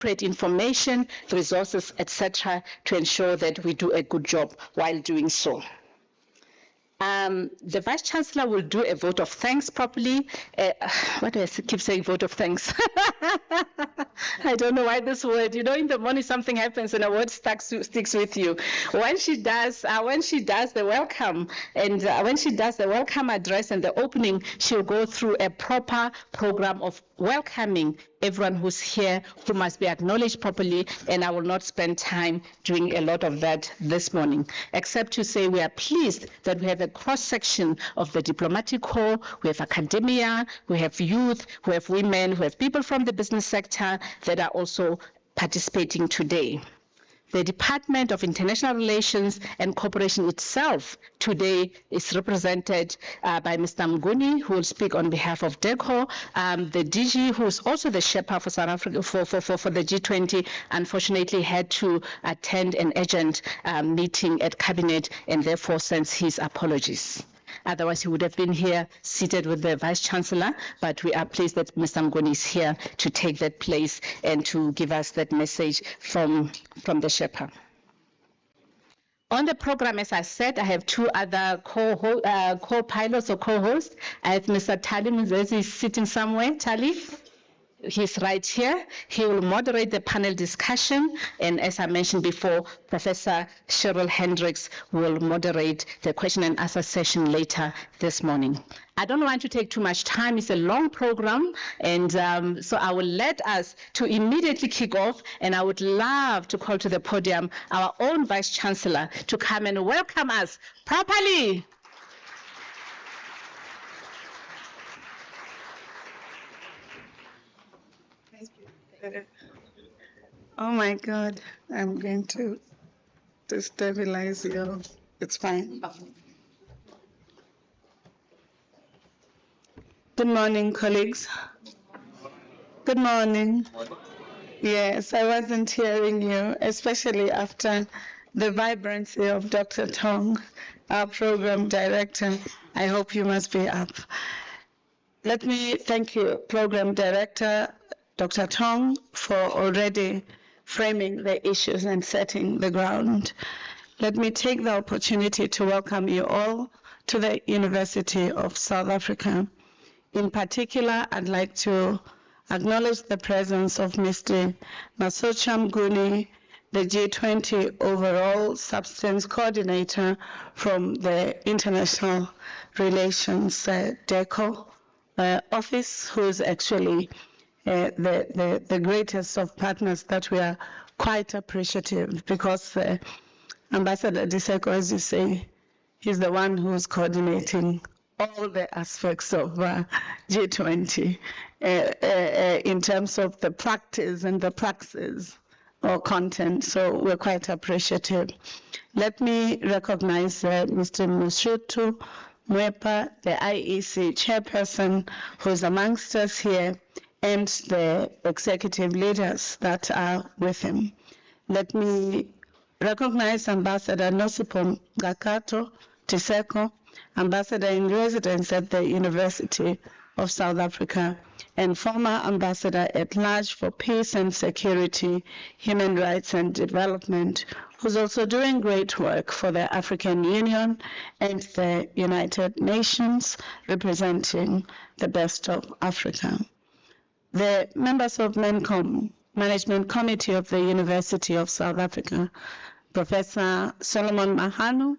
appropriate information, resources, etc., to ensure that we do a good job while doing so. The Vice Chancellor will do a vote of thanks properly. Why do I keep saying vote of thanks? I don't know why this word. You know, in the morning something happens and a word sticks with you. When she does the welcome, and when she does the welcome address and the opening, she'll go through a proper program of welcoming everyone who's here, who must be acknowledged properly, and I will not spend time doing a lot of that this morning, except to say we are pleased that we have a cross-section of the diplomatic corps. We have academia, we have youth, we have women, we have people from the business sector that are also participating today. The Department of International Relations and Cooperation itself today is represented by Mr. Mguni, who will speak on behalf of DIRCO. The DG, who is also the Sherpa for South Africa for the G20, unfortunately had to attend an urgent meeting at Cabinet and therefore sends his apologies. Otherwise, he would have been here seated with the Vice Chancellor, but we are pleased that Mr. Mgoni is here to take that place and to give us that message from the Sherpa. On the program, as I said, I have two other co-pilots or co-hosts. I have Mr. Tali Mzezi sitting somewhere. Tali? He's right here. He will moderate the panel discussion, and as I mentioned before, Professor Cheryl Hendricks will moderate the question and answer session later this morning. I don't want to take too much time. It's a long program, and so I will let us to immediately kick off, and I would love to call to the podium our own Vice Chancellor to come and welcome us properly. Oh my God, I'm going to destabilize you. It's fine. Good morning, colleagues. Good morning. Yes, I wasn't hearing you, especially after the vibrancy of Dr. Tong, our program director. I hope you must be up. Let me thank you, Program Director Dr. Tong, for already framing the issues and setting the ground. Let me take the opportunity to welcome you all to the University of South Africa. In particular, I'd like to acknowledge the presence of Mr. Masocha Mguni, the G20 Overall Substance Coordinator from the International Relations DIRCO office, who is actually the greatest of partners that we are quite appreciative, because Ambassador Diseko, as you say, he's the one who's coordinating all the aspects of G20 in terms of the practice and the praxis or content, so we're quite appreciative. Let me recognize Mr. Mushutu Mwepa, the IEC chairperson, who's amongst us here, and the executive leaders that are with him. Let me recognize Ambassador Nosipho Gakato Tiseko, Ambassador in Residence at the University of South Africa, and former Ambassador at Large for Peace and Security, Human Rights and Development, who's also doing great work for the African Union and the United Nations, representing the best of Africa. The members of MENCOM, Management Committee of the University of South Africa, Professor Solomon Mahanu.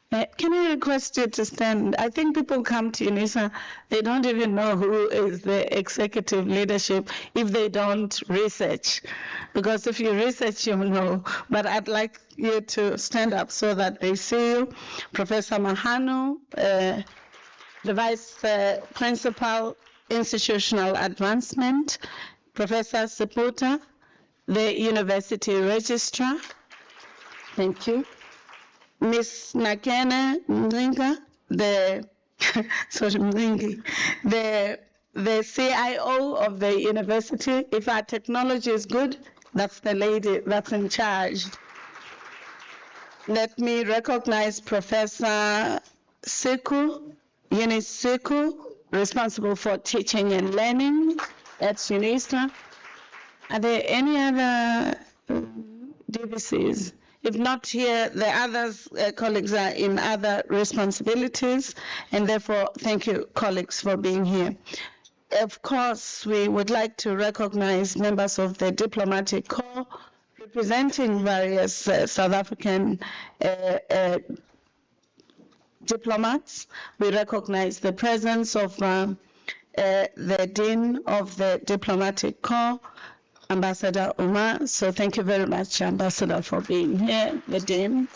Can I request you to stand? I think people come to UNISA, they don't even know who is the executive leadership if they don't research. Because if you research, you'll know. But I'd like you to stand up so that they see you. Professor Mahanu, the Vice Principal, Institutional Advancement, Professor Seputa, the University Registrar. Thank you. Ms. Nakene Mlinga, the CIO of the university. If our technology is good, that's the lady that's in charge. Let me recognize Professor Siku, Eunice Siku, responsible for teaching and learning at UNISA. Are there any other DVCs? If not here, the others, colleagues are in other responsibilities, and therefore, thank you, colleagues, for being here. Of course, we would like to recognize members of the diplomatic corps representing various South African diplomats. We recognize the presence of the Dean of the Diplomatic Corps, Ambassador Umar. So thank you very much, Ambassador, for being here, the Dean.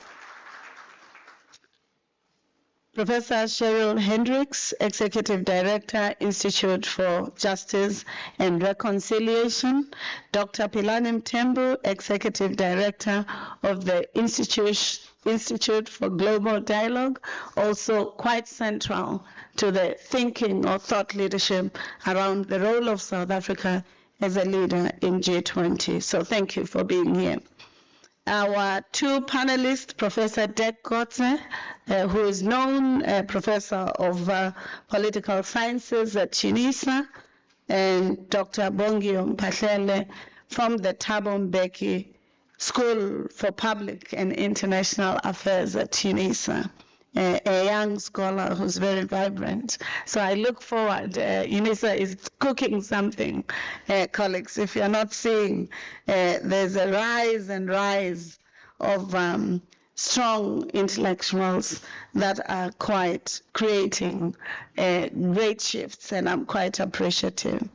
Professor Cheryl Hendricks, Executive Director, Institute for Justice and Reconciliation. Dr. Pilani Mthembu, Executive Director of the Institute for Global Dialogue, also quite central to the thinking or thought leadership around the role of South Africa as a leader in G20. So thank you for being here. Our two panelists, Professor Dirk Coetzee, who is known Professor of Political Sciences at UNISA, and Dr. Bongio Mphahlele from the Thabo Mbeki School for Public and International Affairs at UNISA, a young scholar who's very vibrant. So I look forward. UNISA is cooking something, colleagues. If you're not seeing, there's a rise and rise of strong intellectuals that are quite creating great shifts, and I'm quite appreciative.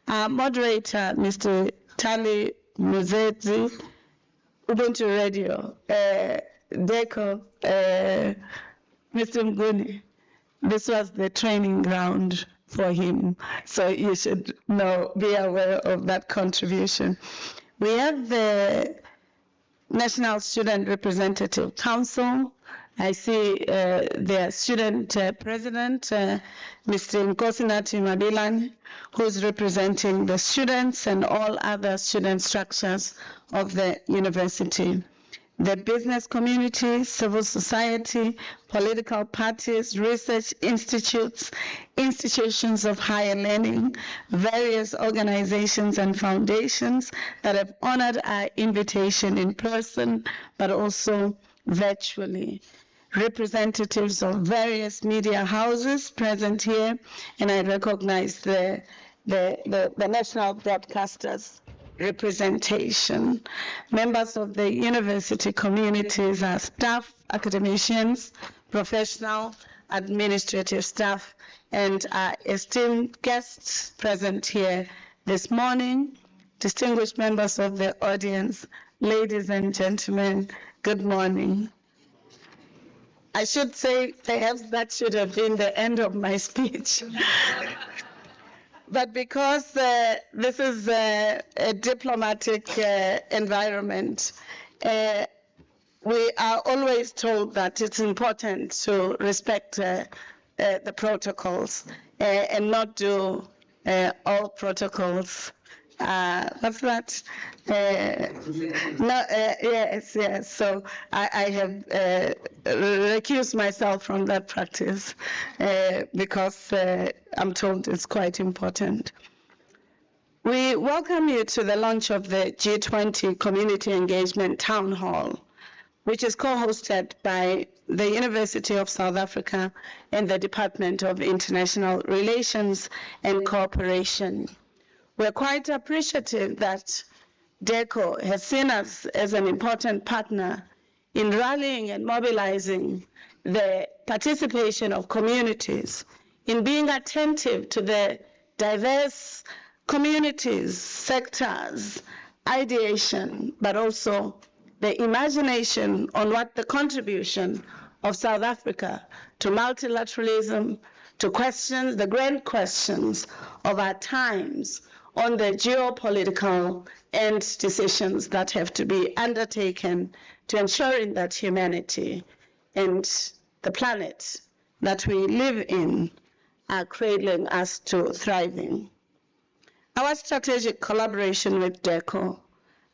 Our moderator, Mr. Tali Muzetzi, Ubuntu Radio, DIRCO, Mr. Mguni, this was the training ground for him, so you should be aware of that contribution. We have the National Student Representative Council. I see their student president, Mr. Nkosinathi Mabilane, who's representing the students and all other student structures of the university. The business community, civil society, political parties, research institutes, institutions of higher learning, various organizations and foundations that have honored our invitation in person, but also virtually. Representatives of various media houses present here, and I recognize the national broadcasters representation. Members of the university communities are staff, academicians, professional, administrative staff, and our esteemed guests present here this morning, distinguished members of the audience, ladies and gentlemen, good morning. I should say, perhaps that should have been the end of my speech. But because this is a diplomatic environment, we are always told that it's important to respect the protocols and not do all protocols. What's that? Yes. So I have recused myself from that practice because I'm told it's quite important. We welcome you to the launch of the G20 Community Engagement Town Hall, which is co-hosted by the University of South Africa and the Department of International Relations and Cooperation. We're quite appreciative that DIRCO has seen us as an important partner in rallying and mobilizing the participation of communities, in being attentive to the diverse communities, sectors, ideation, but also the imagination on what the contribution of South Africa to multilateralism, to questions, the grand questions of our times, on the geopolitical and decisions that have to be undertaken to ensuring that humanity and the planet that we live in are cradling us to thriving. Our strategic collaboration with DIRCO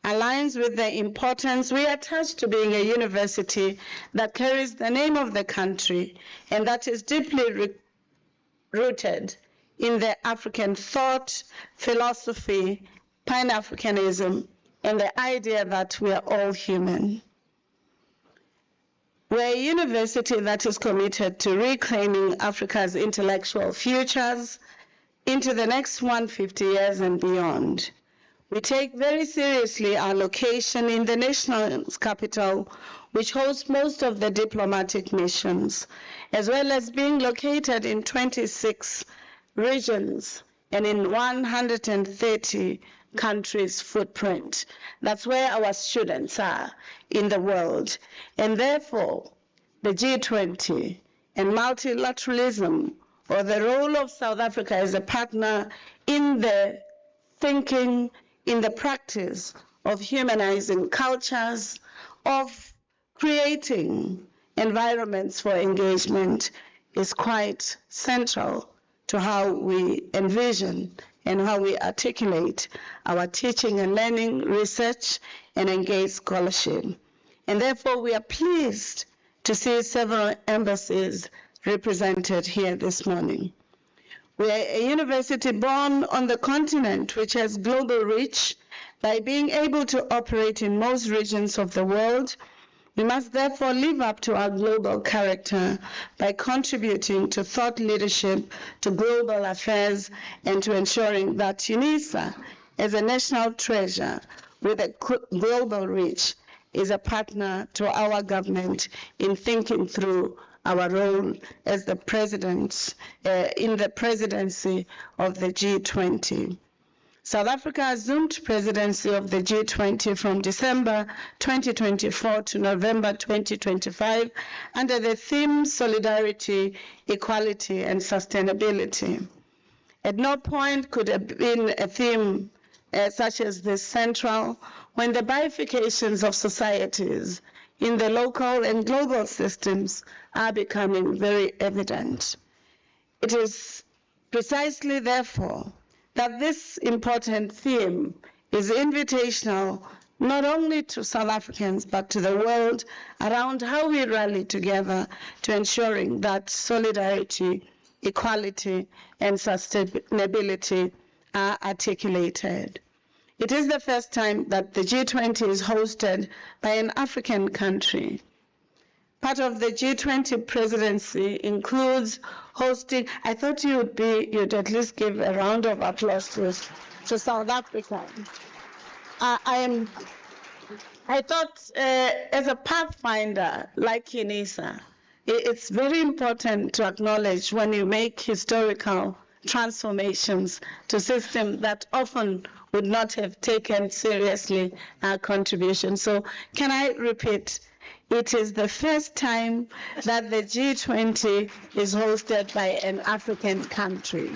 aligns with the importance we attach to being a university that carries the name of the country and that is deeply rooted in the African thought, philosophy, Pan-Africanism, and the idea that we are all human. We're a university that is committed to reclaiming Africa's intellectual futures into the next 150 years and beyond. We take very seriously our location in the nation's capital, which hosts most of the diplomatic missions, as well as being located in 26 regions and in 130 countries' footprint. That's where our students are in the world. And therefore, the G20 and multilateralism, or the role of South Africa as a partner in the thinking, in the practice of humanizing cultures, of creating environments for engagement, is quite central to how we envision and how we articulate our teaching and learning, research, and engaged scholarship. And therefore, we are pleased to see several embassies represented here this morning. We are a university born on the continent which has global reach. By being able to operate in most regions of the world, we must therefore live up to our global character by contributing to thought leadership, to global affairs, and to ensuring that UNISA, as a national treasure with a global reach, is a partner to our government in thinking through our role as the president in the presidency of the G20. South Africa assumed presidency of the G20 from December 2024 to November 2025 under the theme Solidarity, Equality, and Sustainability. At no point could have been a theme such as this central when the bifurcations of societies in the local and global systems are becoming very evident. It is precisely therefore that this important theme is invitational not only to South Africans but to the world around how we rally together to ensuring that solidarity, equality, and sustainability are articulated. It is the first time that the G20 is hosted by an African country. Part of the G20 presidency includes hosting, I thought you'd at least give a round of applause to South Africa. I thought as a pathfinder like UNISA, it's very important to acknowledge when you make historical transformations to systems that often would not have taken seriously our contribution. So can I repeat? It is the first time that the G20 is hosted by an African country.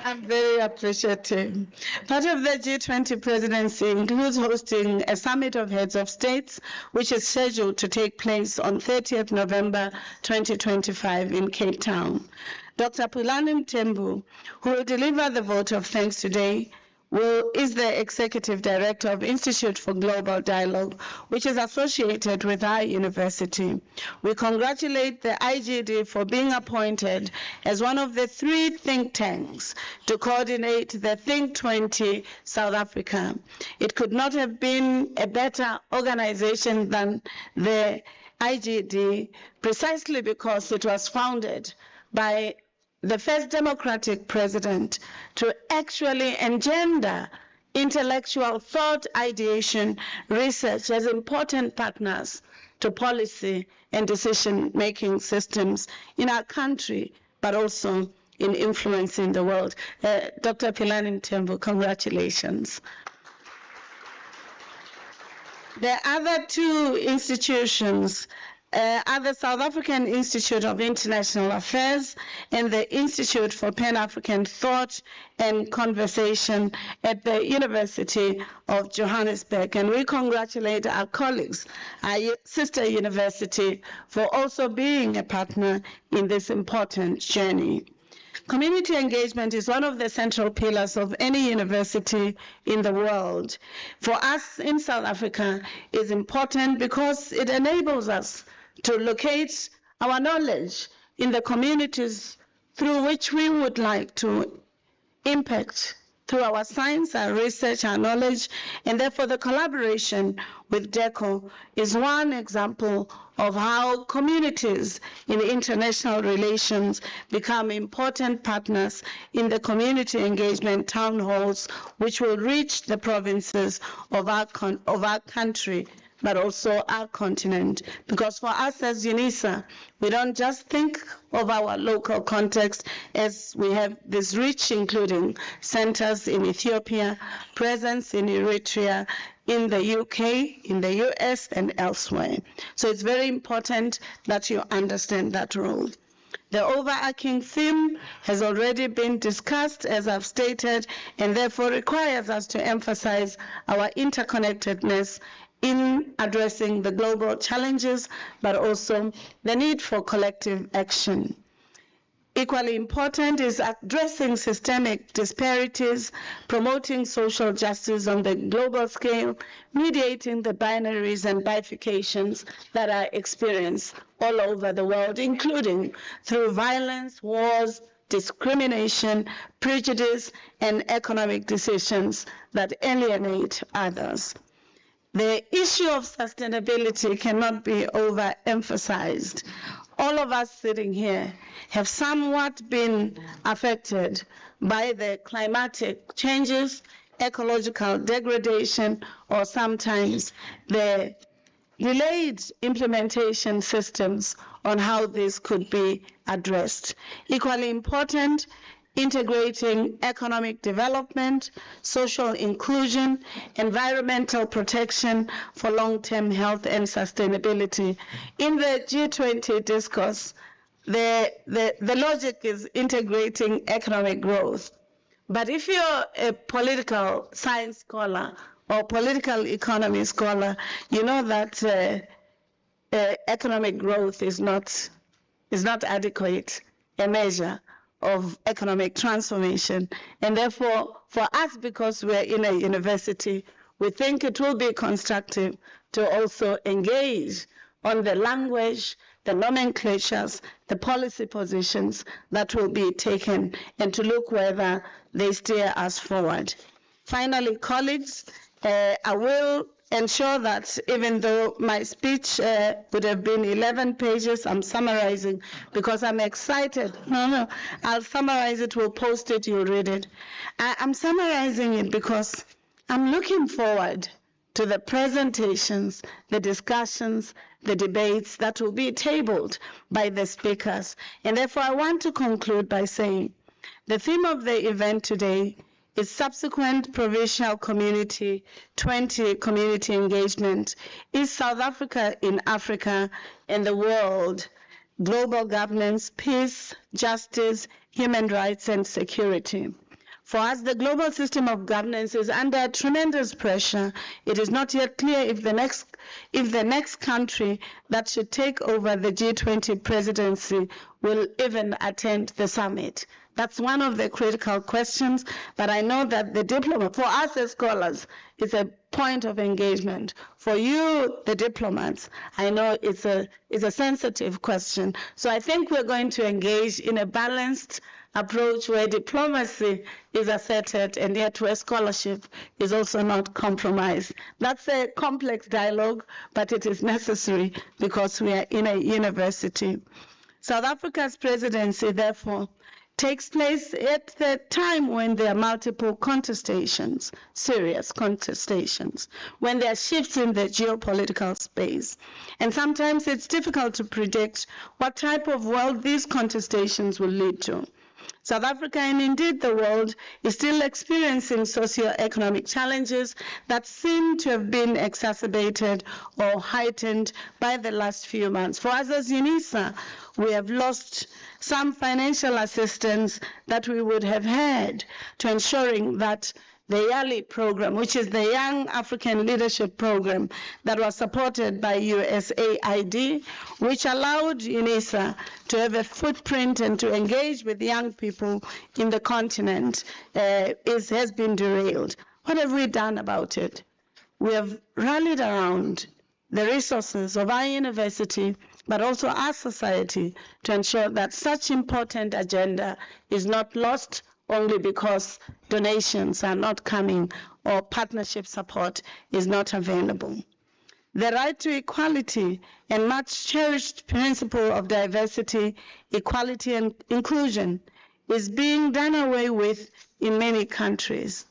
I'm very appreciative. Part of the G20 presidency includes hosting a summit of heads of states, which is scheduled to take place on 30th November 2025 in Cape Town. Dr. Philani Mthembu, who will deliver the vote of thanks today, is the Executive Director of Institute for Global Dialogue, which is associated with our university. We congratulate the IGD for being appointed as one of the 3 think tanks to coordinate the Think 20 South Africa. It could not have been a better organization than the IGD, precisely because it was founded by the first democratic president to actually engender intellectual thought, ideation, research as important partners to policy and decision-making systems in our country, but also in influencing the world. Dr. Philani Mthembu, congratulations. The other 2 institutions are the South African Institute of International Affairs and the Institute for Pan-African Thought and Conversation at the University of Johannesburg. And we congratulate our colleagues, our sister university, for also being a partner in this important journey. Community engagement is one of the central pillars of any university in the world. For us in South Africa, it's important because it enables us to locate our knowledge in the communities through which we would like to impact through our science, our research, our knowledge, and therefore the collaboration with DIRCO is one example of how communities in international relations become important partners in the community engagement town halls, which will reach the provinces of our country, but also our continent. Because for us as UNISA, we don't just think of our local context, as we have this rich, including centers in Ethiopia, presence in Eritrea, in the UK, in the US, and elsewhere. So it's very important that you understand that role. The overarching theme has already been discussed, as I've stated, and therefore requires us to emphasize our interconnectedness in addressing the global challenges, but also the need for collective action. Equally important is addressing systemic disparities, promoting social justice on the global scale, mediating the binaries and bifurcations that are experienced all over the world, including through violence, wars, discrimination, prejudice, and economic decisions that alienate others. The issue of sustainability cannot be overemphasized. All of us sitting here have somewhat been affected by the climatic changes, ecological degradation, or sometimes the delayed implementation systems on how this could be addressed. Equally important, integrating economic development, social inclusion, environmental protection for long-term health and sustainability. In the G20 discourse, the logic is integrating economic growth. But if you're a political science scholar or political economy scholar, you know that economic growth is not adequate a measure of economic transformation. And therefore, for us, because we're in a university, we think it will be constructive to also engage on the language, the nomenclatures, the policy positions that will be taken, and to look whether they steer us forward. Finally, colleagues, I will ensure that even though my speech would have been 11 pages, I'm summarizing because I'm excited. No, I'll summarize it, we'll post it, you'll read it. I'm summarizing it because I'm looking forward to the presentations, the discussions, the debates that will be tabled by the speakers. And therefore, I want to conclude by saying the theme of the event today is subsequent provincial community 20 community engagement. Is South Africa in Africa and the world, global governance, peace, justice, human rights, and security. For us, the global system of governance is under tremendous pressure. It is not yet clear if the next country that should take over the G20 presidency will even attend the summit. That's one of the critical questions, but I know that the diplomat, for us as scholars, it's a point of engagement. For you, the diplomats, I know it's a sensitive question. So I think we're going to engage in a balanced approach where diplomacy is asserted and yet where scholarship is also not compromised. That's a complex dialogue, but it is necessary because we are in a university. South Africa's presidency, therefore, takes place at the time when there are multiple contestations, serious contestations, when there are shifts in the geopolitical space. And sometimes it's difficult to predict what type of world these contestations will lead to. South Africa, and indeed the world, is still experiencing socio-economic challenges that seem to have been exacerbated or heightened by the last few months. For us as UNISA, we have lost some financial assistance that we would have had to ensuring that the YALI program, which is the Young African Leadership Program that was supported by USAID, which allowed UNISA to have a footprint and to engage with young people in the continent, has been derailed. What have we done about it? We have rallied around the resources of our university but also our society, to ensure that such important agenda is not lost only because donations are not coming or partnership support is not available. The right to equality and much cherished principle of diversity, equality, and inclusion is being done away with in many countries.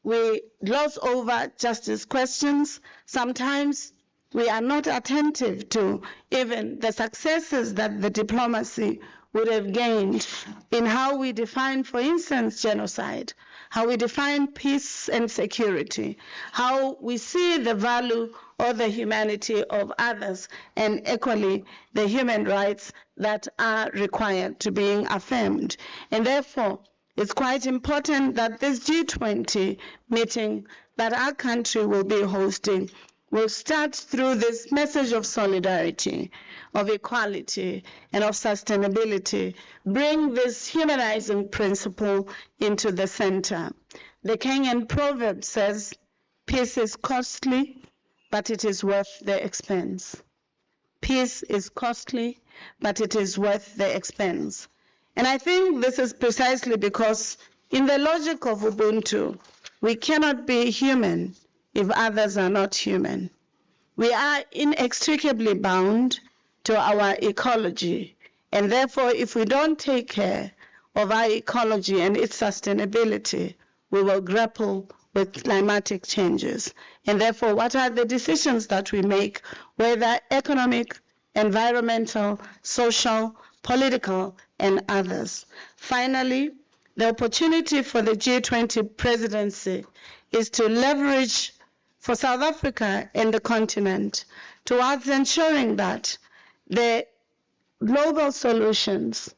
We gloss over justice questions. Sometimes we are not attentive to even the successes that the diplomacy would have gained in how we define, for instance, genocide, how we define peace and security, how we see the value or the humanity of others, and equally the human rights that are required to being affirmed. And therefore, it's quite important that this G20 meeting that our country will be hosting will start through this message of solidarity, of equality, and of sustainability, bring this humanizing principle into the center. The Kenyan proverb says, peace is costly, but it is worth the expense. Peace is costly, but it is worth the expense. And I think this is precisely because in the logic of Ubuntu, we cannot be human if others are not human. We are inextricably bound to our ecology, and therefore if we don't take care of our ecology and its sustainability, we will grapple with climatic changes. And therefore, what are the decisions that we make, whether economic, environmental, social, political, and others? Finally, the opportunity for the G20 presidency is to leverage for South Africa and the continent towards ensuring that the global solutions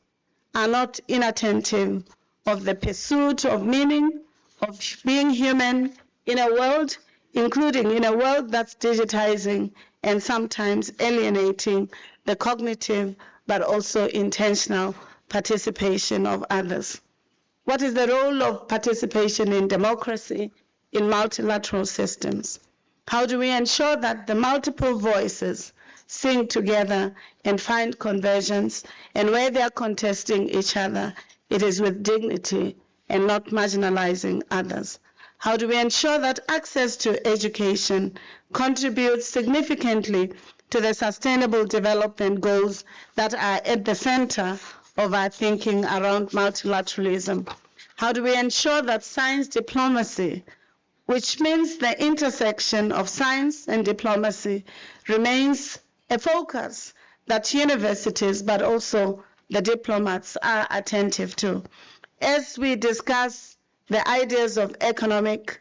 are not inattentive of the pursuit of meaning, of being human in a world, including in a world that's digitizing and sometimes alienating the cognitive but also intentional participation of others. What is the role of participation in democracy, in multilateral systems? How do we ensure that the multiple voices sing together and find convergence, and where they are contesting each other, it is with dignity and not marginalizing others? How do we ensure that access to education contributes significantly to the sustainable development goals that are at the center of our thinking around multilateralism? How do we ensure that science diplomacy, which means the intersection of science and diplomacy, remains a focus that universities but also the diplomats are attentive to? As we discuss the ideas of economic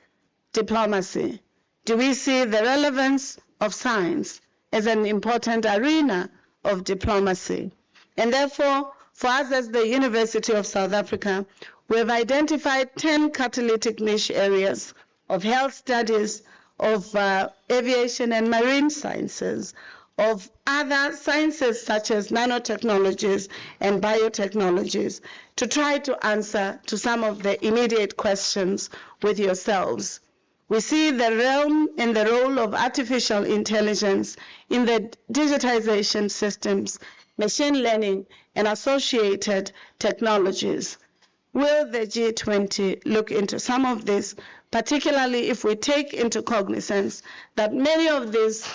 diplomacy, do we see the relevance of science as an important arena of diplomacy? And therefore, for us as the University of South Africa, we have identified 10 catalytic niche areas of health studies, of aviation and marine sciences, of other sciences such as nanotechnologies and biotechnologies, to try to answer to some of the immediate questions with yourselves. We see the realm and the role of artificial intelligence in the digitization systems, machine learning, and associated technologies. Will the G20 look into some of this, particularly if we take into cognizance that many of these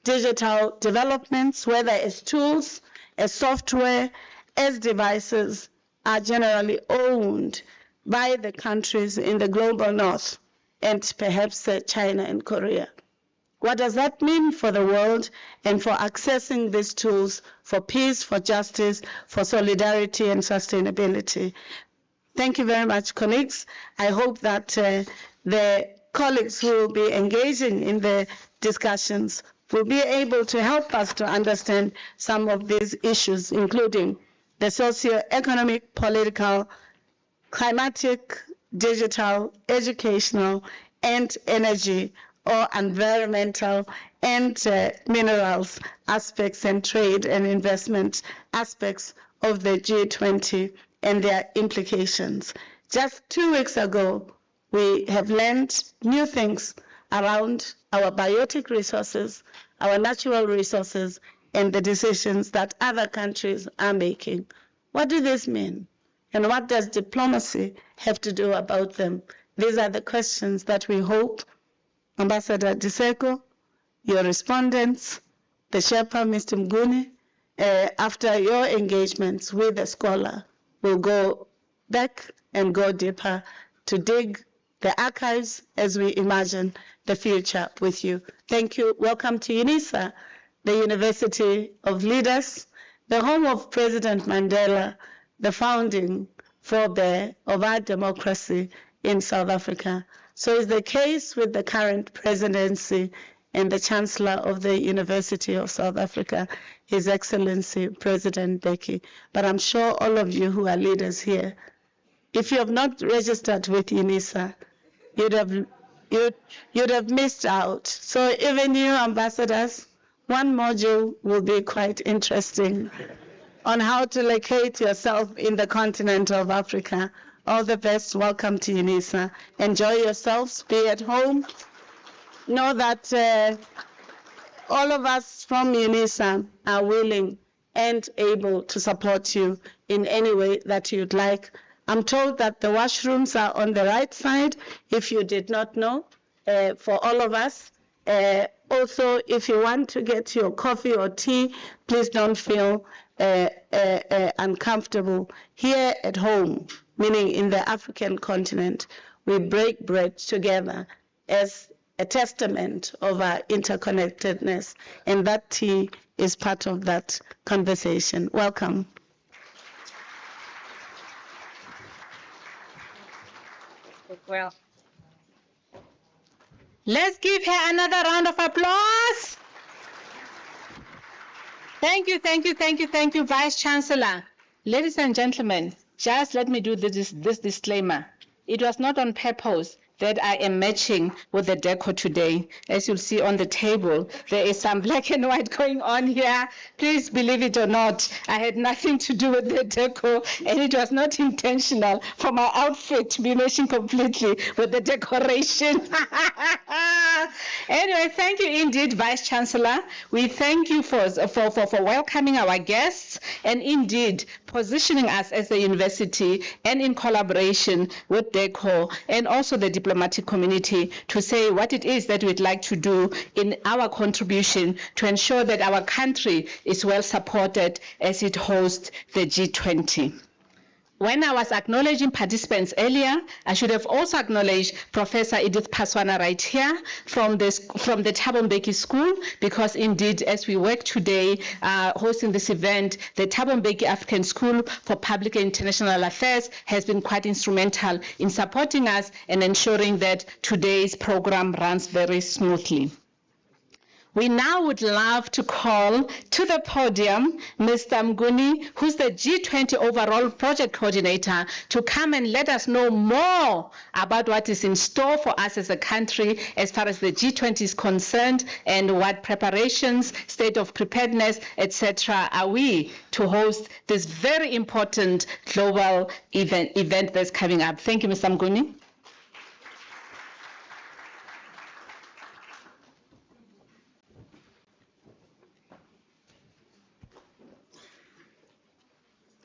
digital developments, whether as tools, as software, as devices, are generally owned by the countries in the global north and perhaps China and Korea? What does that mean for the world and for accessing these tools for peace, for justice, for solidarity and sustainability? Thank you very much, colleagues. I hope that the colleagues who will be engaging in the discussions will be able to help us to understand some of these issues, including the socio-economic, political, climatic, digital, educational, and energy or environmental and minerals aspects and trade and investment aspects of the G20 and their implications. Just 2 weeks ago, we have learned new things around our biotic resources, our natural resources, and the decisions that other countries are making. What do this mean? And what does diplomacy have to do about them? These are the questions that we hope Ambassador DIRCO, your respondents, the Sherpa, Mr. Mguni, after your engagements with the scholar, will go back and go deeper to dig the archives as we imagine the future with you. Thank you. Welcome to UNISA, the University of Leaders, the home of President Mandela, the founding forebear of our democracy in South Africa. So is the case with the current presidency and the Chancellor of the University of South Africa, His Excellency President Mbeki. But I'm sure all of you who are leaders here, if you have not registered with UNISA, you'd have missed out. So even you ambassadors, one module will be quite interesting on how to locate yourself in the continent of Africa. All the best. Welcome to UNISA. Enjoy yourselves. Be at home. Know that all of us from UNISA are willing and able to support you in any way that you'd like. I'm told that the washrooms are on the right side, if you did not know, for all of us. Also, if you want to get your coffee or tea, please don't feel uncomfortable. Here at home, meaning in the African continent, we break bread together as a testament of our interconnectedness, and that tea is part of that conversation. Welcome. Well, let's give her another round of applause. Thank you, Vice Chancellor. Ladies and gentlemen, just let me do this disclaimer. It was not on purpose that I am matching with the DIRCO today. As you'll see on the table, there is some black and white going on here. Please believe it or not, I had nothing to do with the DIRCO, and it was not intentional for my outfit to be matching completely with the decoration. Anyway, thank you indeed, Vice Chancellor. We thank you for welcoming our guests and indeed positioning us as a university and in collaboration with DIRCO and also the diplomatic community to say what it is that we'd like to do in our contribution to ensure that our country is well supported as it hosts the G20. When I was acknowledging participants earlier, I should have also acknowledged Professor Edith Paswana right here from the Thabo Mbeki School, because indeed, as we work today hosting this event, the Thabo Mbeki African School for Public and International Affairs has been quite instrumental in supporting us and ensuring that today's program runs very smoothly. We now would love to call to the podium Mr. Mguni, who's the G20 overall project coordinator, to come and let us know more about what is in store for us as a country as far as the G20 is concerned and what preparations, state of preparedness, etc. are we to host this very important global event that's coming up. Thank you, Mr. Mguni.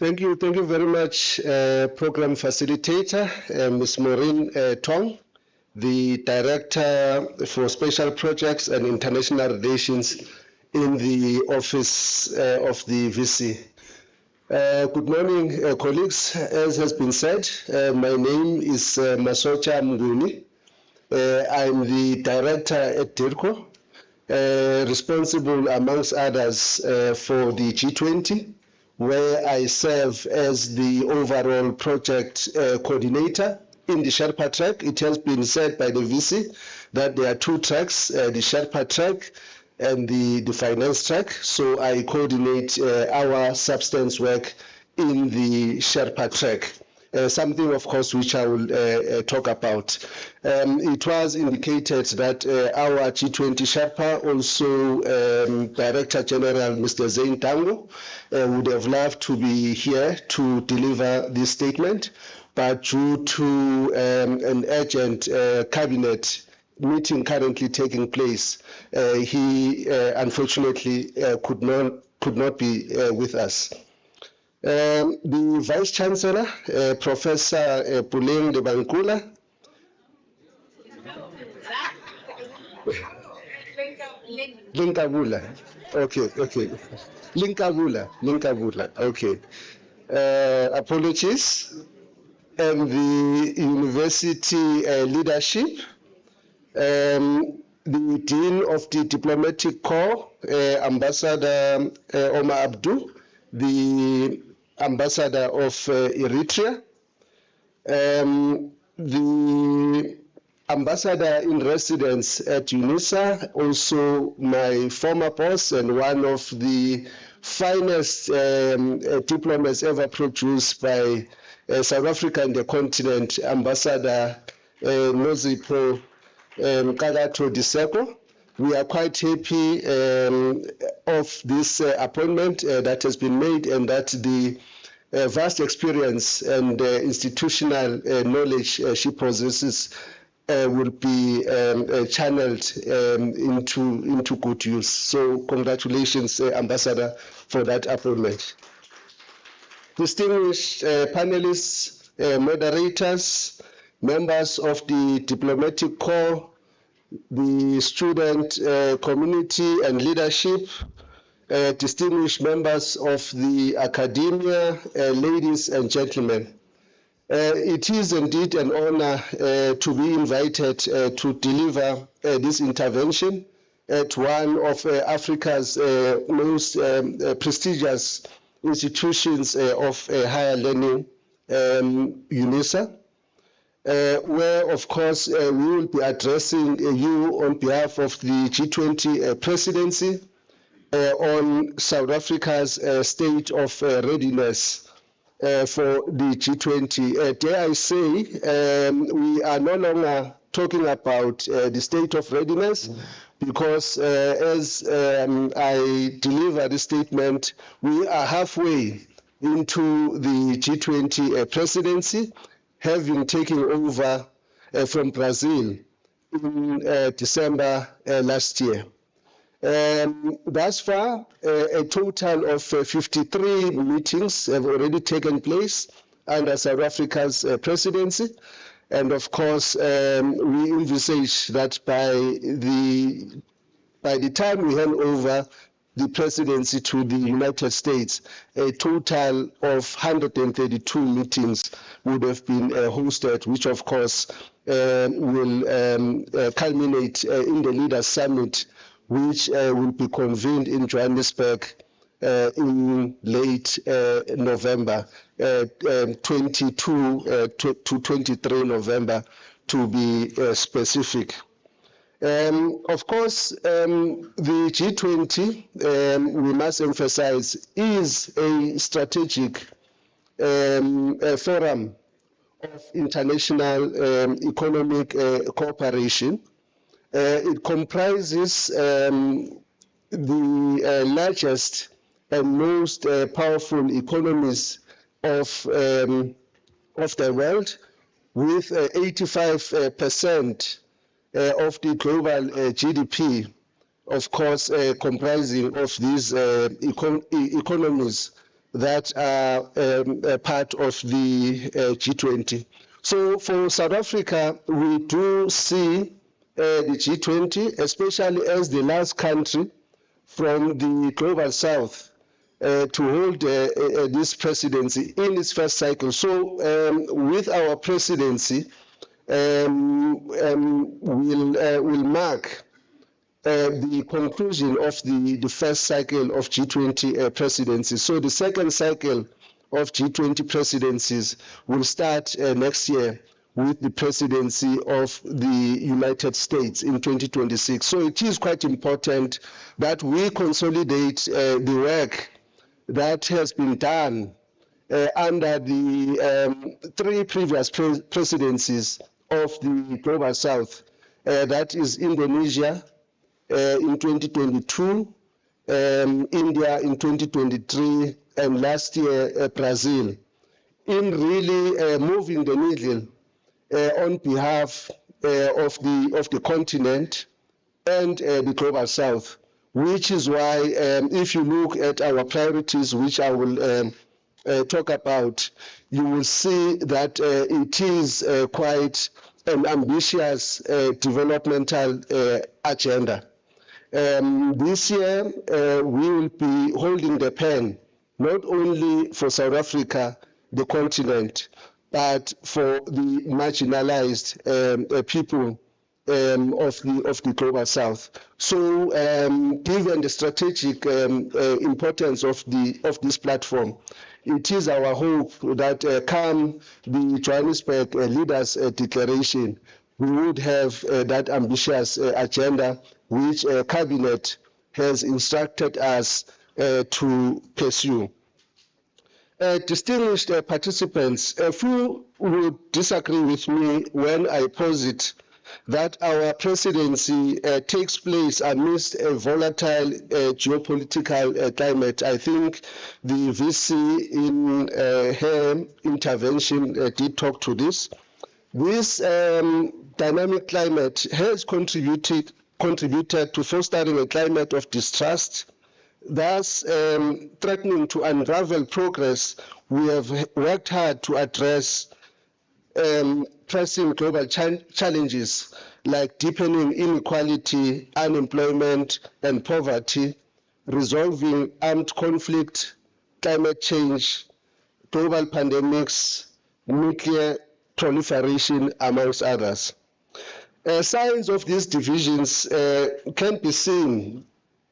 Thank you very much, Program Facilitator, Ms. Maureen Tong, the Director for Special Projects and International Relations in the Office of the VC. Good morning, colleagues. As has been said, my name is Masocha Mguni. I'm the Director at DIRCO, responsible amongst others for the G20, where I serve as the overall project coordinator in the Sherpa track. It has been said by the VC that there are two tracks, the Sherpa track and the finance track. So I coordinate our substance work in the Sherpa track. Something, of course, which I will talk about. It was indicated that our G20 Sherpa, also Director General Mr. Zain Tango, would have loved to be here to deliver this statement, but due to an urgent cabinet meeting currently taking place, he unfortunately could not be with us. The Vice Chancellor, Professor Puleng Debankula. Linkabula. Okay. Linkabula. Okay. Apologies. And the university leadership, the Dean of the Diplomatic Corps, Ambassador Omar Abdu, the Ambassador of Eritrea, the Ambassador in residence at UNISA, also my former boss and one of the finest diplomats ever produced by South Africa and the continent, Ambassador Nozipho Kagato Diseko. We are quite happy of this appointment that has been made, and that the vast experience and institutional knowledge she possesses will be channeled into good use. So congratulations, Ambassador, for that appointment. Distinguished panelists, moderators, members of the Diplomatic Corps, the student community and leadership, distinguished members of the academia, ladies and gentlemen. It is indeed an honor to be invited to deliver this intervention at one of Africa's most prestigious institutions of higher learning, UNISA, where, of course, we will be addressing you on behalf of the G20 presidency on South Africa's state of readiness for the G20. Dare I say, we are no longer talking about the state of readiness, because as I deliver this statement, we are halfway into the G20 presidency, having taken over from Brazil in December last year. Thus far, a total of 53 meetings have already taken place under South Africa's presidency. And of course, we envisage that by the time we hand over the presidency to the United States, a total of 132 meetings would have been hosted, which of course will culminate in the Leaders Summit, which will be convened in Johannesburg in late November, 22 to 23 November to be specific. Of course, the G20, we must emphasize, is a strategic forum of international economic cooperation. It comprises the largest and most powerful economies of the world, with 85% of the global GDP, of course, comprising of these economies that are part of the G20. So for South Africa, we do see the G20, especially as the last country from the global south to hold this presidency in its first cycle. So with our presidency, will mark the conclusion of the first cycle of G20 presidency. So the second cycle of G20 presidencies will start next year with the presidency of the United States in 2026. So it is quite important that we consolidate the work that has been done under the three previous presidencies of the Global South. That is Indonesia in 2022, India in 2023, and last year Brazil, in really moving the needle on behalf of the continent and the global south, which is why if you look at our priorities, which I will talk about, you will see that it is quite an ambitious developmental agenda. This year, we will be holding the pen, not only for South Africa, the continent, but for the marginalized people of the global south. So, given the strategic importance of this platform, it is our hope that come the Johannesburg Leaders Declaration, we would have that ambitious agenda which Cabinet has instructed us to pursue. Distinguished participants, a few would disagree with me when I posit that our presidency takes place amidst a volatile geopolitical climate. I think the VC in her intervention did talk to this. This dynamic climate has contributed to fostering a climate of distrust, thus threatening to unravel progress we have worked hard to address pressing global challenges like deepening inequality, unemployment, and poverty, resolving armed conflict, climate change, global pandemics, nuclear proliferation, amongst others. Signs of these divisions can be seen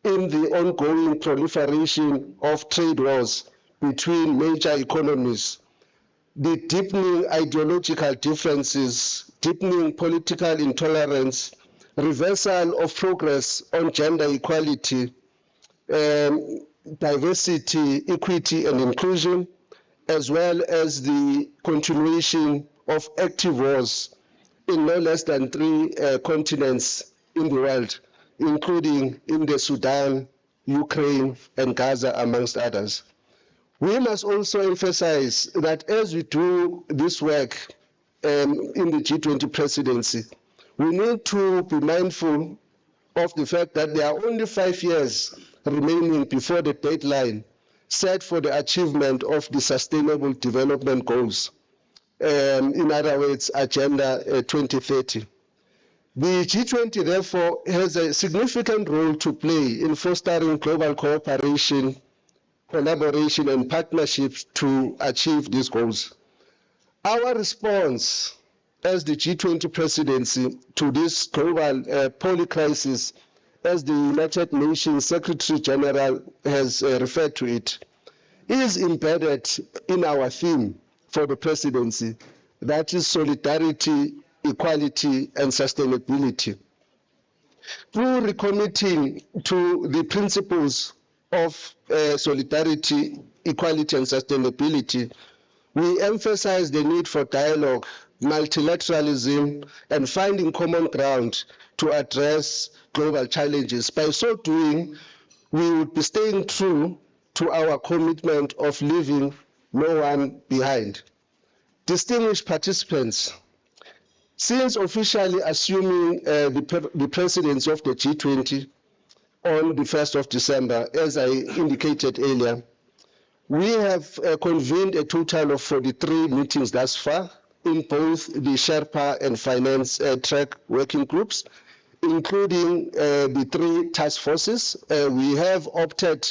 in the ongoing proliferation of trade wars between major economies, the deepening ideological differences, deepening political intolerance, reversal of progress on gender equality, diversity, equity, and inclusion, as well as the continuation of active wars in no less than 3 continents in the world, including in the Sudan, Ukraine, and Gaza, amongst others. We must also emphasize that as we do this work in the G20 presidency, we need to be mindful of the fact that there are only 5 years remaining before the deadline set for the achievement of the Sustainable Development Goals. In other words, Agenda 2030. The G20, therefore, has a significant role to play in fostering global cooperation, collaboration, and partnerships to achieve these goals. Our response as the G20 presidency to this global polycrisis, as the United Nations Secretary General has referred to it, is embedded in our theme for the presidency, that is solidarity, equality, and sustainability. Through recommitting to the principles of solidarity, equality, and sustainability, we emphasize the need for dialogue, multilateralism, and finding common ground to address global challenges. By so doing, we would be staying true to our commitment of leaving no one behind. Distinguished participants, since officially assuming the presidency of the G20 on the 1st of December, as I indicated earlier, we have convened a total of 43 meetings thus far in both the Sherpa and Finance track working groups, including the 3 task forces. We have opted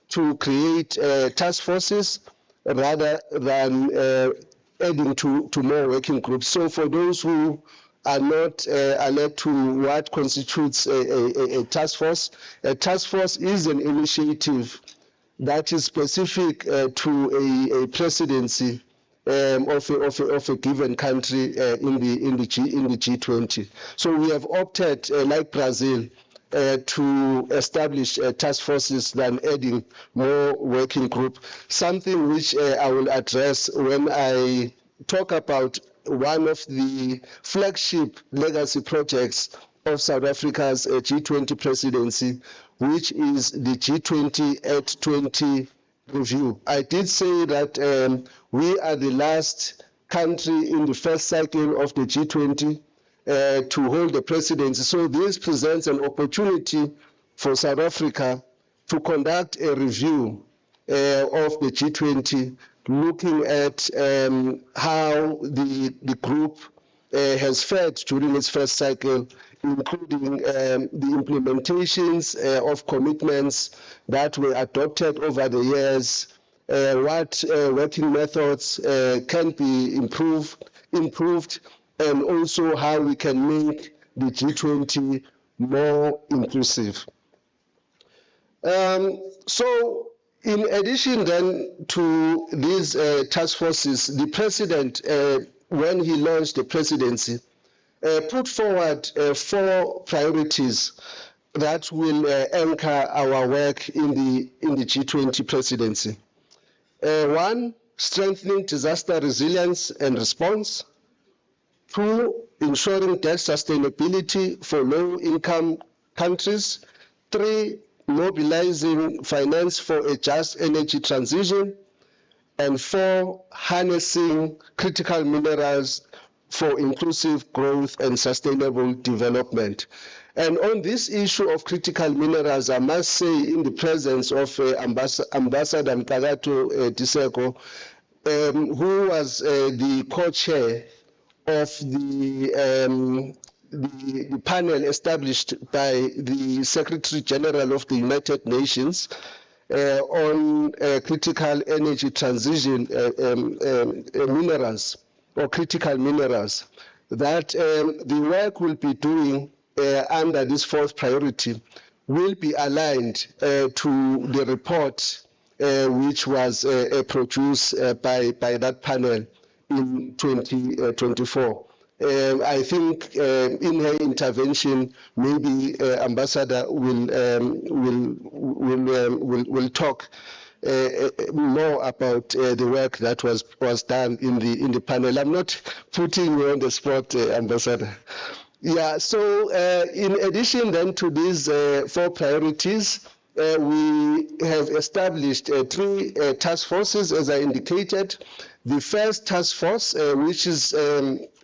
to create task forces rather than adding to more working groups. So for those who are not alert to what constitutes a task force is an initiative that is specific to a presidency of a given country in the G20. So we have opted, like Brazil, to establish task forces than adding more working group, something which I will address when I talk about one of the flagship legacy projects of South Africa's G20 presidency, which is the G20 at 20 review. I did say that we are the last country in the first cycle of the G20, to hold the presidency. So this presents an opportunity for South Africa to conduct a review of the G20, looking at how the group has fared during its first cycle, including the implementations of commitments that were adopted over the years, what working methods can be improved, and also how we can make the G20 more inclusive. So in addition then to these task forces, the president, when he launched the presidency, put forward 4 priorities that will anchor our work in the G20 presidency. 1, strengthening disaster resilience and response. 2, ensuring debt sustainability for low-income countries. 3, mobilizing finance for a just energy transition. And 4, harnessing critical minerals for inclusive growth and sustainable development. And on this issue of critical minerals, I must say, in the presence of Ambassador DIRCO, who was the co-chair of the panel established by the Secretary General of the United Nations on critical energy transition minerals, or critical minerals, that the work we'll be doing under this 4th priority will be aligned to the report which was produced by that panel in 2024. I think in her intervention, maybe Ambassador will talk more about the work that was done in the panel. I'm not putting you on the spot, Ambassador. Yeah. So in addition then to these 4 priorities, we have established 3 task forces, as I indicated. The first task force, which is,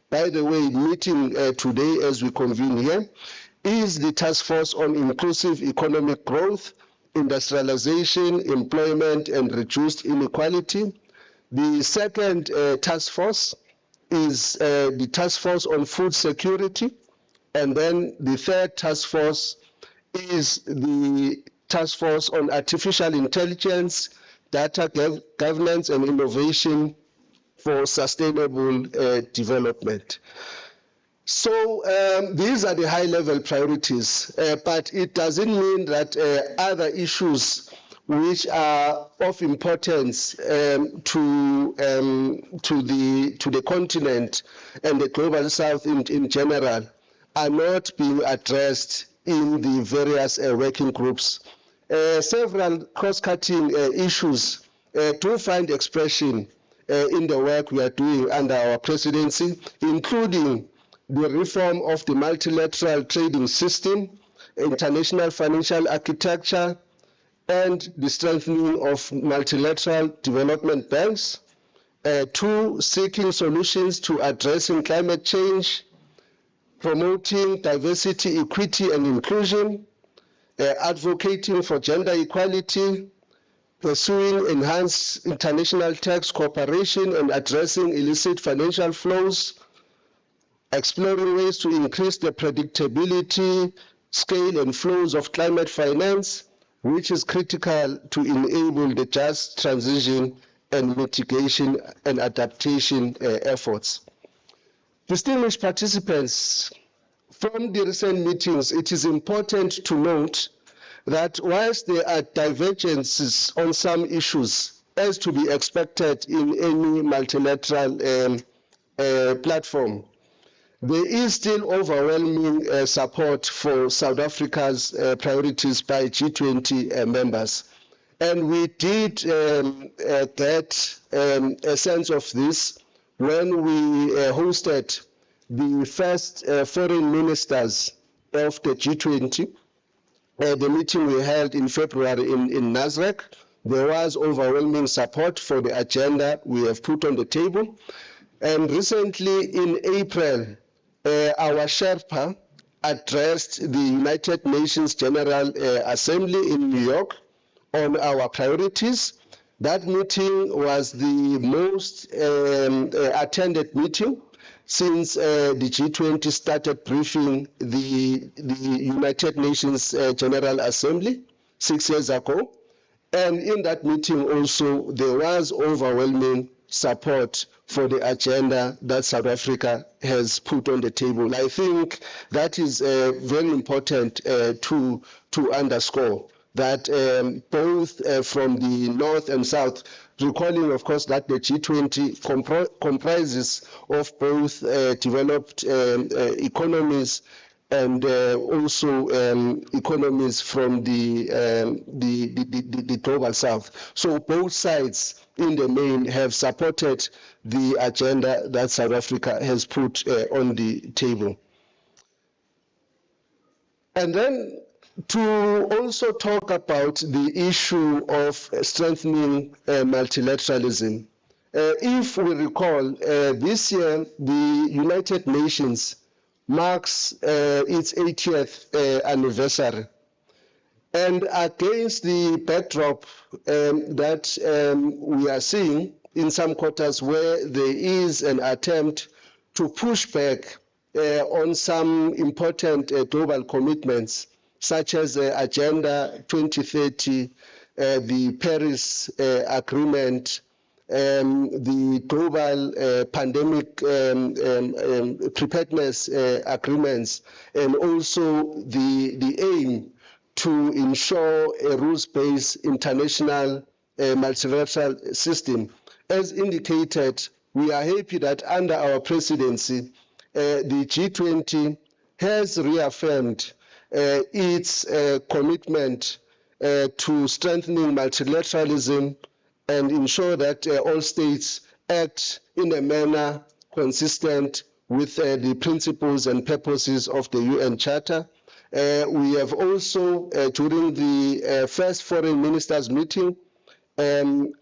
by the way, meeting today as we convene here, is the task force on inclusive economic growth, industrialization, employment, and reduced inequality. The second task force is the task force on food security. And then the third task force is the task force on artificial intelligence, data governance, and innovation for sustainable development. So these are the high-level priorities, but it doesn't mean that other issues which are of importance to the continent and the global south in general are not being addressed in the various working groups. Several cross-cutting issues do find expression in the work we are doing under our presidency, including the reform of the multilateral trading system, international financial architecture, and the strengthening of multilateral development banks. 2, seeking solutions to addressing climate change, promoting diversity, equity, and inclusion, advocating for gender equality, pursuing enhanced international tax cooperation and addressing illicit financial flows, exploring ways to increase the predictability, scale, and flows of climate finance, which is critical to enable the just transition and mitigation and adaptation efforts. Distinguished participants, from the recent meetings, it is important to note that whilst there are divergences on some issues, as to be expected in any multilateral platform, there is still overwhelming support for South Africa's priorities by G20 members. And we did get a sense of this when we hosted the first foreign ministers of the G20. The meeting we held in February in Nasrec, there was overwhelming support for the agenda we have put on the table. And recently in April, our Sherpa addressed the United Nations General Assembly in New York on our priorities. That meeting was the most attended meeting since the G20 started briefing the United Nations General Assembly 6 years ago. And in that meeting also, there was overwhelming support for the agenda that South Africa has put on the table. I think that is very important to underscore that both from the North and South, recalling, of course, that the G20 comprises of both developed economies and also economies from the global South. So both sides in the main have supported the agenda that South Africa has put on the table. And then to also talk about the issue of strengthening multilateralism. If we recall, this year the United Nations marks its 80th anniversary. And against the backdrop that we are seeing in some quarters where there is an attempt to push back on some important global commitments, such as Agenda 2030, the Paris Agreement, the global pandemic preparedness agreements, and also the aim to ensure a rules-based international multilateral system. As indicated, we are happy that under our presidency, the G20 has reaffirmed its commitment to strengthening multilateralism and ensure that all states act in a manner consistent with the principles and purposes of the UN Charter. We have also, during the first foreign ministers meeting,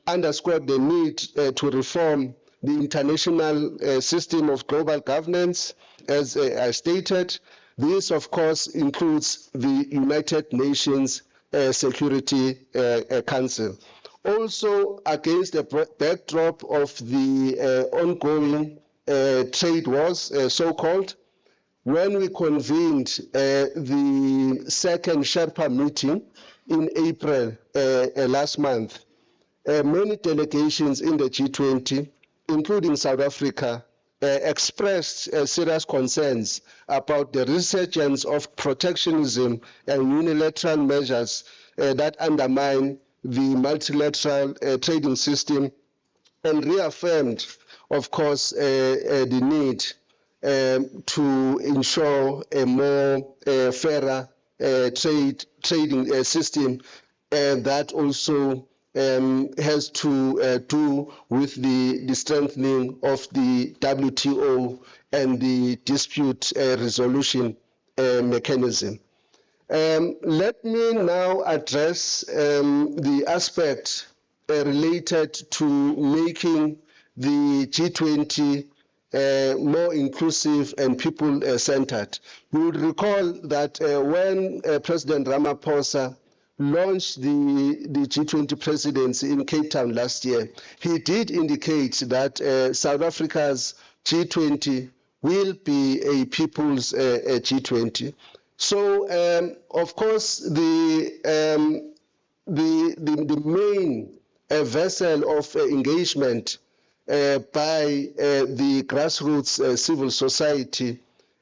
underscored the need to reform the international system of global governance, as I stated. This, of course, includes the United Nations Security Council. Also, against the backdrop of the ongoing trade wars, so-called, when we convened the second Sherpa meeting in April last month, many delegations in the G20, including South Africa, expressed serious concerns about the resurgence of protectionism and unilateral measures that undermine the multilateral trading system, and reaffirmed, of course, the need to ensure a more fairer trading system that also has to do with the strengthening of the WTO and the dispute resolution mechanism. Let me now address the aspect related to making the G20 more inclusive and people-centered. You would recall that when President Ramaphosa launched the G20 presidency in Cape Town last year, he did indicate that South Africa's G20 will be a people's G20. So, of course, the main vessel of engagement by the grassroots civil society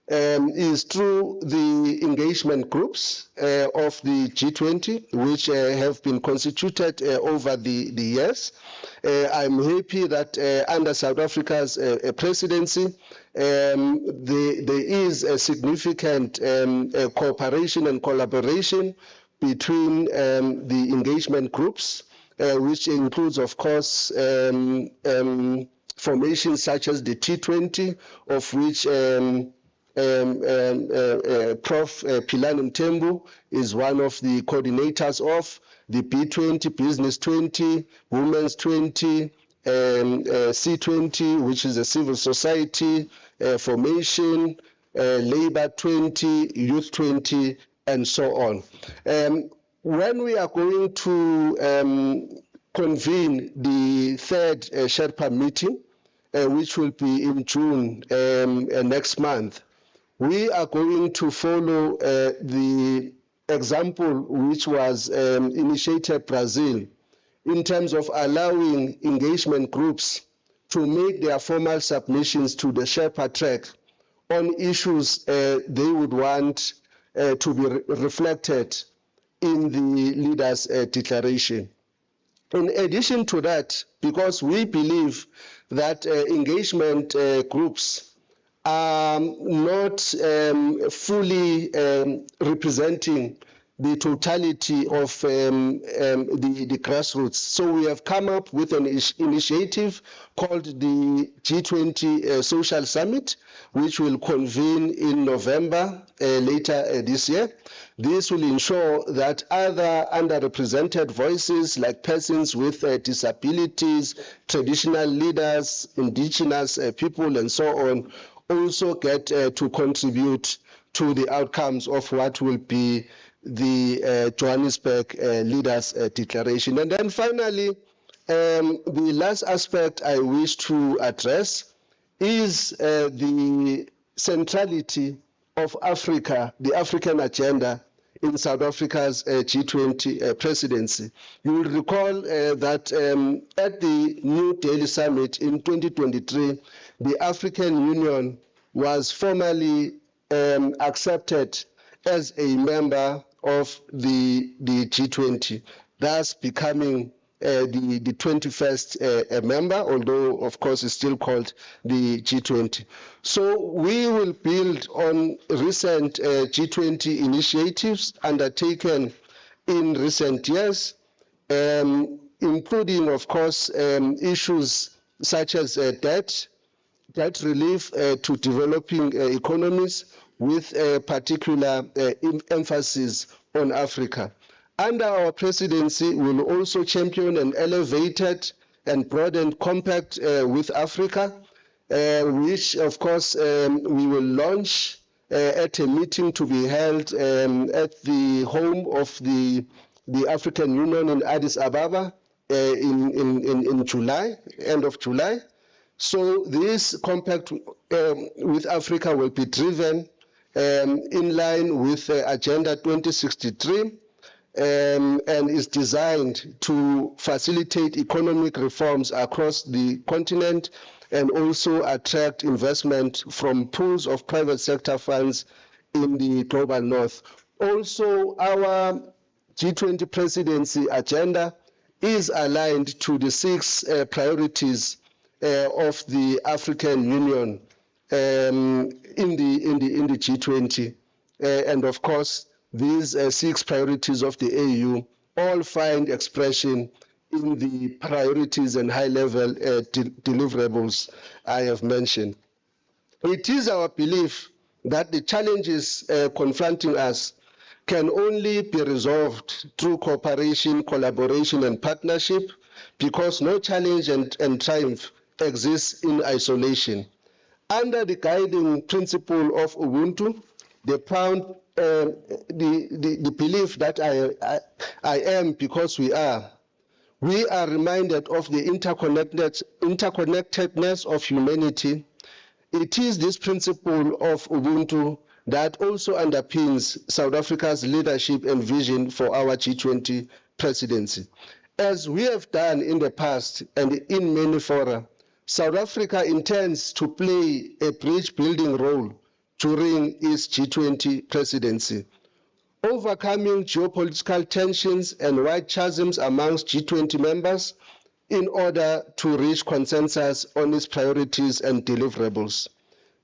is through the engagement groups of the G20, which have been constituted over the years. I'm happy that under South Africa's presidency, there is a significant cooperation and collaboration between the engagement groups, which includes, of course, formations such as the T20, of which Prof. Philani Mthembu is one of the coordinators of, the B20, Business 20, Women's 20, C20, which is a civil society formation, Labour 20, Youth 20, and so on. When we are going to convene the third Sherpa meeting, which will be in June next month, we are going to follow the example which was initiated Brazil in terms of allowing engagement groups to make their formal submissions to the Sherpa track on issues they would want to be reflected in the leaders' declaration. In addition to that, because we believe that engagement groups are not fully representing the totality of the grassroots. So we have come up with an initiative called the G20 Social Summit, which will convene in November later this year. This will ensure that other underrepresented voices like persons with disabilities, traditional leaders, indigenous people, and so on, also get to contribute to the outcomes of what will be the Johannesburg Leaders Declaration. And then finally, the last aspect I wish to address is the centrality of Africa, the African agenda in South Africa's G20 presidency. You will recall that at the New Delhi Summit in 2023, the African Union was formally accepted as a member of the G20, thus becoming the 21st member, although of course it's still called the G20. So we will build on recent G20 initiatives undertaken in recent years, including of course issues such as debt relief to developing economies, with a particular emphasis on Africa. Under our presidency, we will also champion an elevated and broadened compact with Africa, which of course we will launch at a meeting to be held at the home of the African Union in Addis Ababa in July, end of July. So this compact with Africa will be driven in line with Agenda 2063 and is designed to facilitate economic reforms across the continent and also attract investment from pools of private sector funds in the global north. Also, our G20 presidency agenda is aligned to the 6 priorities of the African Union in the G20, and of course these 6 priorities of the AU all find expression in the priorities and high-level deliverables I have mentioned. It is our belief that the challenges confronting us can only be resolved through cooperation, collaboration, and partnership, because no challenge and triumph exists in isolation. Under the guiding principle of Ubuntu, the belief that I am because we are reminded of the interconnectedness of humanity. It is this principle of Ubuntu that also underpins South Africa's leadership and vision for our G20 presidency. As we have done in the past and in many fora, South Africa intends to play a bridge-building role during its G20 presidency. Overcoming geopolitical tensions and wide chasms amongst G20 members in order to reach consensus on its priorities and deliverables.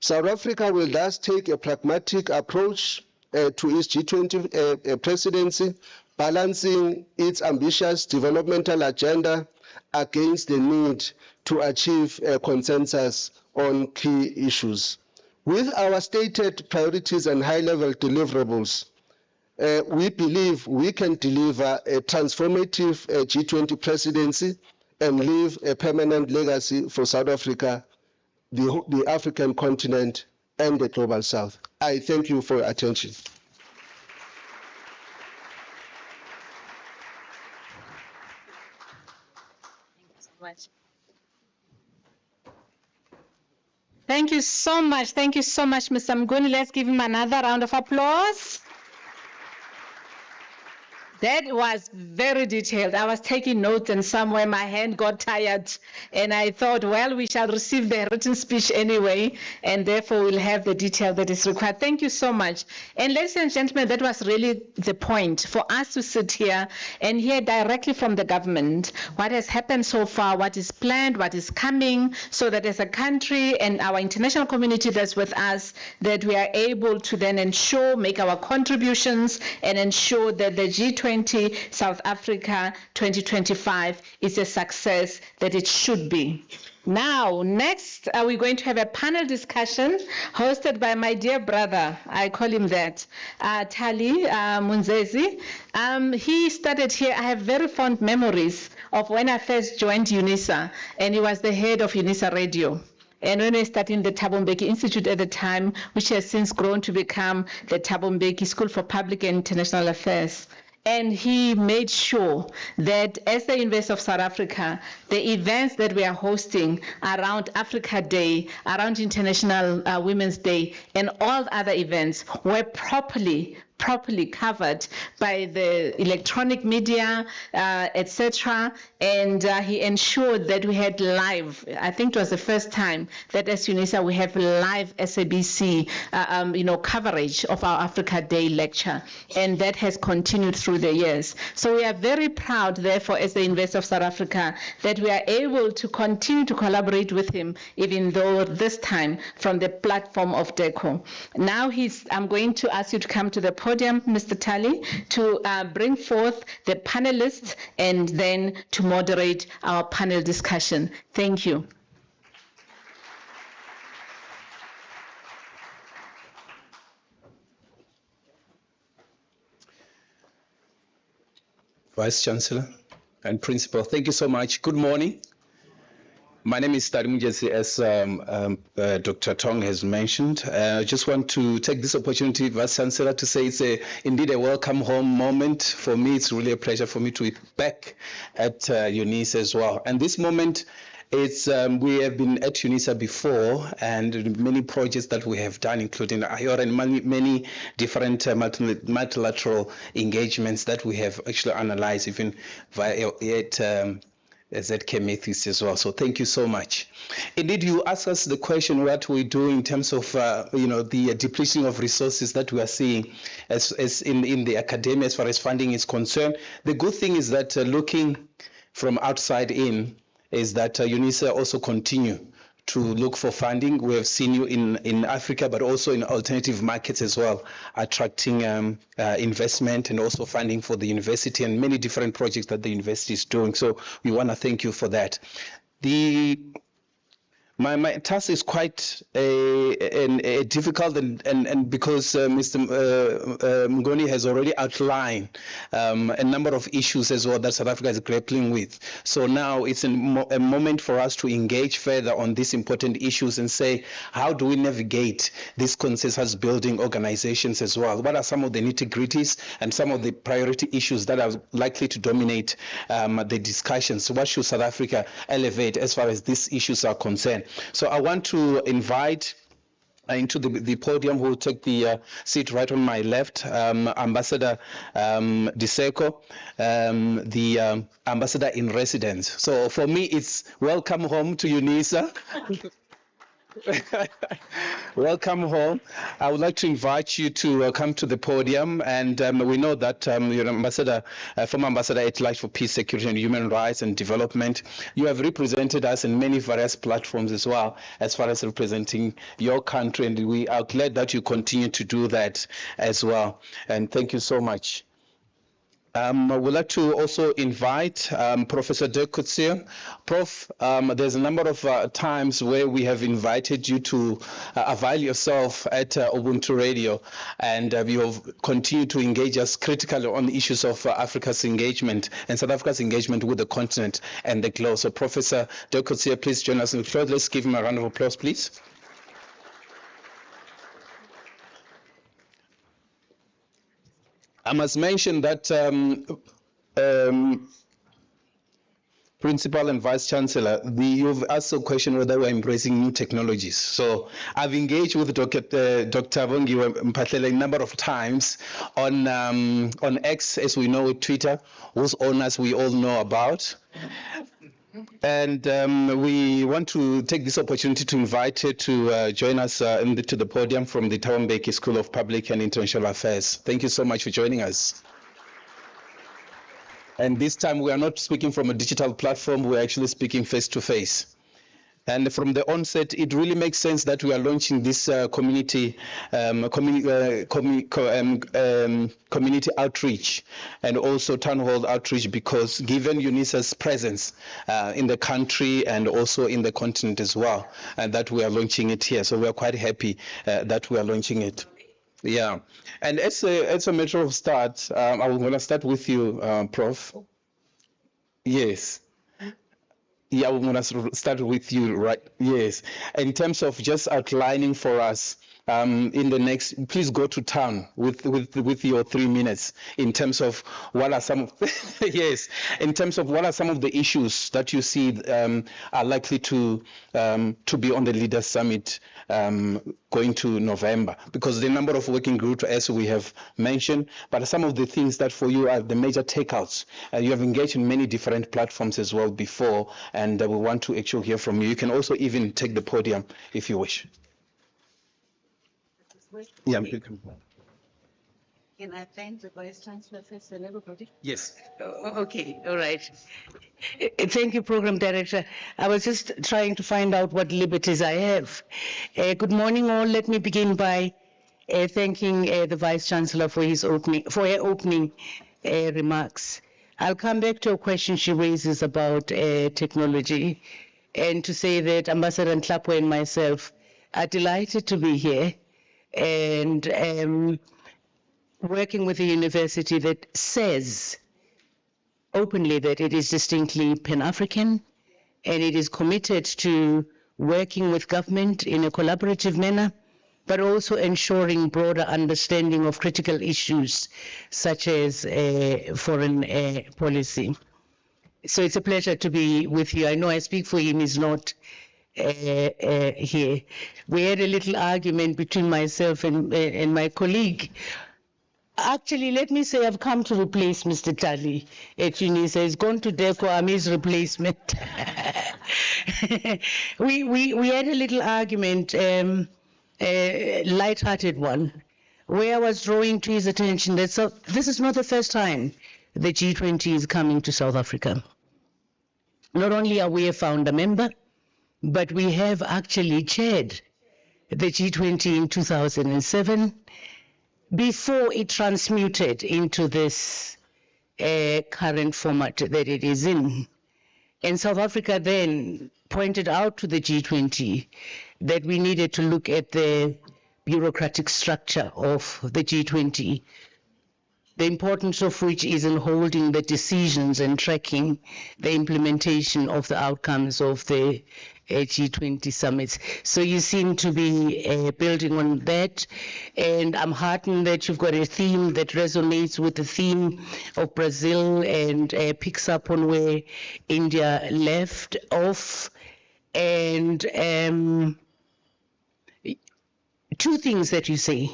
South Africa will thus take a pragmatic approach to its G20 presidency, balancing its ambitious developmental agenda against the need to achieve a consensus on key issues. With our stated priorities and high-level deliverables, we believe we can deliver a transformative G20 presidency and leave a permanent legacy for South Africa, the African continent, and the Global South. I thank you for your attention. Thank you so much. Thank you so much, Mr. Mnguni. Let's give him another round of applause. That was very detailed. I was taking notes and somewhere my hand got tired and I thought, well, we shall receive the written speech anyway and therefore we'll have the detail that is required. Thank you so much. And ladies and gentlemen, that was really the point for us to sit here and hear directly from the government what has happened so far, what is planned, what is coming, so that as a country and our international community that's with us, that we are able to then ensure, make our contributions and ensure that the G20 South Africa 2025 is a success that it should be. Now, next, we're going to have a panel discussion hosted by my dear brother, I call him that, Tali Munzezi. He started here. I have very fond memories of when I first joined UNISA, and he was the head of UNISA Radio. And when I started the Thabo Mbeki Institute at the time, which has since grown to become the Thabo Mbeki School for Public and International Affairs. And he made sure that as the University of South Africa, the events that we are hosting around Africa Day, around International Women's Day, and all other events were properly covered by the electronic media, etc. And he ensured that we had live, I think it was the first time that as UNISA we have live SABC coverage of our Africa Day lecture. And that has continued through the years. So we are very proud, therefore, as the University of South Africa, that we are able to continue to collaborate with him, even though this time from the platform of DIRCO. Now I'm going to ask you to come to the podium, Mr. Tali, to bring forth the panelists and then to moderate our panel discussion. Thank you. Vice Chancellor and Principal, thank you so much. Good morning. My name is Tali Munzezi, as Dr. Tong has mentioned. I just want to take this opportunity, Vice Chancellor, to say it's indeed a welcome home moment. For me, it's really a pleasure for me to be back at UNISA as well. And this moment, we have been at UNISA before, and many projects that we have done, including IOR and many different multilateral engagements that we have actually analyzed, even via ZK Mathis as well. So thank you so much. Indeed, you asked us the question, what we do in terms of the depletion of resources that we are seeing as in the academia as far as funding is concerned. The good thing is that looking from outside in, is that UNISA also continue to look for funding. We have seen you in Africa, but also in alternative markets as well, attracting investment and also funding for the university and many different projects that the university is doing. So we want to thank you for that. My task is quite difficult, and because Mr. Mnguni has already outlined a number of issues as well that South Africa is grappling with. So now it's a moment for us to engage further on these important issues and say, how do we navigate these consensus building organizations as well? What are some of the nitty-gritties and some of the priority issues that are likely to dominate the discussions? What should South Africa elevate as far as these issues are concerned? So I want to invite into the podium, who will take the seat right on my left, Ambassador DIRCO, the Ambassador in Residence. So for me, it's welcome home to UNISA. Welcome home. I would like to invite you to come to the podium, and we know that you're ambassador, former ambassador at large for peace, security, and human rights and development. You have represented us in many various platforms as well, as far as representing your country, and we are glad that you continue to do that as well. And thank you so much. I would like to also invite Professor DIRCO. Prof, there's a number of times where we have invited you to avail yourself at Ubuntu Radio, and you have continued to engage us critically on the issues of Africa's engagement and South Africa's engagement with the continent and the globe. So Professor DIRCO, please join us in the floor. Let's give him a round of applause, please. I must mention that Principal and Vice Chancellor, you've asked a question whether we're embracing new technologies. So I've engaged with Dr. Vongiwe Mphahlele a number of times on X, as we know, Twitter, whose owners we all know about. And we want to take this opportunity to invite her to join us to the podium from the Thabo Mbeki School of Public and International Affairs. Thank you so much for joining us. And this time we are not speaking from a digital platform, we're actually speaking face to face. And from the onset, it really makes sense that we are launching this community outreach and also town hall outreach, because given UNISA's presence in the country and also in the continent as well, and that we are launching it here. So we are quite happy that we are launching it. Yeah, and as a matter of start, I'm going to start with you, Prof. Yes. Yeah, I'm going to start with you, right? Yes. In terms of just outlining for us, in the next, please go to town with your 3 minutes in terms of what are some of, yes, in terms of what are some of the issues that you see are likely to be on the Leaders Summit going to November, because the number of working groups, as we have mentioned, but some of the things that for you are the major takeouts. You have engaged in many different platforms as well before, and we want to actually hear from you. You can also even take the podium if you wish. Yeah. Can I thank the Vice Chancellor first and everybody? Yes. Okay, all right. Thank you, Program Director. I was just trying to find out what liberties I have. Good morning, all. Let me begin by thanking the Vice Chancellor for her opening remarks. I'll come back to a question she raises about technology, and to say that Ambassador Nhlapwe and myself are delighted to be here and working with a university that says openly that it is distinctly Pan-African, and it is committed to working with government in a collaborative manner, but also ensuring broader understanding of critical issues such as foreign policy. So it's a pleasure to be with you. I know I speak for him, he's not here. We had a little argument between myself and my colleague. Actually, let me say I've come to replace Mr. Tali at UNISA. He's gone to DIRCO. I'm his replacement. we had a little argument, a light-hearted one, where I was drawing to his attention that this is not the first time the G20 is coming to South Africa. Not only are we a founder member, but we have actually chaired the G20 in 2007, before it transmuted into this current format that it is in. And South Africa then pointed out to the G20 that we needed to look at the bureaucratic structure of the G20, the importance of which is in holding the decisions and tracking the implementation of the outcomes of the G20 summits. So you seem to be building on that, and I'm heartened that you've got a theme that resonates with the theme of Brazil and picks up on where India left off. And two things that you say.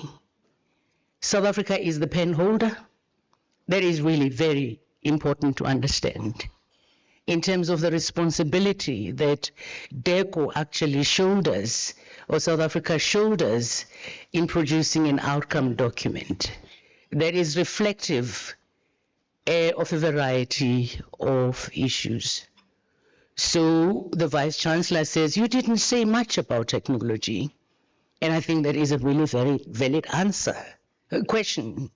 South Africa is the pen holder. That is really very important to understand in terms of the responsibility that DIRCO actually shoulders, or South Africa shoulders, in producing an outcome document that is reflective of a variety of issues. So the Vice Chancellor says, you didn't say much about technology. And I think that is a really very valid question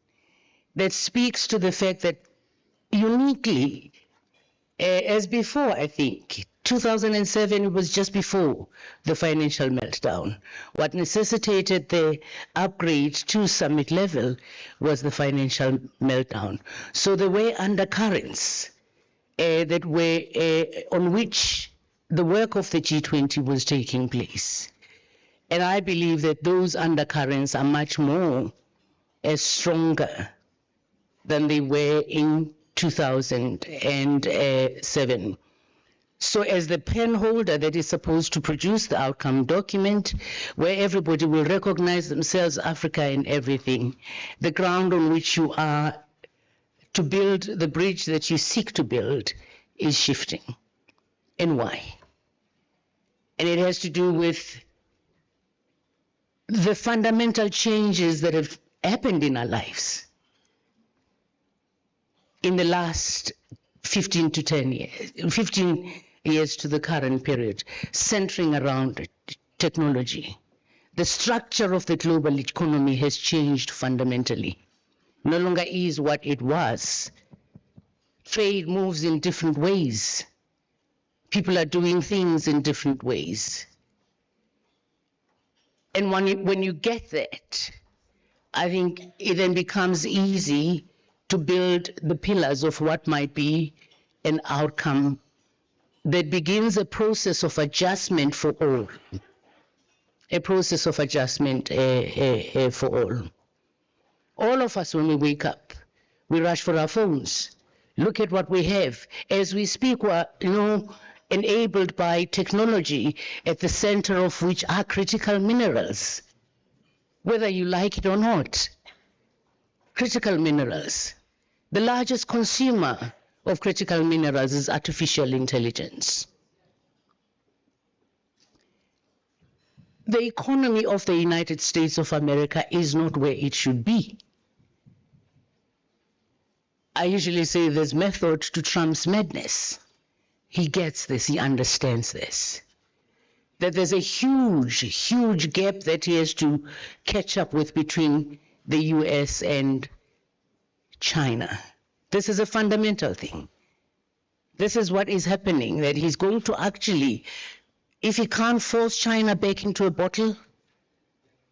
that speaks to the fact that uniquely, as before, I think, 2007 was just before the financial meltdown. What necessitated the upgrade to summit level was the financial meltdown. So there were undercurrents that were on which the work of the G20 was taking place. And I believe that those undercurrents are much more stronger than they were in 2007. So as the pen holder that is supposed to produce the outcome document, where everybody will recognize themselves, Africa and everything, the ground on which you are to build the bridge that you seek to build is shifting. And why? And it has to do with the fundamental changes that have happened in our lives in the last 15 years to the current period, centering around technology. The structure of the global economy has changed fundamentally. No longer is what it was. Trade moves in different ways. People are doing things in different ways. And when you get that, I think it then becomes easy to build the pillars of what might be an outcome that begins a process of adjustment for all. A process of adjustment for all. All of us, when we wake up, we rush for our phones. Look at what we have. As we speak, we're enabled by technology, at the center of which are critical minerals, whether you like it or not. Critical minerals. The largest consumer of critical minerals is artificial intelligence. The economy of the United States of America is not where it should be. I usually say there's method to Trump's madness. He gets this, he understands this. That there's a huge, huge gap that he has to catch up with between the US and China. This is a fundamental thing. This is what is happening, that he's going to actually, if he can't force China back into a bottle,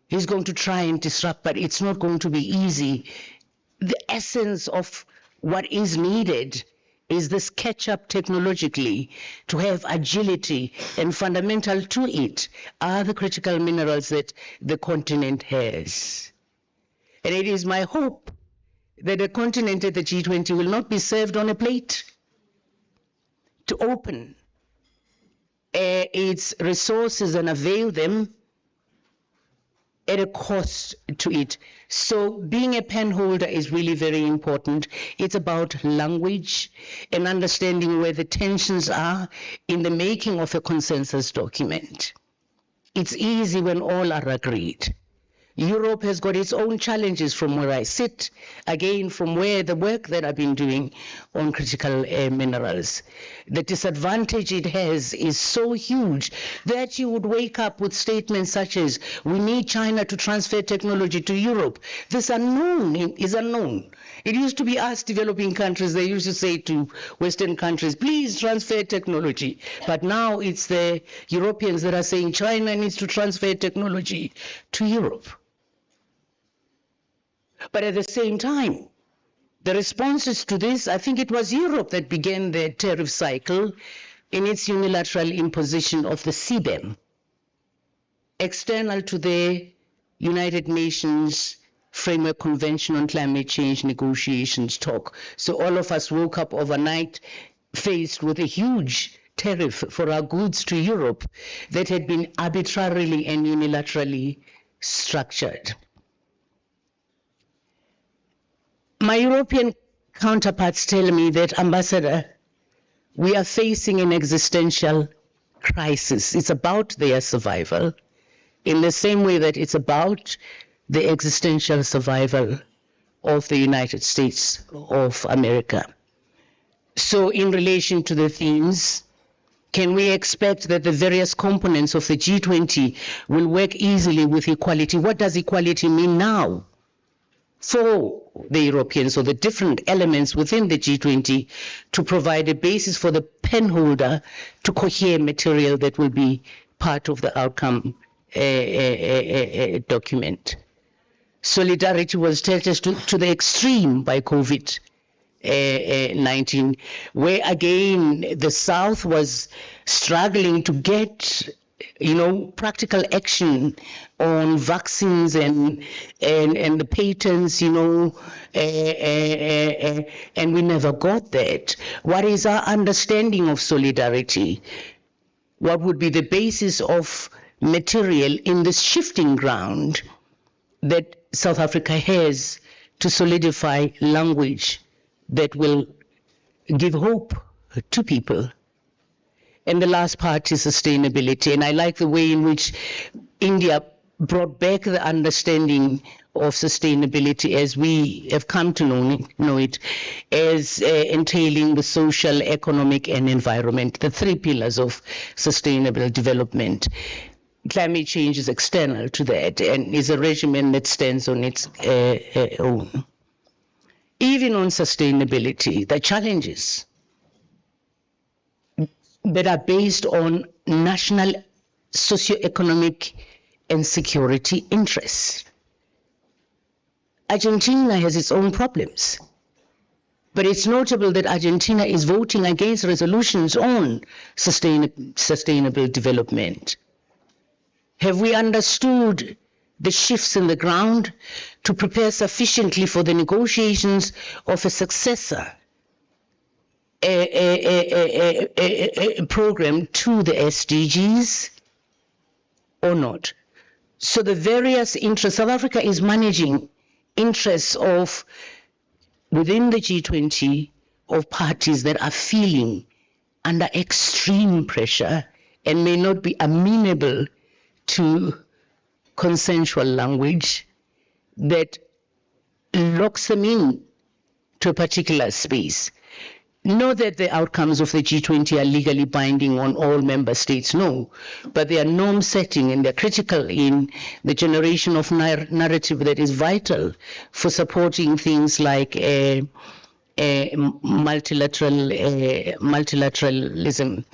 he's going to try and disrupt, but it's not going to be easy. The essence of what is needed is this catch-up technologically to have agility, and fundamental to it are the critical minerals that the continent has. And it is my hope that the continent at the G20 will not be served on a plate, to open its resources and avail them at a cost to it. So being a pen holder is really very important. It's about language and understanding where the tensions are in the making of a consensus document. It's easy when all are agreed. Europe has got its own challenges from where I sit, again from where the work that I've been doing on critical minerals. The disadvantage it has is so huge that you would wake up with statements such as, we need China to transfer technology to Europe. This unknown is unknown. It used to be us developing countries, they used to say to Western countries, please transfer technology. But now it's the Europeans that are saying China needs to transfer technology to Europe. But at the same time, the responses to this, I think it was Europe that began the tariff cycle in its unilateral imposition of the CBAM, external to the United Nations Framework Convention on Climate Change negotiations talk. So all of us woke up overnight faced with a huge tariff for our goods to Europe that had been arbitrarily and unilaterally structured. My European counterparts tell me that, Ambassador, we are facing an existential crisis. It's about their survival in the same way that it's about the existential survival of the United States of America. So in relation to the themes, can we expect that the various components of the G20 will work easily with equality? What does equality mean now for the Europeans, or the different elements within the G20, to provide a basis for the pen holder to cohere material that will be part of the outcome document? Solidarity was taken to the extreme by COVID-19, where again the South was struggling to get practical action on vaccines and the patents, and we never got that. What is our understanding of solidarity? What would be the basis of material in this shifting ground that South Africa has to solidify language that will give hope to people? And the last part is sustainability. And I like the way in which India brought back the understanding of sustainability as we have come to know it as entailing the social, economic, and environment, the three pillars of sustainable development. Climate change is external to that and is a regimen that stands on its own. Even on sustainability, the challenges that are based on national socio-economic and security interests. Argentina has its own problems, but it's notable that Argentina is voting against resolutions on sustainable development. Have we understood the shifts in the ground to prepare sufficiently for the negotiations of a successor program to the SDGs or not? So the various interests, South Africa is managing interests of within the G20 of parties that are feeling under extreme pressure and may not be amenable to consensual language that locks them in to a particular space. Not that the outcomes of the G20 are legally binding on all member states, no, but they are norm setting and they're critical in the generation of narrative that is vital for supporting things like multilateralism.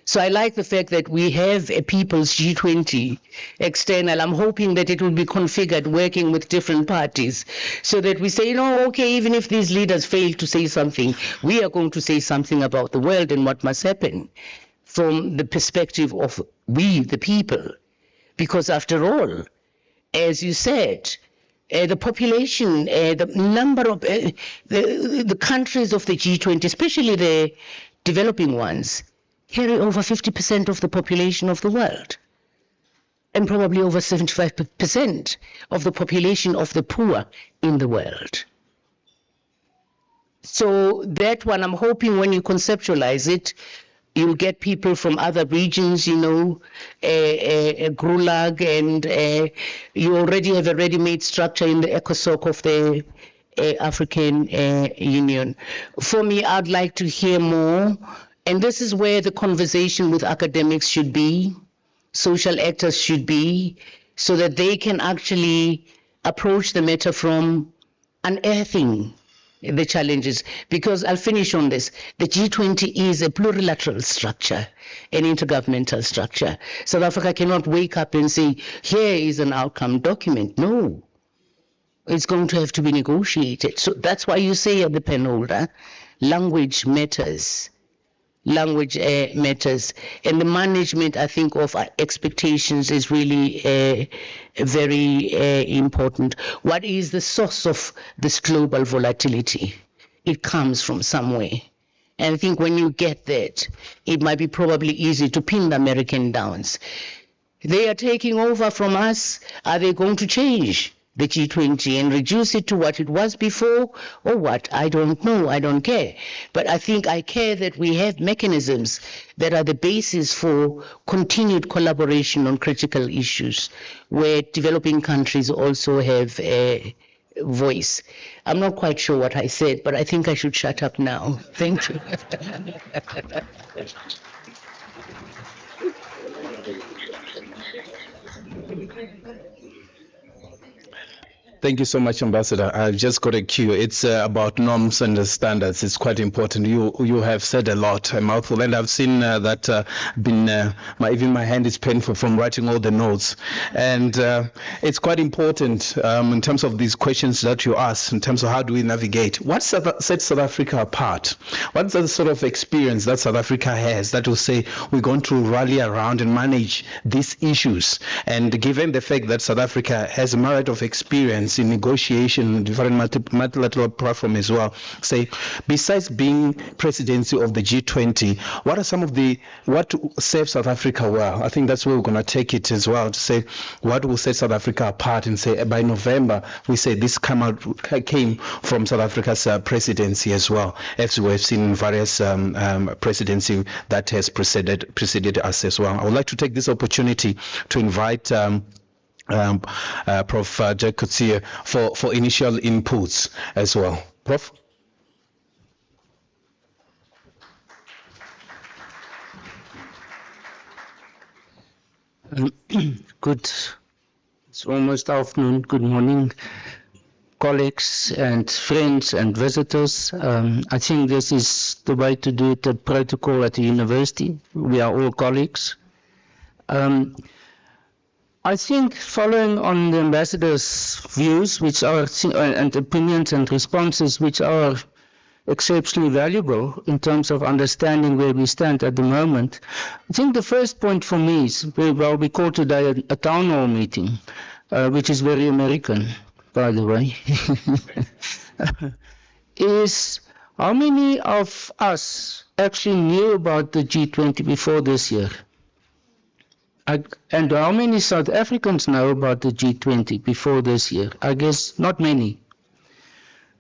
So I like the fact that we have a people's G20 external. I'm hoping that it will be configured working with different parties so that we say, okay, even if these leaders fail to say something, we are going to say something about the world and what must happen from the perspective of we, the people. Because after all, as you said, the population, the number of the countries of the G20, especially the developing ones, carry over 50% of the population of the world, and probably over 75% of the population of the poor in the world. So that one, I'm hoping when you conceptualize it, you'll get people from other regions, GRULAG, and you already have a ready-made structure in the ECOSOC of the African Union. For me, I'd like to hear more. And this is where the conversation with academics should be, social actors should be, so that they can actually approach the matter from unearthing the challenges. Because I'll finish on this. The G20 is a plurilateral structure, an intergovernmental structure. South Africa cannot wake up and say, here is an outcome document. No. It's going to have to be negotiated. So that's why you say at the pen holder, language matters. Language matters, and the management, I think, of expectations is really very important. What is the source of this global volatility? It comes from somewhere. And I think when you get that, it might be probably easy to pin the American downs. They are taking over from us. Are they going to change the G20 and reduce it to what it was before, or what? I don't know. I don't care. But I think I care that we have mechanisms that are the basis for continued collaboration on critical issues, where developing countries also have a voice. I'm not quite sure what I said, but I think I should shut up now. Thank you. Thank you so much, Ambassador. I've just got a cue. It's about norms and standards. It's quite important. You have said a lot, a mouthful, and I've seen that even my hand is painful from writing all the notes. And it's quite important in terms of these questions that you ask, in terms of how do we navigate. What sets South Africa apart? What's the sort of experience that South Africa has that will say we're going to rally around and manage these issues? And given the fact that South Africa has a merit of experience in negotiation, different multilateral platform as well, say, besides being presidency of the G20, what are some of what serves South Africa well? I think that's where we're going to take it as well, to say what will set South Africa apart, and say by November we say this came from South Africa's presidency as well, as we have seen in various presidency that has preceded us as well. I would like to take this opportunity to invite Prof. Jack Coetzee for initial inputs as well. Prof. It's almost afternoon. Good morning, colleagues and friends and visitors. I think this is the way to do it, the protocol at the university. We are all colleagues. I think following on the ambassador's views, which are and opinions and responses, which are exceptionally valuable in terms of understanding where we stand at the moment, I think the first point for me is, well, we call today a town hall meeting, which is very American, by the way, is how many of us actually knew about the G20 before this year? And how many South Africans know about the G20 before this year? I guess not many.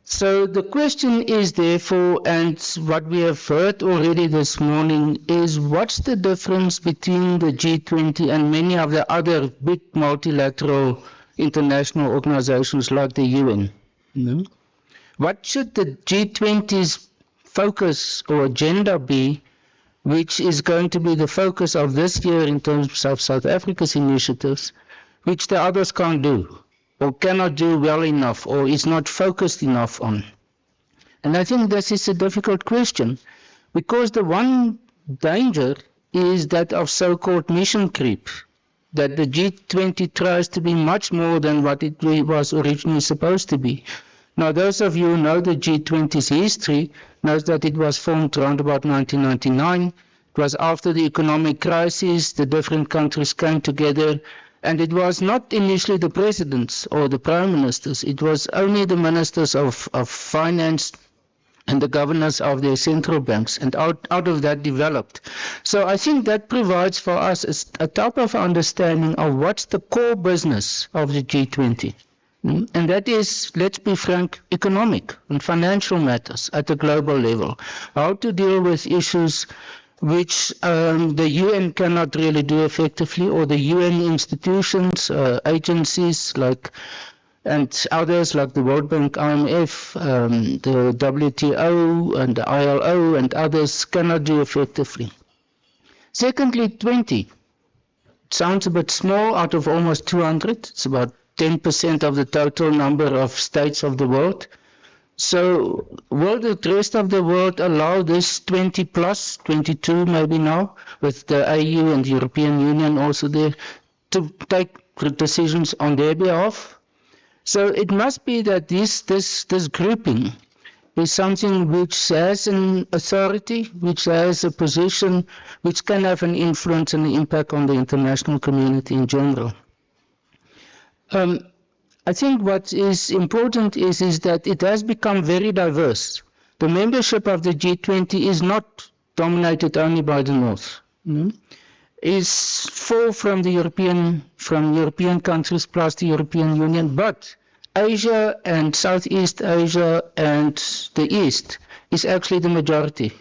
So the question is therefore, and what we have heard already this morning, is what's the difference between the G20 and many of the other big multilateral international organizations like the UN? What should the G20's focus or agenda be, which is going to be the focus of this year in terms of South Africa's initiatives, which the others can't do, or cannot do well enough, or is not focused enough on? And I think this is a difficult question, because the one danger is that of so-called mission creep, that the G20 tries to be much more than what it was originally supposed to be. Now, those of you who know the G20's history knows that it was formed around about 1999. It was after the economic crisis, the different countries came together, and it was not initially the presidents or the prime ministers. It was only the ministers of finance and the governors of their central banks, and out of that developed. So I think that provides for us a type of understanding of what's the core business of the G20. And that is, let's be frank, economic and financial matters at a global level. How to deal with issues which the UN cannot really do effectively, or the UN institutions, agencies and others like the World Bank, IMF, the WTO and the ILO and others cannot do effectively. Secondly, 20. It sounds a bit small out of almost 200. It's about 10% of the total number of states of the world. So will the rest of the world allow this 20 plus, 22 maybe now, with the AU and the European Union also there, to take decisions on their behalf? So it must be that this grouping is something which has an authority, which has a position, which can have an influence and an impact on the international community in general. I think what is important is that it has become very diverse. The membership of the G20 is not dominated only by the North. It's full from European countries plus the European Union, but Asia and Southeast Asia and the East is actually the majority.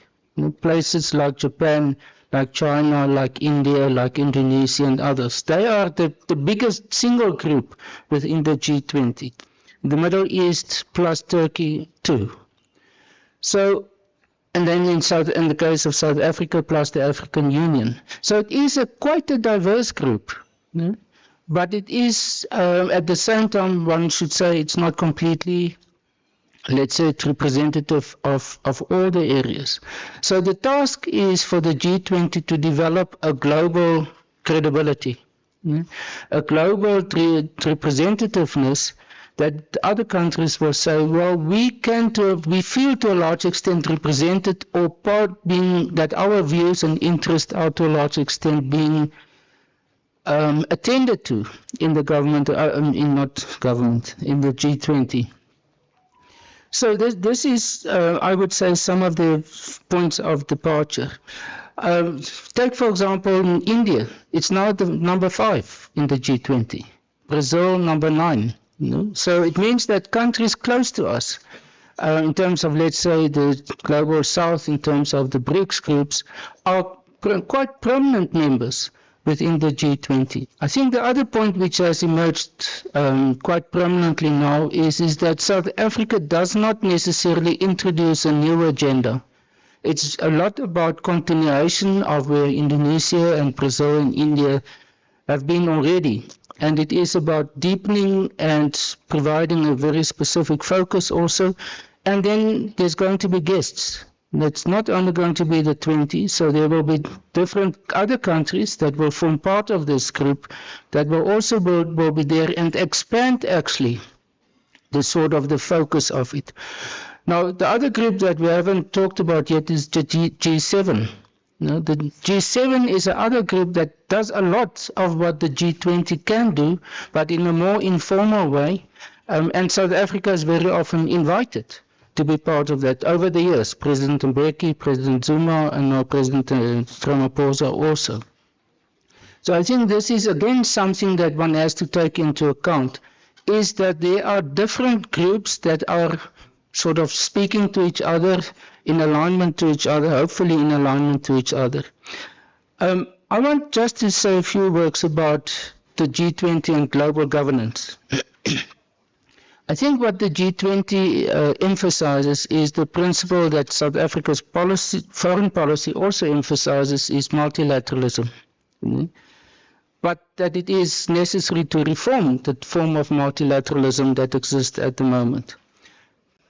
Places like Japan, like China, like India, like Indonesia and others, they are the biggest single group within the G20. The Middle East plus Turkey too. So, and then in the case of South Africa plus the African Union. So it is quite a diverse group. but it is, at the same time, one should say it's not completely, let's say, representative of all the areas. So the task is for the G20 to develop a global credibility, a global representativeness that other countries will say, well, we feel to a large extent represented, or part being that our views and interests are to a large extent being attended to in the government, in the G20. So this is, I would say, some of the points of departure. Take, for example, in India, it's now the number 5 in the G20. Brazil, number 9. So it means that countries close to us, in terms of, let's say, the Global South, in terms of the BRICS groups, are quite prominent members within the G20. I think the other point which has emerged quite prominently now is that South Africa does not necessarily introduce a new agenda. It's a lot about continuation of where Indonesia and Brazil and India have been already. And it is about deepening and providing a very specific focus also. And then there's going to be guests. It's not only going to be the 20, so there will be different other countries that will form part of this group that will also will be there and expand actually the sort of the focus of it. Now, the other group that we haven't talked about yet is the G7. The G7 is another group that does a lot of what the G20 can do, but in a more informal way. And South Africa is very often invited to be part of that over the years. President Mbeki, President Zuma, and now President Ramaphosa also. So I think this is again something that one has to take into account, is that there are different groups that are sort of speaking to each other, in alignment to each other, hopefully in alignment to each other. I want just to say a few words about the G20 and global governance. I think what the G20 emphasizes is the principle that South Africa's foreign policy also emphasizes is multilateralism. But that it is necessary to reform the form of multilateralism that exists at the moment.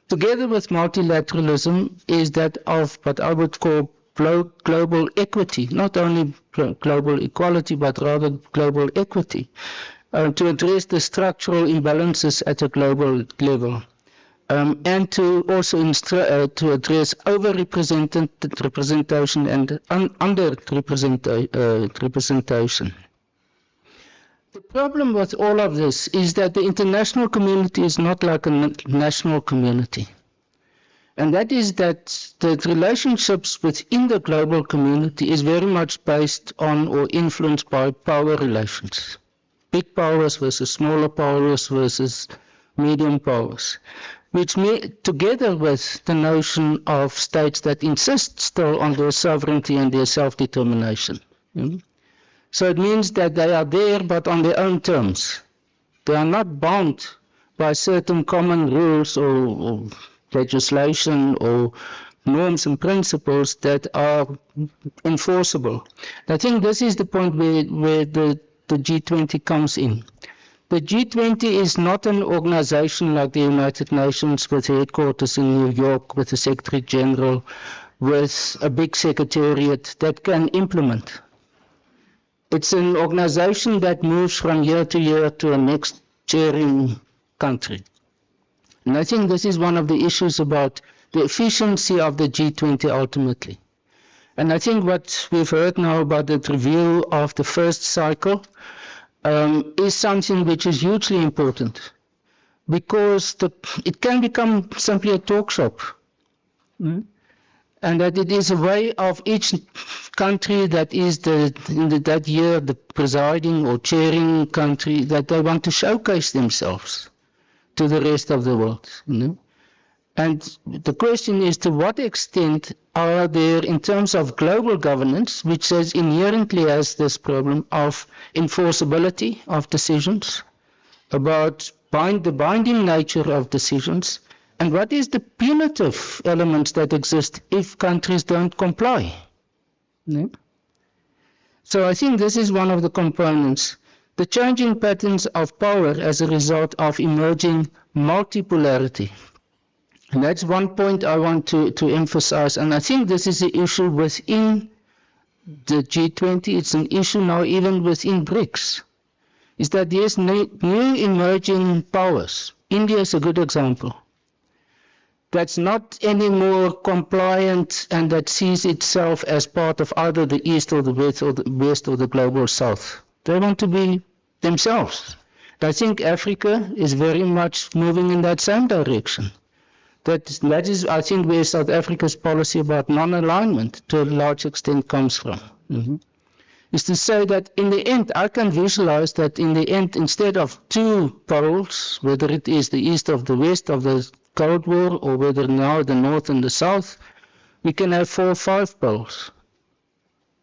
Together with multilateralism is that of what I would call global equity, not only global equality, but rather global equity, to address the structural imbalances at a global level, and to also to address over-representation and under-representation. The problem with all of this is that the international community is not like a national community. And that is that the relationships within the global community is very much based on or influenced by power relations. Big powers versus smaller powers versus medium powers, which together with the notion of states that insist still on their sovereignty and their self-determination. So it means that they are there, but on their own terms. They are not bound by certain common rules or legislation or norms and principles that are enforceable. I think this is the point where the G20 comes in. The G20 is not an organization like the United Nations with headquarters in New York, with a Secretary General, with a big secretariat that can implement. It's an organization that moves from year to year to a next chairing country. And I think this is one of the issues about the efficiency of the G20 ultimately. And I think what we've heard now about the review of the first cycle is something which is hugely important, because it can become simply a talk shop. And that it is a way of each country that is that year the presiding or chairing country, that they want to showcase themselves to the rest of the world. And the question is, to what extent are there, in terms of global governance, which says inherently has this problem of enforceability of decisions, about the binding nature of decisions, and what is the punitive elements that exist if countries don't comply? So I think this is one of the components the changing patterns of power as a result of emerging multipolarity. And that's one point I want to emphasize, and I think this is an issue within the G20, it's an issue now even within BRICS, is that there's new emerging powers. India is a good example. That's not anymore compliant and that sees itself as part of either the East or the West or the global South. They want to be themselves. And I think Africa is very much moving in that same direction. That is, I think, where South Africa's policy about non-alignment to a large extent comes from. Is to say that in the end, I can visualize that in the end, instead of two poles, whether it is the East of the West of the Cold War or whether now the North and the South, we can have 4 or 5 poles.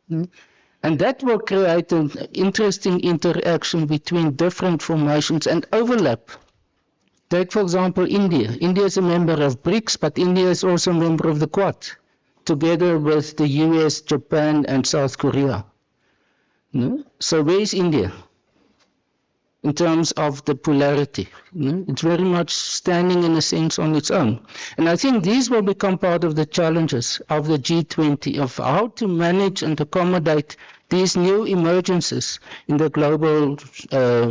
And that will create an interesting interaction between different formations and overlap. Take, for example, India. India is a member of BRICS, but India is also a member of the Quad, together with the US, Japan, and South Korea. So where is India in terms of the polarity? It's very much standing in a sense on its own. And I think these will become part of the challenges of the G20, of how to manage and accommodate these new emergences in the global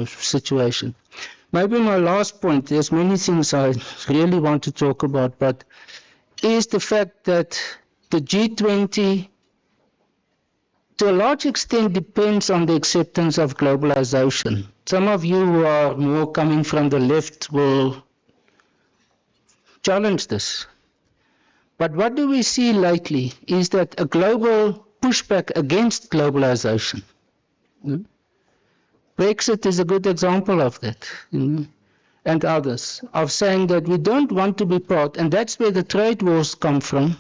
situation. Maybe my last point, there's many things I really want to talk about, but is the fact that the G20 to a large extent depends on the acceptance of globalization. Some of you who are more coming from the left will challenge this. But what do we see lately is that a global pushback against globalization. Brexit is a good example of that, and others, of saying that we don't want to be part, and that's where the trade wars come from.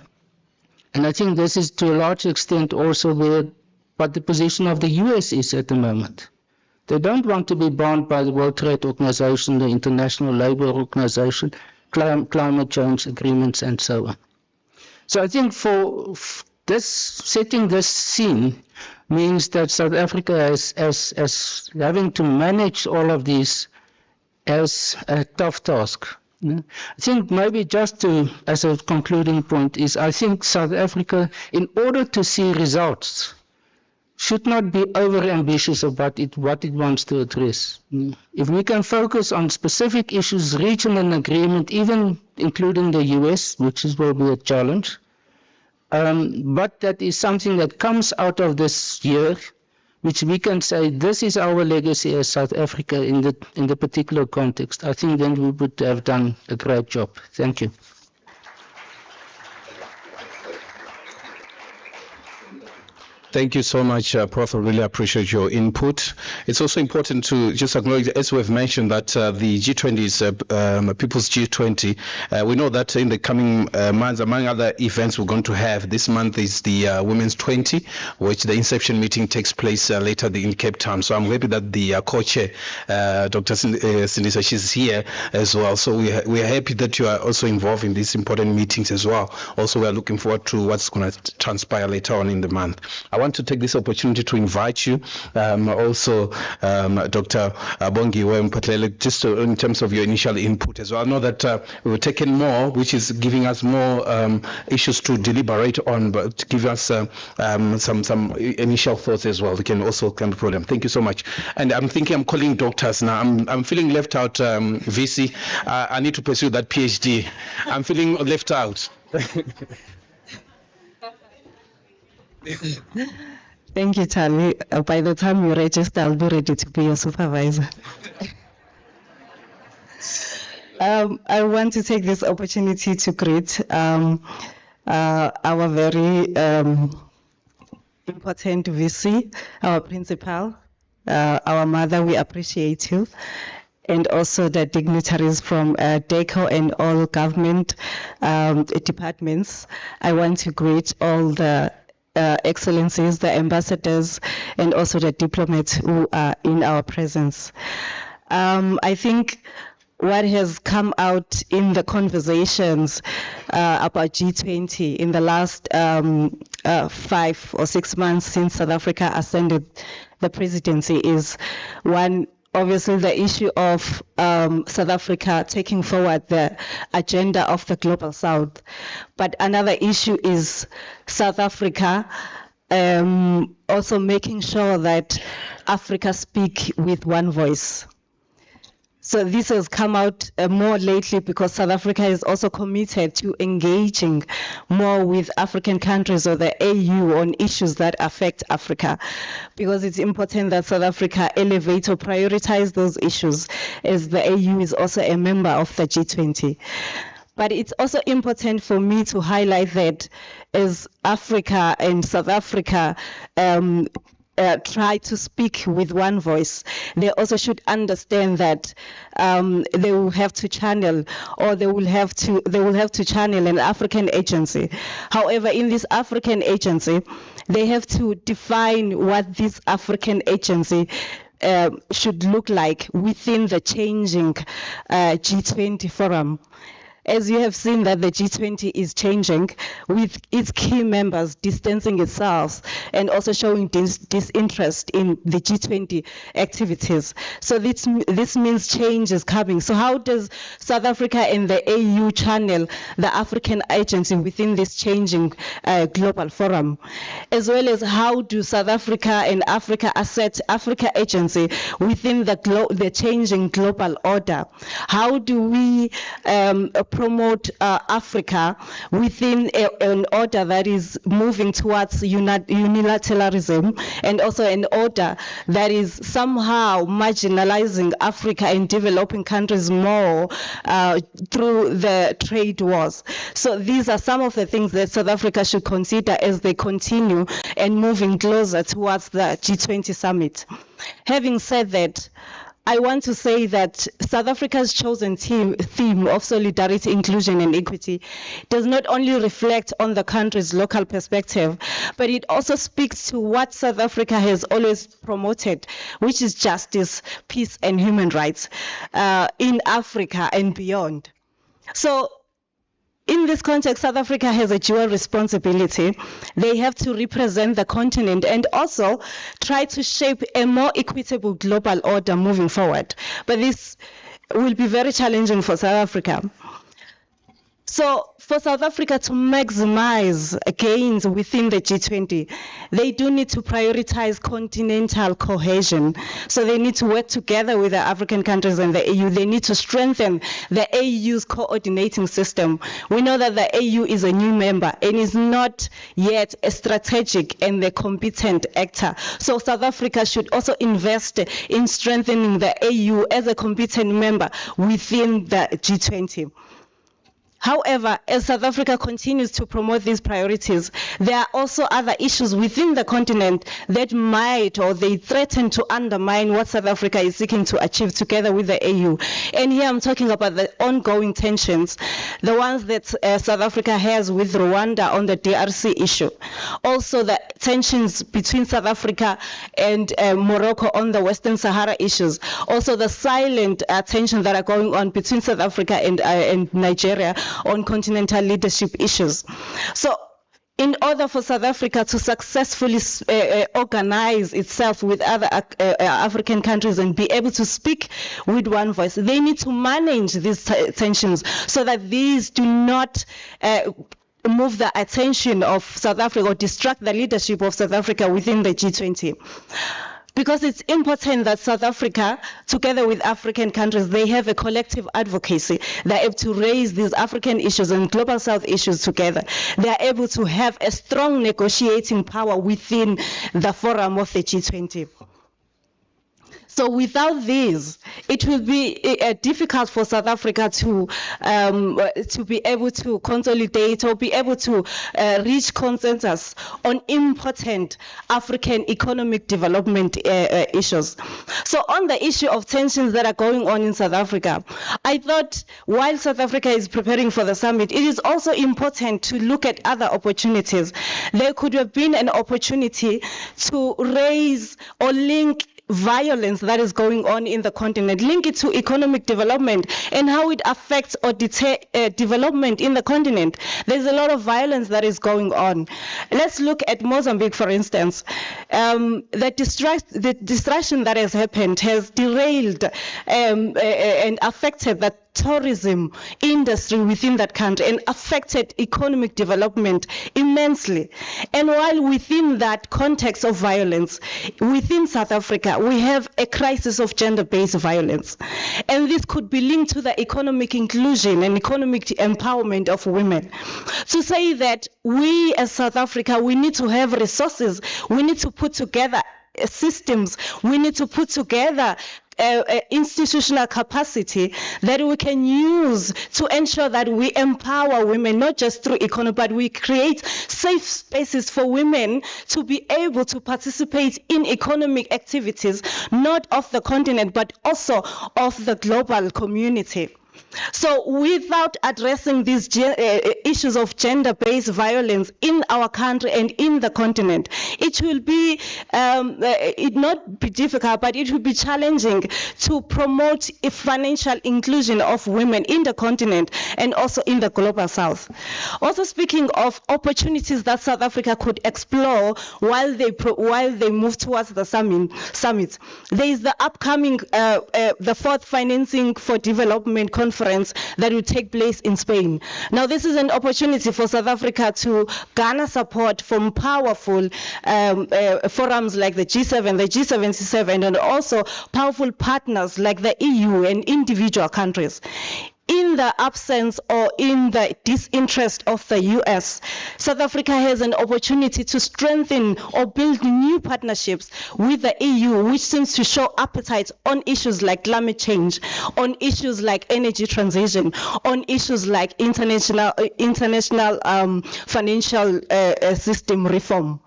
And I think this is to a large extent also what the position of the US is at the moment. They don't want to be bound by the World Trade Organization, the International Labour Organization, climate change agreements, and so on. So I think for this, setting this scene means that South Africa is having to manage all of these as a tough task. I think maybe just as a concluding point is, I think South Africa, in order to see results, should not be over-ambitious about what it wants to address. If we can focus on specific issues, reach an agreement, even including the US, which will be a challenge, but that is something that comes out of this year, which we can say this is our legacy as South Africa in the particular context. I think then we would have done a great job. Thank you. Thank you so much, Prof. I really appreciate your input. It's also important to just acknowledge, as we've mentioned, that the G20 is People's G20. We know that in the coming months, among other events we're going to have, this month is the Women's 20, which the inception meeting takes place later in Cape Town. So I'm happy that the co-chair, Dr. Sindisa, she's here as well. So we are happy that you are also involved in these important meetings as well. Also, we are looking forward to what's going to transpire later on in the month. I want to take this opportunity to invite you, also Dr. Bongiwe Mphatlele, just in terms of your initial input as well. I know that we've taken more, which is giving us more issues to deliberate on, but give us some initial thoughts as well. We can also come to problem. Thank you so much. And I'm thinking I'm calling doctors now. I'm feeling left out, VC. I need to pursue that PhD. I'm feeling left out. Thank you, Charlie. By the time you register, I'll be ready to be your supervisor. I want to take this opportunity to greet our very important VC, our principal, our mother. We appreciate you. And also the dignitaries from DIRCO and all government departments. I want to greet all the excellencies, the ambassadors, and also the diplomats who are in our presence. I think what has come out in the conversations about G20 in the last 5 or 6 months since South Africa ascended the presidency is one, obviously the issue of South Africa taking forward the agenda of the Global South. But another issue is South Africa also making sure that Africa speak with one voice. So this has come out more lately because South Africa is also committed to engaging more with African countries or the AU on issues that affect Africa, because it's important that South Africa elevate or prioritize those issues, as the AU is also a member of the G20. But it's also important for me to highlight that as Africa and South Africa try to speak with one voice, they also should understand that they will have to channel, or they will have to channel an African agency. However, in this African agency, they have to define what this African agency should look like within the changing G20 forum. As you have seen that the G20 is changing, with its key members distancing itself and also showing disinterest in the G20 activities. So this means change is coming. So how does South Africa and the AU channel the African agency within this changing global forum? As well as how do South Africa and Africa assert Africa agency within the changing global order? How do we promote Africa within an order that is moving towards unilateralism, and also an order that is somehow marginalizing Africa and developing countries more through the trade wars? So these are some of the things that South Africa should consider as they continue and moving closer towards the G20 summit. Having said that, I want to say that South Africa's chosen theme of solidarity, inclusion, and equity does not only reflect on the country's local perspective, but it also speaks to what South Africa has always promoted, which is justice, peace, and human rights in Africa and beyond. So, in this context, South Africa has a dual responsibility. They have to represent the continent and also try to shape a more equitable global order moving forward. But this will be very challenging for South Africa. So for South Africa to maximize gains within the G20, they do need to prioritize continental cohesion. So they need to work together with the African countries and the AU. They need to strengthen the AU's coordinating system. We know that the AU is a new member and is not yet a strategic and a competent actor. So South Africa should also invest in strengthening the AU as a competent member within the G20. However, as South Africa continues to promote these priorities, there are also other issues within the continent that might or they threaten to undermine what South Africa is seeking to achieve together with the AU. And here I'm talking about the ongoing tensions, the ones that South Africa has with Rwanda on the DRC issue. Also the tensions between South Africa and Morocco on the Western Sahara issues. Also the silent tensions that are going on between South Africa and Nigeria on continental leadership issues. So in order for South Africa to successfully organize itself with other African countries and be able to speak with one voice, they need to manage these tensions so that these do not move the attention of South Africa or distract the leadership of South Africa within the G20. Because it's important that South Africa, together with African countries, they have a collective advocacy. They're able to raise these African issues and Global South issues together. They're able to have a strong negotiating power within the forum of the G20. So without this, it will be difficult for South Africa to be able to consolidate or be able to reach consensus on important African economic development issues. So on the issue of tensions that are going on in South Africa, I thought while South Africa is preparing for the summit, it is also important to look at other opportunities. There could have been an opportunity to raise or link violence that is going on in the continent, link it to economic development and how it affects or deter development in the continent. There's a lot of violence that is going on. Let's look at Mozambique, for instance. The destruction that has happened has derailed and affected the tourism industry within that country and affected economic development immensely. And while within that context of violence, within South Africa, we have a crisis of gender-based violence. And this could be linked to the economic inclusion and economic empowerment of women. To say that we as South Africa, we need to have resources, we need to put together systems, we need to put together institutional capacity that we can use to ensure that we empower women, not just through economy, but we create safe spaces for women to be able to participate in economic activities, not of the continent, but also of the global community. So without addressing these issues of gender-based violence in our country and in the continent, it will be, it not be difficult, but it will be challenging to promote a financial inclusion of women in the continent and also in the global south. Also speaking of opportunities that South Africa could explore while they move towards the summit, there is the upcoming, the fourth Financing for Development Conference that will take place in Spain. Now, this is an opportunity for South Africa to garner support from powerful forums like the G7, the G77, and also powerful partners like the EU and individual countries. In the absence or in the disinterest of the US, South Africa has an opportunity to strengthen or build new partnerships with the EU, which seems to show appetite on issues like climate change, on issues like energy transition, on issues like international financial system reform.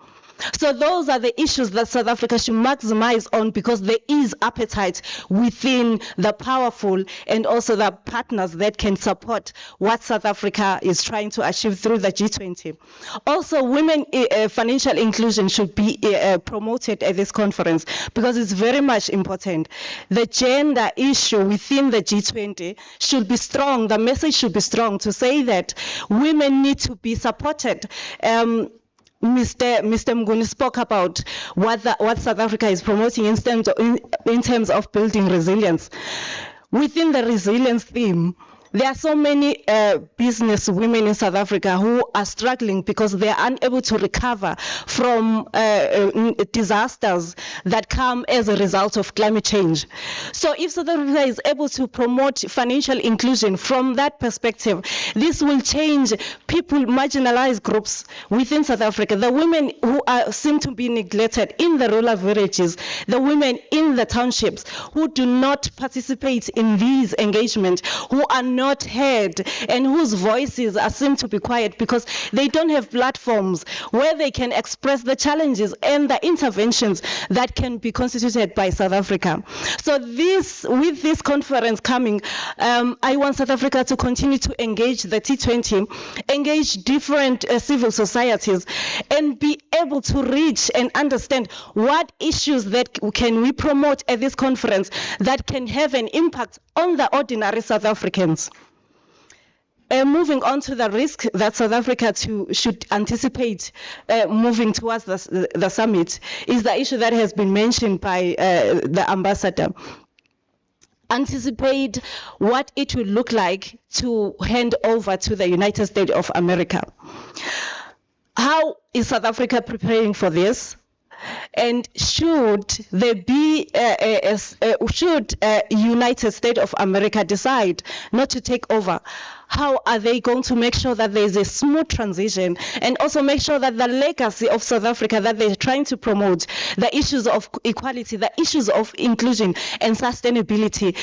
So those are the issues that South Africa should maximize on, because there is appetite within the powerful and also the partners that can support what South Africa is trying to achieve through the G20. Also, women financial inclusion should be promoted at this conference because it's very much important. The gender issue within the G20 should be strong. The message should be strong to say that women need to be supported. Mr. Mnguni spoke about what South Africa is promoting in terms of building resilience. Within the resilience theme, there are so many business women in South Africa who are struggling because they are unable to recover from disasters that come as a result of climate change. So if South Africa is able to promote financial inclusion from that perspective, this will change people, marginalized groups within South Africa, the women who seem to be neglected in the rural villages, the women in the townships who do not participate in these engagements, who are not heard and whose voices seem to be quiet because they don't have platforms where they can express the challenges and the interventions that can be constituted by South Africa. So with this conference coming, I want South Africa to continue to engage the T20, engage different civil societies, and be able to reach and understand what issues that can we promote at this conference that can have an impact on the ordinary South Africans. Moving on to the risk that South Africa should anticipate moving towards the summit is the issue that has been mentioned by the ambassador. Anticipate what it will look like to hand over to the United States of America. How is South Africa preparing for this? And should there be, should United States of America decide not to take over, how are they going to make sure that there is a smooth transition and also make sure that the legacy of South Africa that they're trying to promote, the issues of equality, the issues of inclusion and sustainability,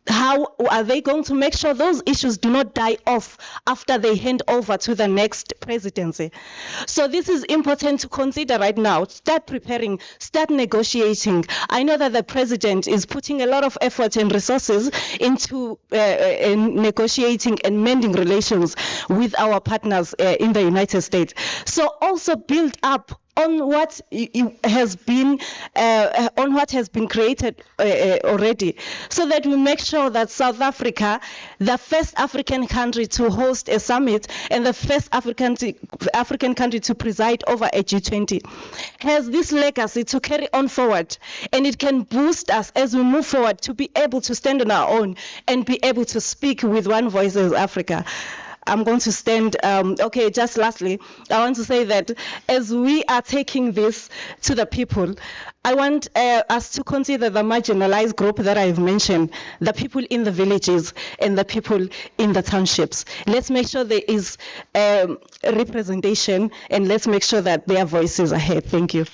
how are they going to make sure those issues do not die off after they hand over to the next presidency? So this is important to consider right now. Start preparing, start negotiating. I know that the president is putting a lot of effort and resources into negotiating and mending relations with our partners in the United States. So also build up on what has been created already, so that we make sure that South Africa, the first African country to host a summit and the first African country to preside over a G20, has this legacy to carry on forward, and it can boost us as we move forward to be able to stand on our own and be able to speak with one voice as Africa. I'm going to stand. Okay, just lastly, I want to say that as we are taking this to the people, I want us to consider the marginalized group that I've mentioned, the people in the villages and the people in the townships. Let's make sure there is representation, and let's make sure that their voices are heard. Thank you.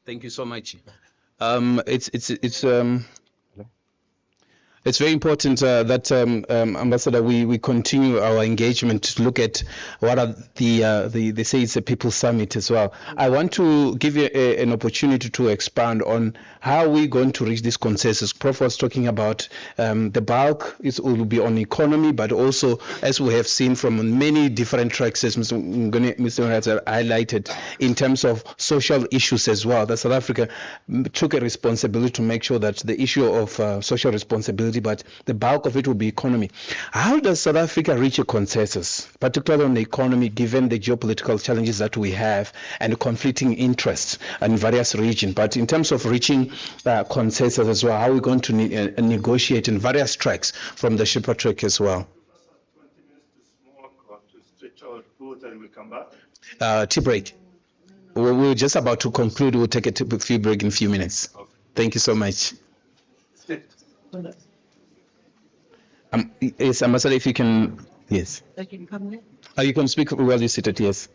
Thank you so much. It's very important that Ambassador, we continue our engagement to look at what are they say it's a People's Summit as well. I want to give you an opportunity to expand on how we're going to reach this consensus. Prof was talking about the bulk will be on economy, but also, as we have seen from many different tracks, as Mr. has highlighted, in terms of social issues as well, that South Africa took a responsibility to make sure that the issue of social responsibility, but the bulk of it will be economy. How does South Africa reach a consensus, particularly on the economy, given the geopolitical challenges that we have and conflicting interests in various regions? But in terms of reaching consensus as well, how are we going to negotiate in various tracks from the shipper track as well? 20 minutes to smoke or to stretch our food and we'll come back? Tea break. We're just about to conclude. We'll take a tea break in a few minutes. Okay. Thank you so much. Yes, Ambassador, if you can, yes. I can come in. You can speak while you're seated, yes.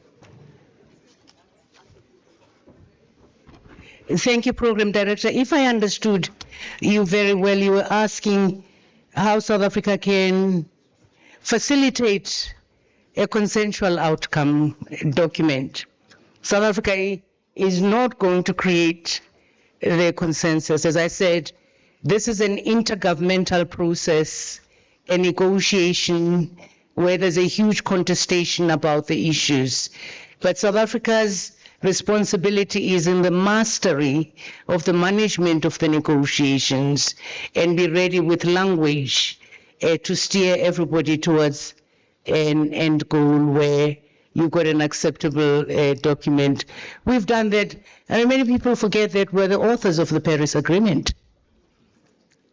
Thank you, Program Director. If I understood you very well, you were asking how South Africa can facilitate a consensual outcome document. South Africa is not going to create the consensus. As I said, this is an intergovernmental process, a negotiation where there's a huge contestation about the issues. But South Africa's responsibility is in the mastery of the management of the negotiations and be ready with language to steer everybody towards an end goal where you got an acceptable document. We've done that. I mean, many people forget that we're the authors of the Paris Agreement,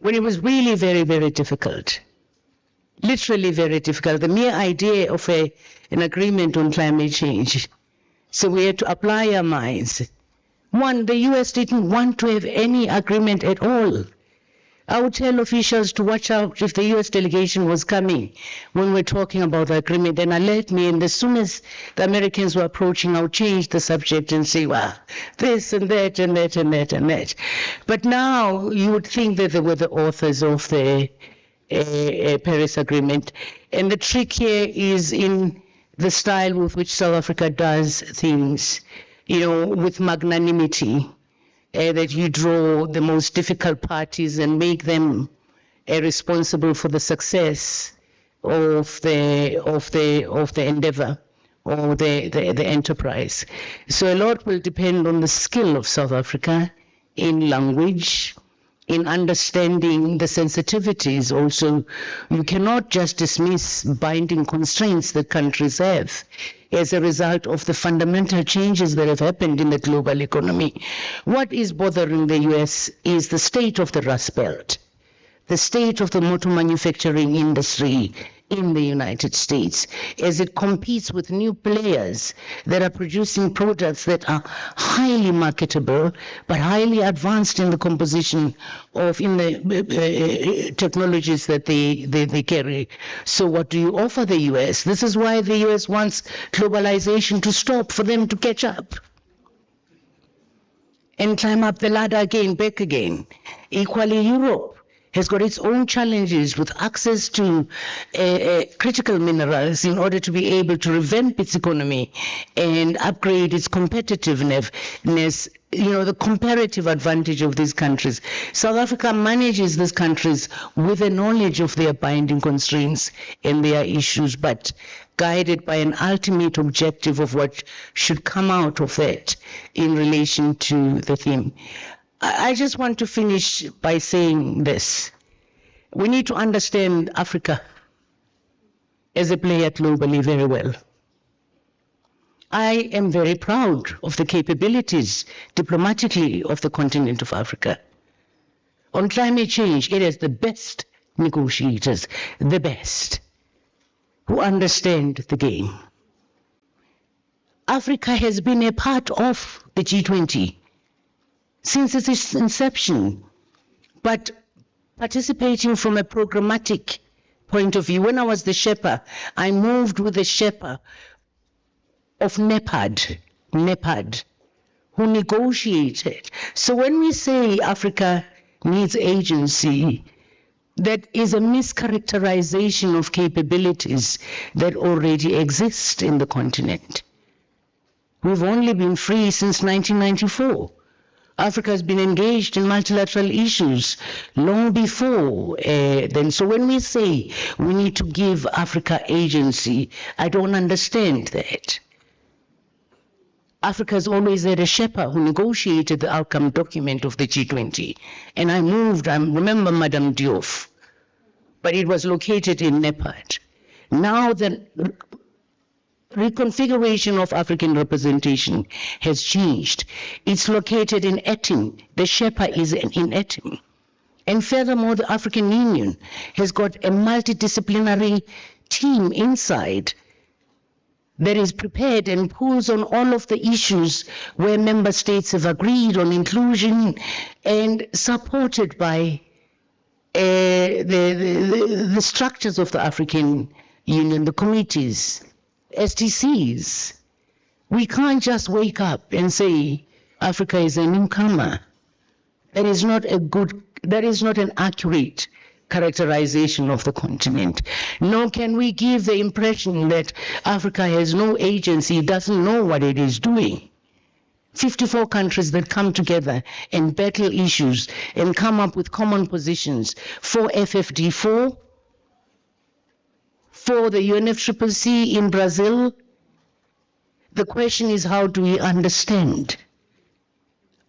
when it was really very, very difficult. Literally very difficult. The mere idea of an agreement on climate change. So we had to apply our minds. One, the US didn't want to have any agreement at all. I would tell officials to watch out if the US delegation was coming when we're talking about the agreement, and alert me, and as soon as the Americans were approaching, I would change the subject and say, well, this and that and that and that and that. But now you would think that they were the authors of the Paris Agreement. And the trick here is in the style with which South Africa does things, with magnanimity, that you draw the most difficult parties and make them responsible for the success of the endeavor or the enterprise. So a lot will depend on the skill of South Africa in language, in understanding the sensitivities also. You cannot just dismiss binding constraints that countries have as a result of the fundamental changes that have happened in the global economy. What is bothering the US is the state of the Rust Belt, the state of the motor manufacturing industry in the United States as it competes with new players that are producing products that are highly marketable but highly advanced in the composition of in the technologies that they carry. So what do you offer the US? This is why the US wants globalization to stop, for them to catch up and climb up the ladder again, back again. Equally, Europe has got its own challenges with access to critical minerals in order to be able to revamp its economy and upgrade its competitiveness the comparative advantage of these countries. South Africa manages these countries with a knowledge of their binding constraints and their issues, but guided by an ultimate objective of what should come out of that in relation to the theme. I just want to finish by saying this. We need to understand Africa as a player globally very well. I am very proud of the capabilities diplomatically of the continent of Africa. On climate change, it has the best negotiators, the best, who understand the game. Africa has been a part of the G20 since its inception, but participating from a programmatic point of view. When I was the Sherpa, I moved with the Sherpa of NEPAD, who negotiated. So when we say Africa needs agency, that is a mischaracterization of capabilities that already exist in the continent. We've only been free since 1994. Africa has been engaged in multilateral issues long before then. So when we say we need to give Africa agency, I don't understand that. Africa has always had a Sherpa who negotiated the outcome document of the G20. And I remember Madame Diouf, but it was located in NEPAD. Now the reconfiguration of African representation has changed. It's located in Etim. The Sherpa is in Etim. And furthermore, the African Union has got a multidisciplinary team inside that is prepared and pulls on all of the issues where member states have agreed on inclusion and supported by the structures of the African Union, the committees, STCs. We can't just wake up and say Africa is a newcomer. That is not an accurate characterization of the continent. Nor can we give the impression that Africa has no agency, doesn't know what it is doing. 54 countries that come together and battle issues and come up with common positions for FFD4, for the UNFCCC in Brazil. The question is, how do we understand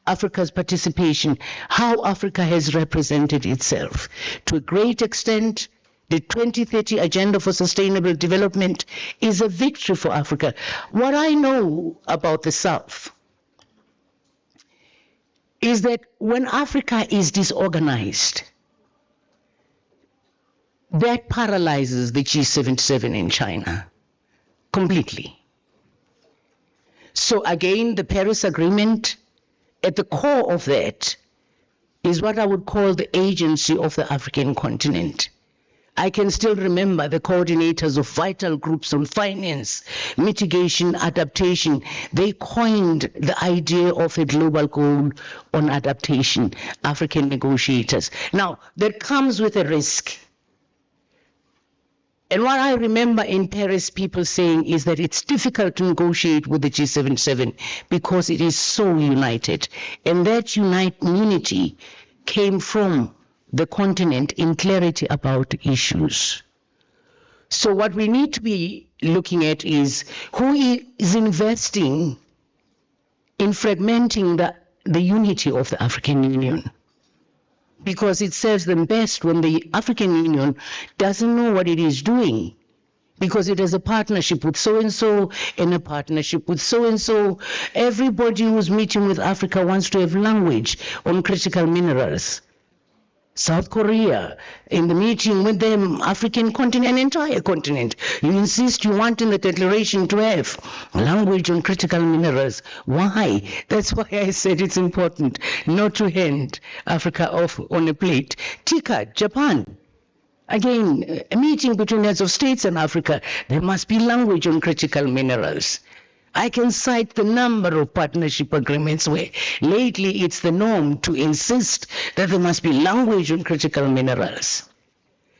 Africa's participation, how Africa has represented itself? To a great extent, the 2030 Agenda for Sustainable Development is a victory for Africa. What I know about the South is that when Africa is disorganized, that paralyzes the G77 in China completely. So again, the Paris Agreement, at the core of that, is what I would call the agency of the African continent. I can still remember the coordinators of vital groups on finance, mitigation, adaptation. They coined the idea of a global goal on adaptation, African negotiators. Now, that comes with a risk. And what I remember in Paris people saying is that it's difficult to negotiate with the G77 because it is so united. And that unity came from the continent in clarity about issues. So what we need to be looking at is who is investing in fragmenting the unity of the African Union. Because it serves them best when the African Union doesn't know what it is doing, because it has a partnership with so-and-so and a partnership with so-and-so. Everybody who's meeting with Africa wants to have language on critical minerals. South Korea, in the meeting with them, African continent, entire continent, you insist you want in the declaration to have language on critical minerals. Why? That's why I said it's important not to hand Africa off on a plate. TICAD, Japan. Again, a meeting between heads of states and Africa, there must be language on critical minerals. I can cite the number of partnership agreements where lately it's the norm to insist that there must be language on critical minerals.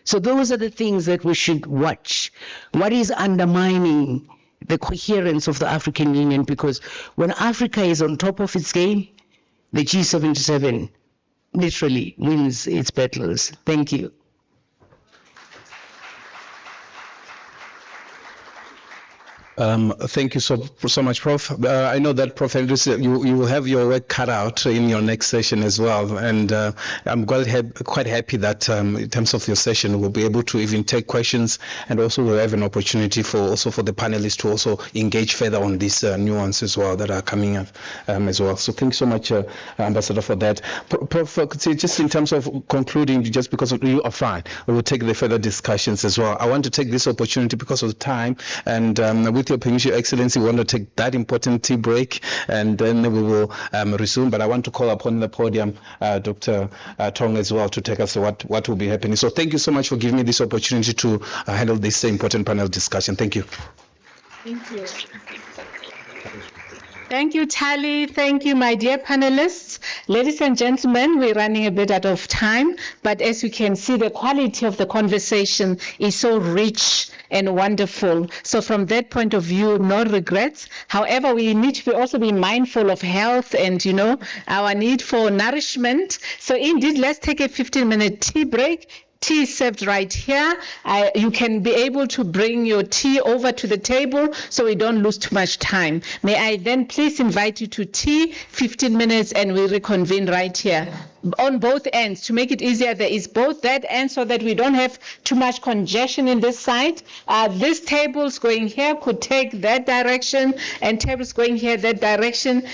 So those are the things that we should watch. What is undermining the coherence of the African Union? Because when Africa is on top of its game, the G77 literally wins its battles. Thank you. Thank you so much, Prof. I know that, Prof. Andrews, you will have your work cut out in your next session as well. And I'm quite happy that in terms of your session, we'll be able to even take questions, and also we'll have an opportunity for the panelists to also engage further on these nuances as well that are coming up as well. So thank you so much, Ambassador, for that. Prof, just in terms of concluding, just because you are fine, we will take the further discussions as well. I want to take this opportunity because of time, and with your permission, Your Excellency, we want to take that important tea break, and then we will resume. But I want to call upon the podium Dr. Tong as well to take us what will be happening. So thank you so much for giving me this opportunity to handle this important panel discussion. Thank you. Thank you. Thank you, Tali. Thank you, my dear panelists. Ladies and gentlemen, we're running a bit out of time, but as you can see, the quality of the conversation is so rich and wonderful. So from that point of view, no regrets. However, we need to also be mindful of health and, our need for nourishment. So indeed, let's take a 15-minute tea break. Tea is served right here. You can be able to bring your tea over to the table so we don't lose too much time. May I then please invite you to tea, 15 minutes, and we reconvene right here. On both ends, to make it easier, there is both that end so that we don't have too much congestion in this side. This table's going here could take that direction, and tables going here that direction.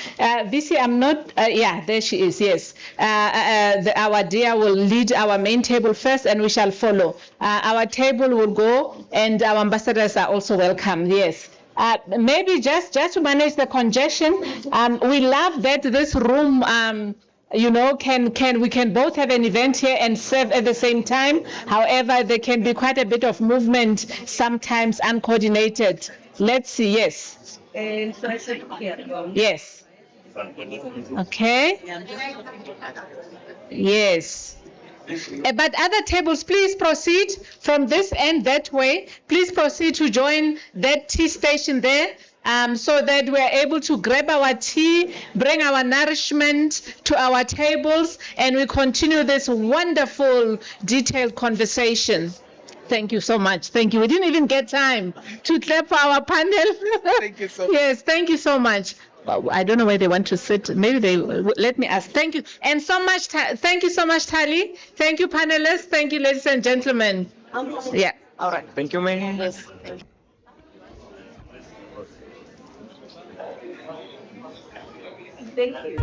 Visi, I'm not, yeah, there she is, yes. Our dear will lead our main table first, and we shall follow. Our table will go, and our ambassadors are also welcome, yes. Maybe just to manage the congestion, we love that this room, we can both have an event here and serve at the same time. However, there can be quite a bit of movement, sometimes uncoordinated. Let's see, yes. Yes. Okay. Yes. But other tables, please proceed from this end that way. Please proceed to join that tea station there. So that we're able to grab our tea, bring our nourishment to our tables, and we continue this wonderful, detailed conversation. Thank you so much. Thank you. We didn't even get time to clap for our panel. Thank you so much. Yes, thank you so much. I don't know where they want to sit. Maybe they let me ask. Thank you. And so much. Thank you so much, Tali. Thank you, panelists. Thank you, ladies and gentlemen. Yeah. All right. Thank you, ma'am. Yes. Thank you.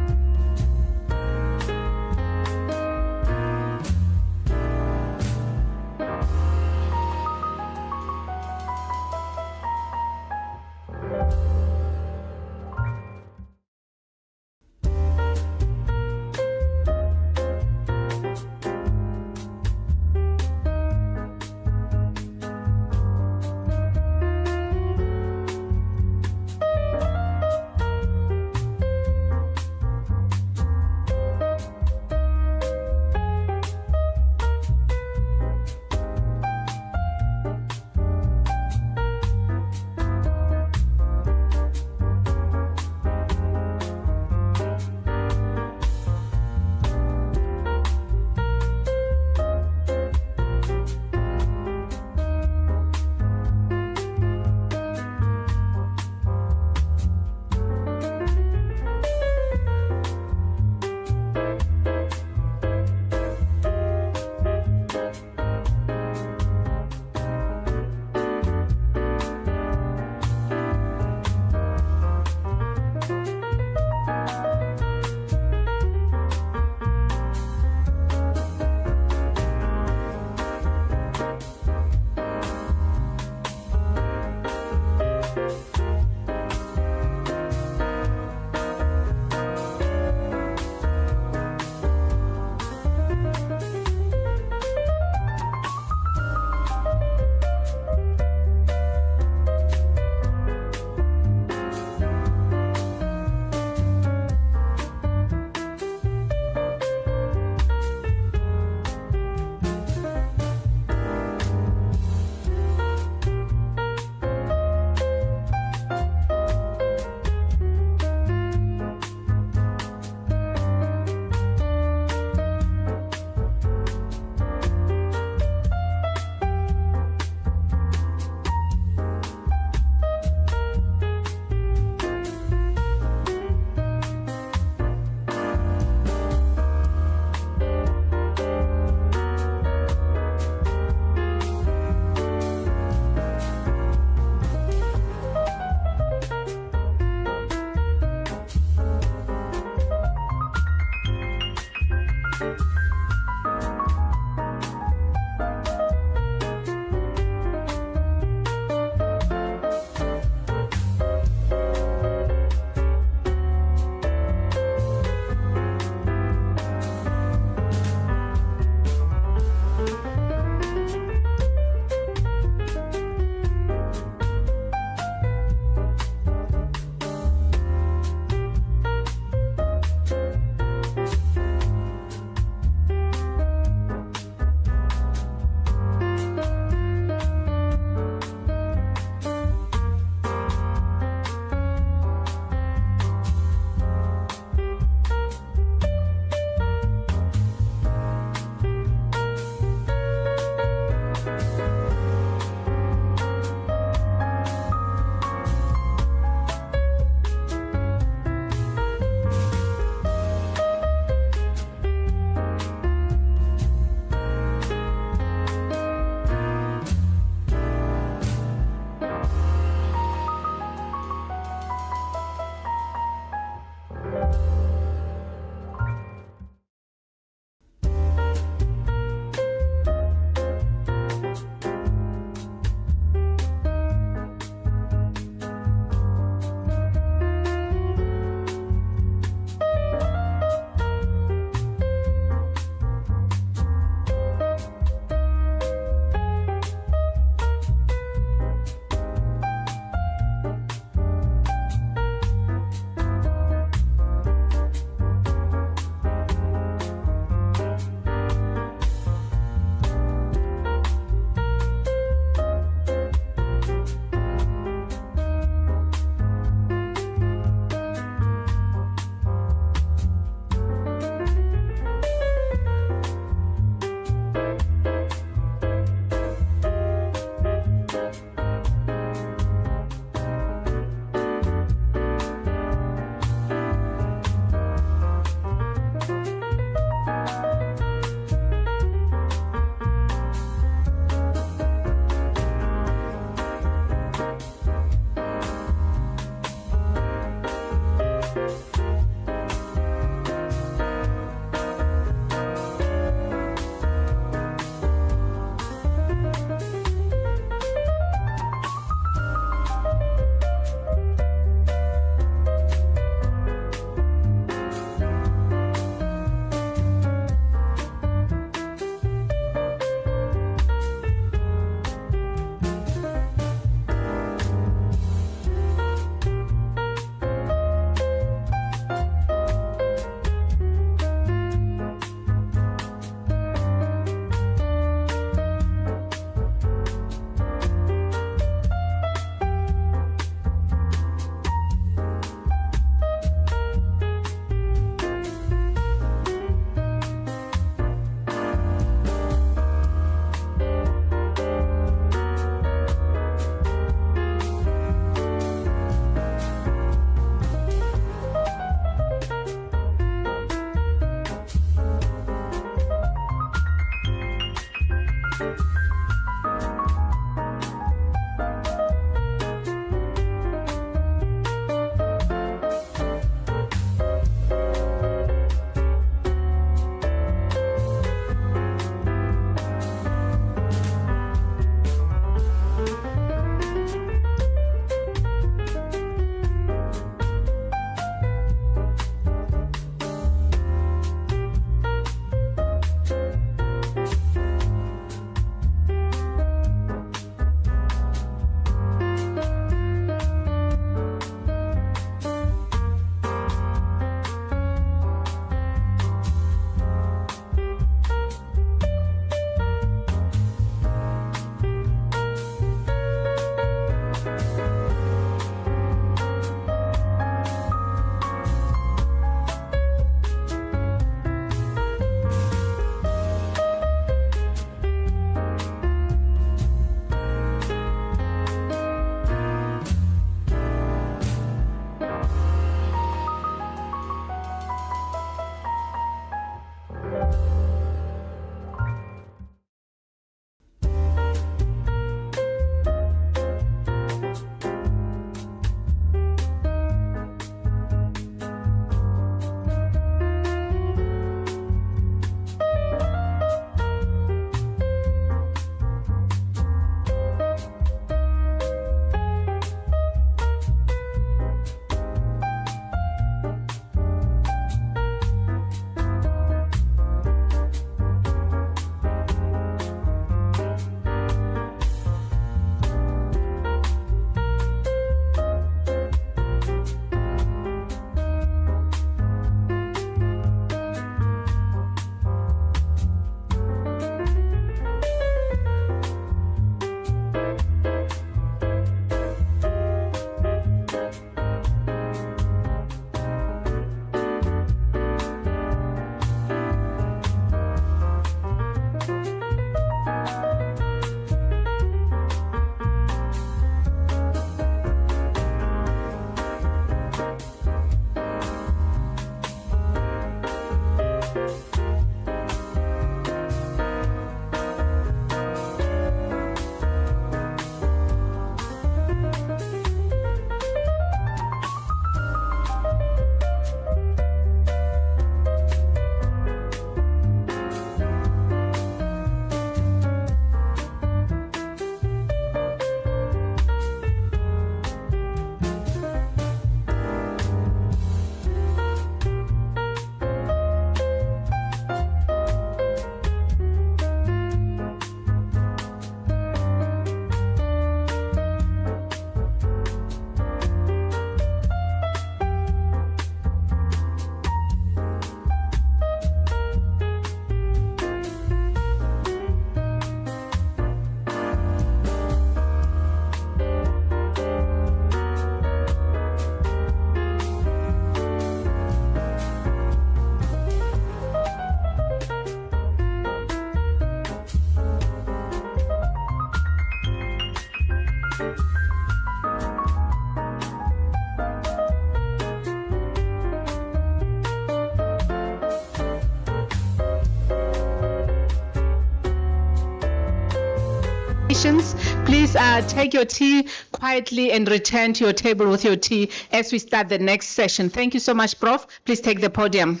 Please take your tea quietly and return to your table with your tea as we start the next session. Thank you so much, Prof. Please take the podium.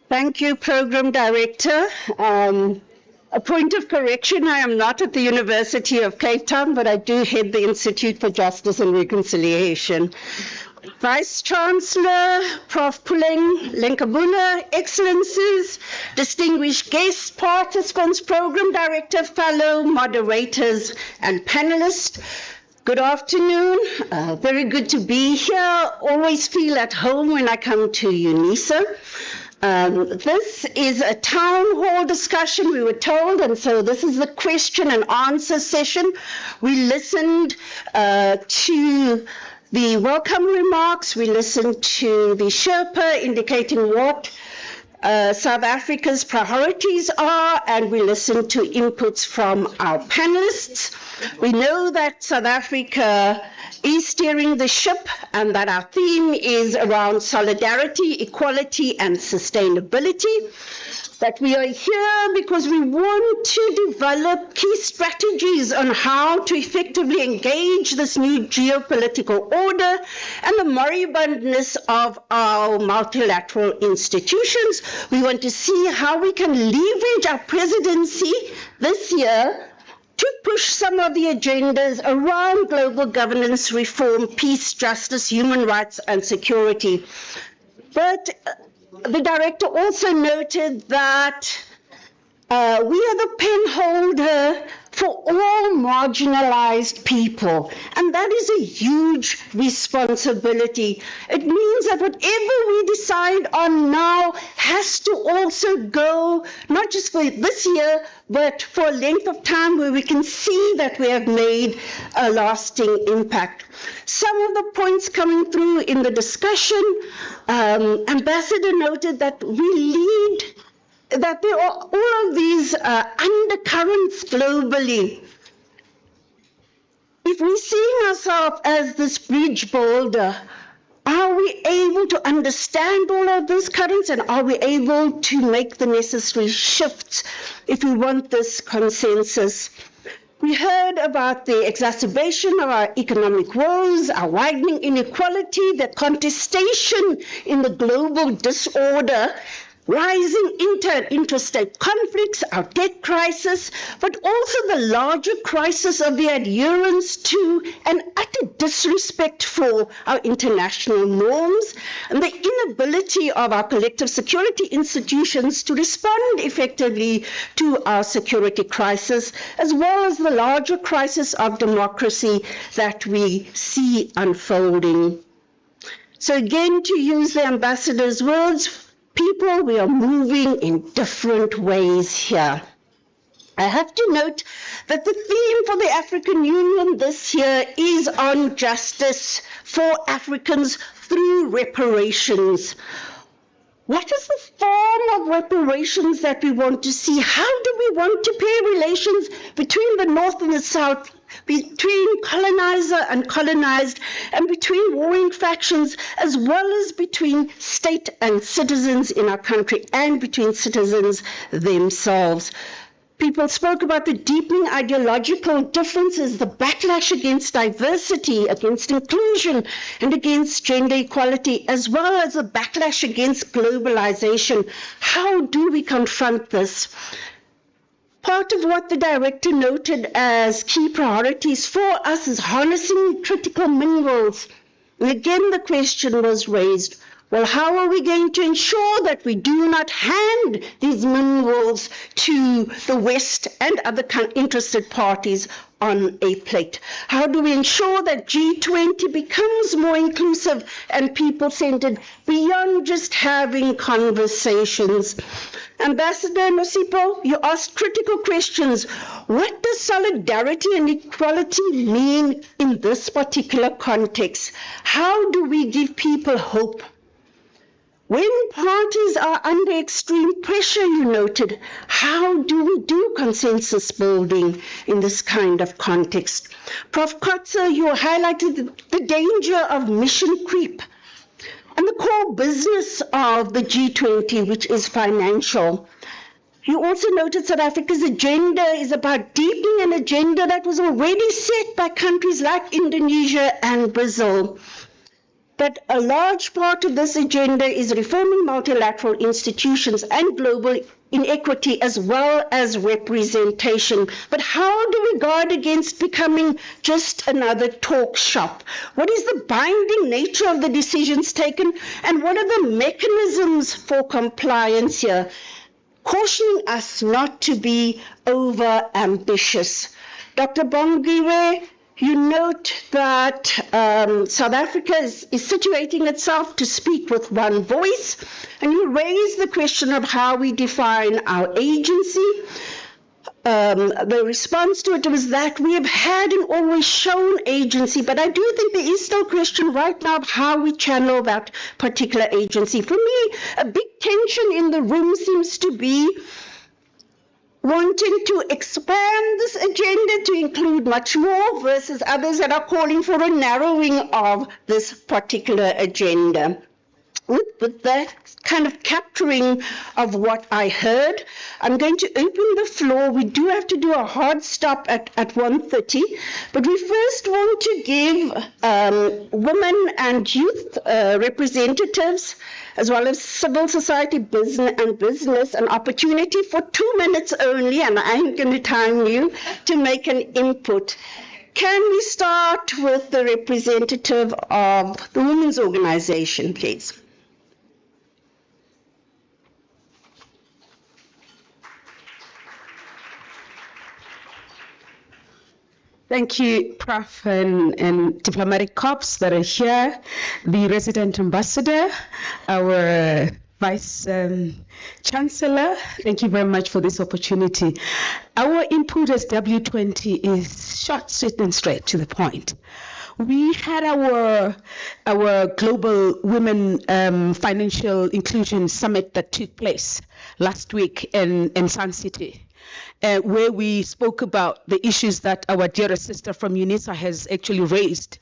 Thank you, Program Director. A point of correction, I am not at the University of Cape Town, but I do head the Institute for Justice and Reconciliation. Vice Chancellor, Prof. Puleng Lenkabula, Excellencies, distinguished guests, participants, Program Director, fellow moderators, and panelists, good afternoon. Very good to be here. Always feel at home when I come to UNISA. This is a town hall discussion, we were told, and so this is the question and answer session. We listened to the welcome remarks, we listened to the Sherpa indicating what South Africa's priorities are, and we listened to inputs from our panelists. We know that South Africa is steering the ship and that our theme is around solidarity, equality, and sustainability. That we are here because we want to develop key strategies on how to effectively engage this new geopolitical order and the moribundness of our multilateral institutions. We want to see how we can leverage our presidency this year to push some of the agendas around global governance, reform, peace, justice, human rights, and security. But the director also noted that we are the pen holder for all marginalized people, and that is a huge responsibility. It means that whatever we decide on now has to also go, not just for this year, but for a length of time where we can see that we have made a lasting impact. Some of the points coming through in the discussion, Ambassador noted that we lead, that there are all of these undercurrents globally. If we see ourselves as this bridge builder, are we able to understand all of those currents, and are we able to make the necessary shifts if we want this consensus? We heard about the exacerbation of our economic woes, our widening inequality, the contestation in the global disorder, rising inter- and interstate conflicts, our debt crisis, but also the larger crisis of the adherence to and utter disrespect for our international norms, and the inability of our collective security institutions to respond effectively to our security crisis, as well as the larger crisis of democracy that we see unfolding. So again, to use the ambassador's words, people, we are moving in different ways here. I have to note that the theme for the African Union this year is on justice for Africans through reparations. What is the form of reparations that we want to see? How do we want to pair relations between the North and the South, between colonizer and colonized, and between warring factions, as well as between state and citizens in our country, and between citizens themselves? People spoke about the deepening ideological differences, the backlash against diversity, against inclusion, and against gender equality, as well as the backlash against globalization. How do we confront this? Part of what the director noted as key priorities for us is harnessing critical minerals. And again, the question was raised, well, how are we going to ensure that we do not hand these minerals to the West and other interested parties on a plate? How do we ensure that G20 becomes more inclusive and people-centered beyond just having conversations? Ambassador Nosipo, you asked critical questions. What does solidarity and equality mean in this particular context? How do we give people hope? When parties are under extreme pressure, you noted, how do we do consensus building in this kind of context? Prof. Kotze, you highlighted the danger of mission creep and the core business of the G20, which is financial. You also noted South Africa's agenda is about deepening an agenda that was already set by countries like Indonesia and Brazil. But a large part of this agenda is reforming multilateral institutions and global inequity as well as representation. But how do we guard against becoming just another talk shop? What is the binding nature of the decisions taken, and what are the mechanisms for compliance here? Cautioning us not to be over-ambitious. Dr. Bongiwe, you note that South Africa is situating itself to speak with one voice, and you raise the question of how we define our agency. The response to it was that we have had and always shown agency, but I do think there is still a question right now of how we channel that particular agency. For me, a big tension in the room seems to be wanting to expand this agenda to include much more versus others that are calling for a narrowing of this particular agenda. With that kind of capturing of what I heard, I'm going to open the floor. We do have to do a hard stop at 1:30, but we first want to give women and youth representatives, as well as civil society business an opportunity for 2 minutes only, and I'm going to time you to make an input. Can we start with the representative of the women's organization, please? Thank you, Prof. and diplomatic corps that are here, the resident ambassador, our Vice Chancellor. Thank you very much for this opportunity. Our input as W20 is short, sweet, and straight to the point. We had our Global Women Financial Inclusion Summit that took place last week in Sun City. Where we spoke about the issues that our dearest sister from UNISA has actually raised.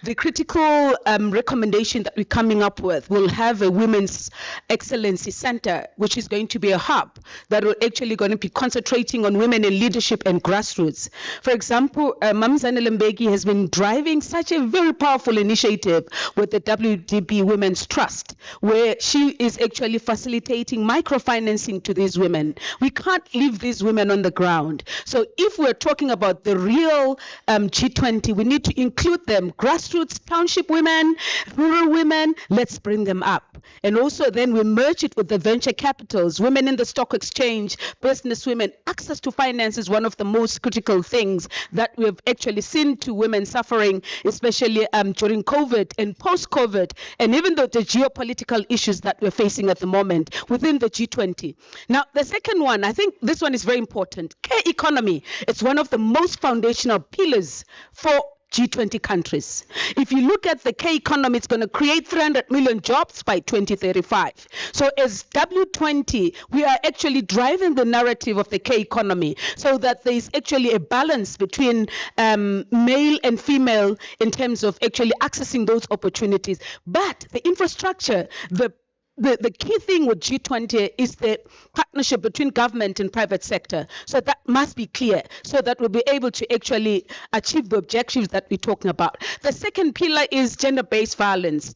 The critical recommendation that we're coming up with will have a Women's Excellency Center, which is going to be a hub that will actually going to be concentrating on women in leadership and grassroots. For example, Mamzane Lembeki has been driving such a very powerful initiative with the WDB Women's Trust, where she is actually facilitating microfinancing to these women. We can't leave these women on the ground. So if we're talking about the real G20, we need to include them, grassroots, township women, rural women, let's bring them up. And also then we merge it with the venture capitals, women in the stock exchange, business women. Access to finance is one of the most critical things that we've actually seen to women suffering, especially during COVID and post-COVID, and even though the geopolitical issues that we're facing at the moment within the G20. Now, the second one, I think this one is very important. K-economy, it's one of the most foundational pillars for G20 countries. If you look at the K-economy, it's going to create 300 million jobs by 2035. So as W20, we are actually driving the narrative of the K-economy so that there is actually a balance between male and female in terms of actually accessing those opportunities. But the infrastructure, the key thing with G20 is the partnership between government and private sector. So that must be clear so that we'll be able to actually achieve the objectives that we're talking about. The second pillar is gender-based violence.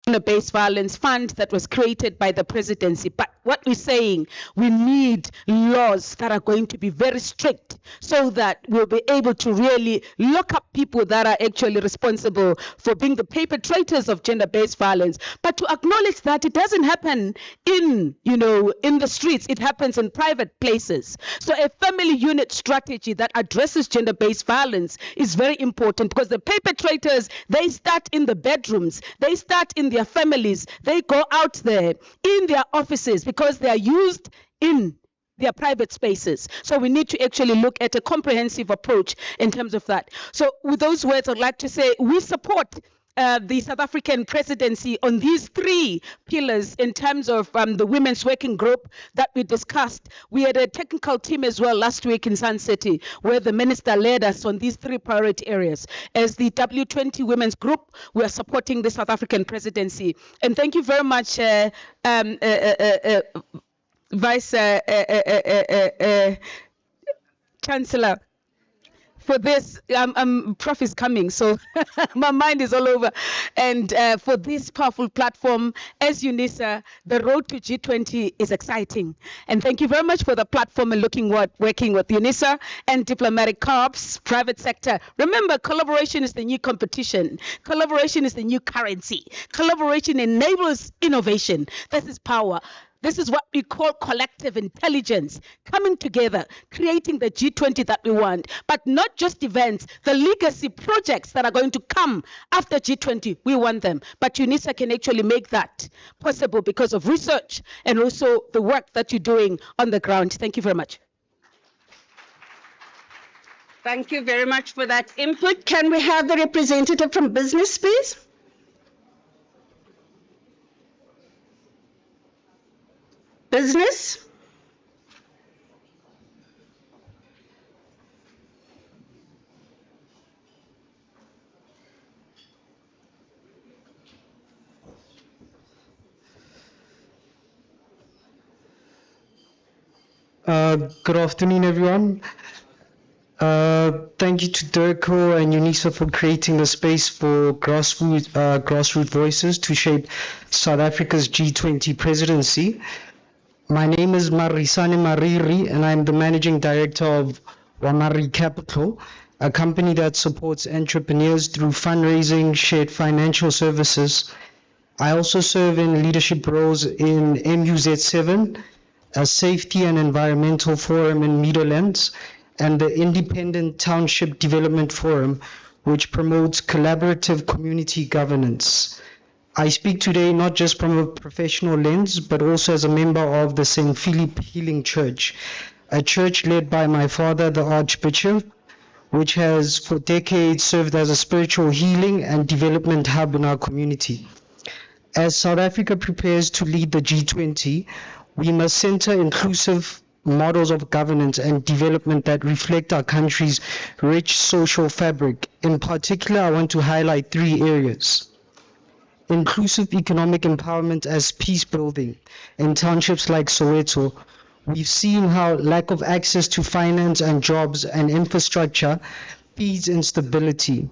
Gender-based violence fund that was created by the presidency. But what we're saying, we need laws that are going to be very strict so that we'll be able to really lock up people that are actually responsible for being the perpetrators of gender-based violence. But to acknowledge that it doesn't happen in the streets, it happens in private places. So a family unit strategy that addresses gender-based violence is very important because the perpetrators, they start in the bedrooms, they start in their families, they go out there in their offices because they are used in their private spaces. So we need to actually look at a comprehensive approach in terms of that. So with those words, I'd like to say we support the South African presidency on these 3 pillars in terms of the women's working group that we discussed. We had a technical team as well last week in Sun City where the minister led us on these 3 priority areas. As the W20 women's group, we are supporting the South African presidency. And thank you very much, Vice Chancellor, for this. Prof is coming, so my mind is all over. And for this powerful platform, as UNISA, the road to G20 is exciting. And thank you very much for the platform and working with UNISA and diplomatic corps, private sector. Remember, collaboration is the new competition. Collaboration is the new currency. Collaboration enables innovation. This is power. This is what we call collective intelligence, coming together, creating the G20 that we want, but not just events, the legacy projects that are going to come after G20, we want them. But UNISA can actually make that possible because of research and also the work that you're doing on the ground. Thank you very much. Thank you very much for that input. Can we have the representative from business, please? Business? Good afternoon, everyone. Thank you to DIRCO and UNISA for creating the space for grassroots voices to shape South Africa's G20 presidency. My name is Marisane Mariri, and I'm the Managing Director of Wamari Capital, a company that supports entrepreneurs through fundraising, shared financial services. I also serve in leadership roles in MUZ7, a safety and environmental forum in Meadowlands, and the Independent Township Development Forum, which promotes collaborative community governance. I speak today not just from a professional lens, but also as a member of the St. Philip Healing Church, a church led by my father, the Archbishop, which has for decades served as a spiritual healing and development hub in our community. As South Africa prepares to lead the G20, we must center inclusive models of governance and development that reflect our country's rich social fabric. In particular, I want to highlight 3 areas. Inclusive economic empowerment as peace building. In townships like Soweto, we've seen how lack of access to finance and jobs and infrastructure feeds instability.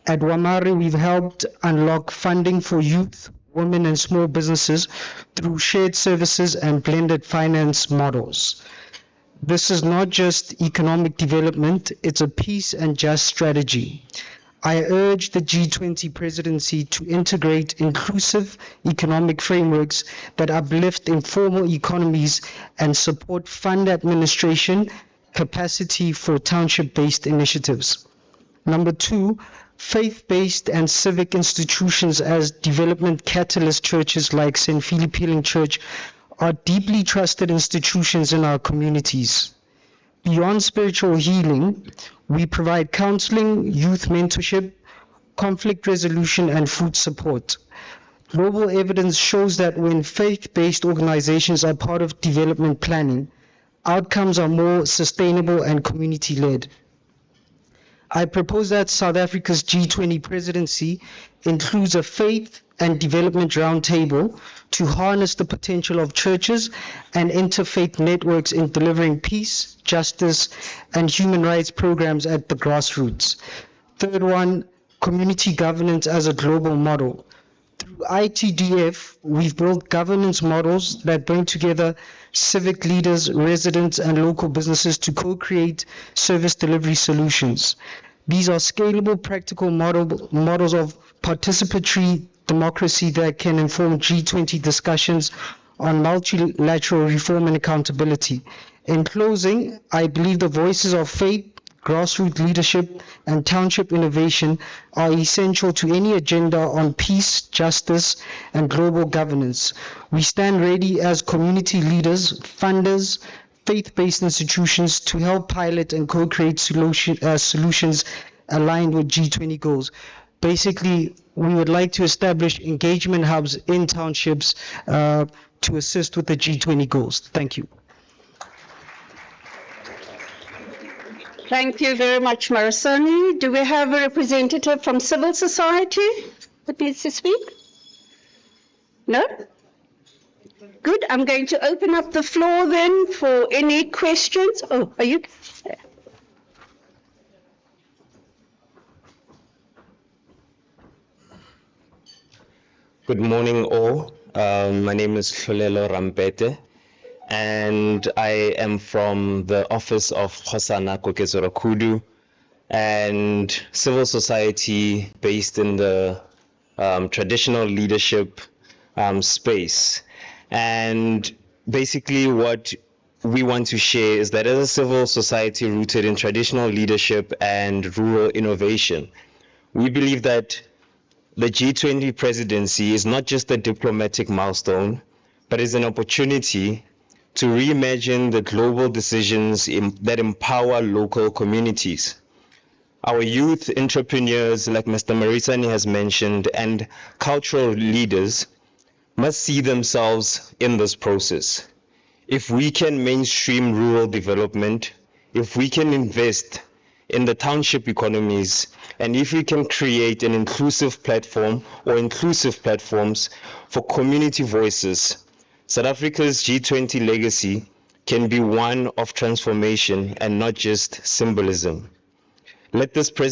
At Wamari, we've helped unlock funding for youth, women and small businesses through shared services and blended finance models. This is not just economic development, it's a peace and just strategy. I urge the G20 presidency to integrate inclusive economic frameworks that uplift informal economies and support fund administration capacity for township-based initiatives. Number 2, faith-based and civic institutions as development catalyst churches like St. Philip Healing Church are deeply trusted institutions in our communities. Beyond spiritual healing, we provide counseling, youth mentorship, conflict resolution, and food support. Global evidence shows that when faith-based organizations are part of development planning, outcomes are more sustainable and community-led. I propose that South Africa's G20 presidency includes a faith and development roundtable to harness the potential of churches and interfaith networks in delivering peace, justice, and human rights programs at the grassroots. Third one, community governance as a global model. Through ITDF, we've built governance models that bring together civic leaders, residents, and local businesses to co-create service delivery solutions. These are scalable, practical models of participatory democracy that can inform G20 discussions on multilateral reform and accountability. In closing, I believe the voices of faith, grassroots leadership, and township innovation are essential to any agenda on peace, justice, and global governance. We stand ready as community leaders, funders, faith-based institutions to help pilot and co-create solutions aligned with G20 goals. Basically, we would like to establish engagement hubs in townships to assist with the G20 goals. Thank you. Thank you very much, Marisani. Do we have a representative from civil society that needs to speak? No? Good. I'm going to open up the floor then for any questions. Oh, are you? Good morning, all. My name is Fulelo Rampete, and I am from the office of Khosana Koketsoro and civil society based in the traditional leadership space. And basically what we want to share is that as a civil society rooted in traditional leadership and rural innovation, we believe that the G20 presidency is not just a diplomatic milestone, but is an opportunity to reimagine the global decisions that empower local communities. Our youth entrepreneurs, like Mr. Marisani has mentioned, and cultural leaders must see themselves in this process. If we can mainstream rural development, if we can invest in the township economies, and if we can create an inclusive platform or inclusive platforms for community voices, South Africa's G20 legacy can be one of transformation and not just symbolism. Let this be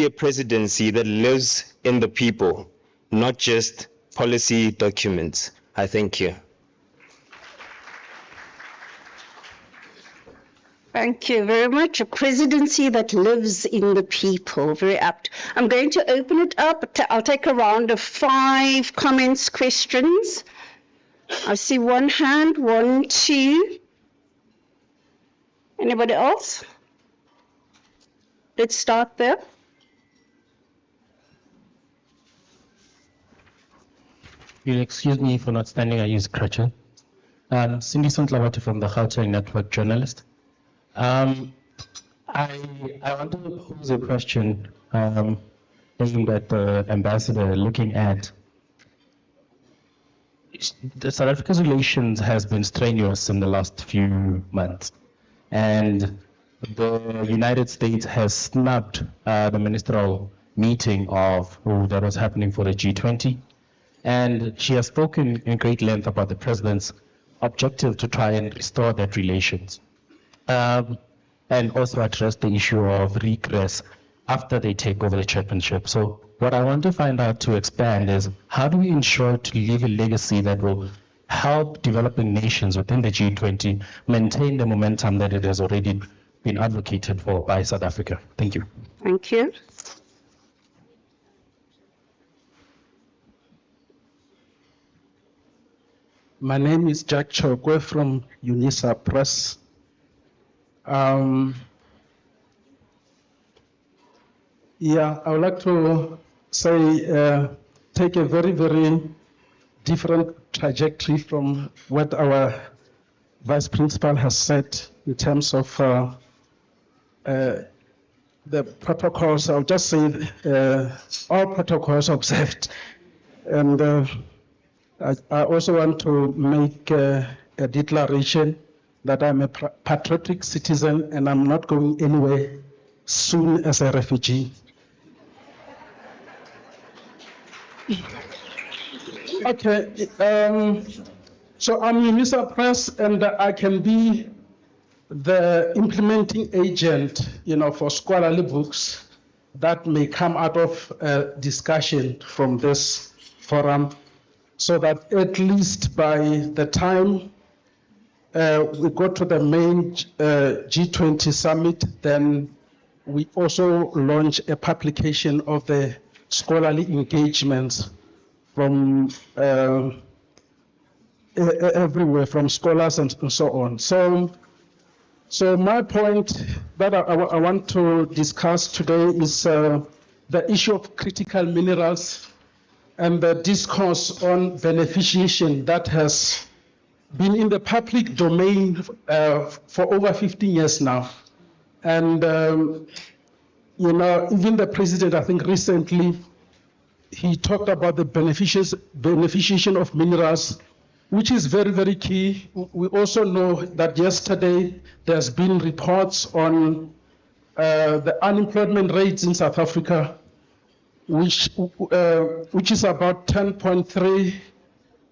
a presidency that lives in the people, not just policy documents. I thank you. Thank you very much. A presidency that lives in the people. Very apt. I'm going to open it up. I'll take a round of 5 comments, questions. I see one hand, 1, 2. Anybody else? Let's start there. You'll excuse me for not standing, I use crutches. Cindy Sontlawati from the Gauteng Network journalist. I want to pose a question aimed at the ambassador, looking at the South Africa's relations has been strenuous in the last few months, and the United States has snubbed the ministerial meeting that was happening for the G20, and she has spoken in great length about the president's objective to try and restore that relations. And also address the issue of regress after they take over the championship. So what I want to find out to expand is, how do we ensure to leave a legacy that will help developing nations within the G20 maintain the momentum that it has already been advocated for by South Africa? Thank you. Thank you. My name is Jack Chokwe from UNISA Press. Yeah, I would like to say, take a very, very different trajectory from what our Vice Principal has said in terms of the protocols. I'll just say all protocols observed. And I also want to make a declaration that I'm a patriotic citizen and I'm not going anywhere soon as a refugee. Okay, so I'm UNISA Press and I can be the implementing agent, for scholarly books that may come out of a discussion from this forum, so that at least by the time we go to the main G20 summit, then we also launch a publication of the scholarly engagements from everywhere, from scholars and so on. So my point that I want to discuss today is the issue of critical minerals and the discourse on beneficiation that has been in the public domain for over 15 years now. And, you know, even the president, I think recently, he talked about the beneficiation of minerals, which is very, very key. We also know that yesterday there's been reports on the unemployment rates in South Africa, which is about 10.3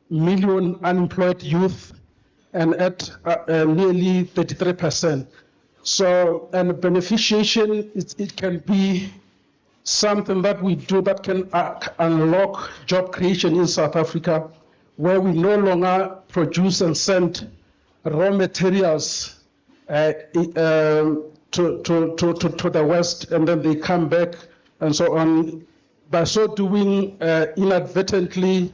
million unemployed youth and at nearly 33%. So, and beneficiation, it can be something that we do that can unlock job creation in South Africa, where we no longer produce and send raw materials to the West, and then they come back and so on. By so doing, inadvertently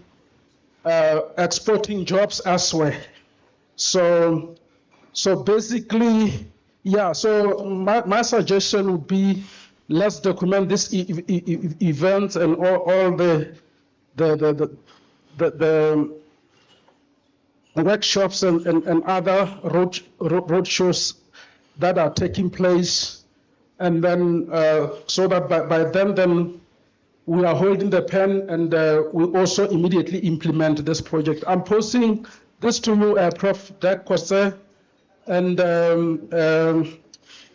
exporting jobs elsewhere. So basically, yeah, so my suggestion would be, let's document this event and all the workshops and other road shows that are taking place, and then so that by then we are holding the pen, and we also immediately implement this project. I'm posting this to you, Prof. DIRCO, and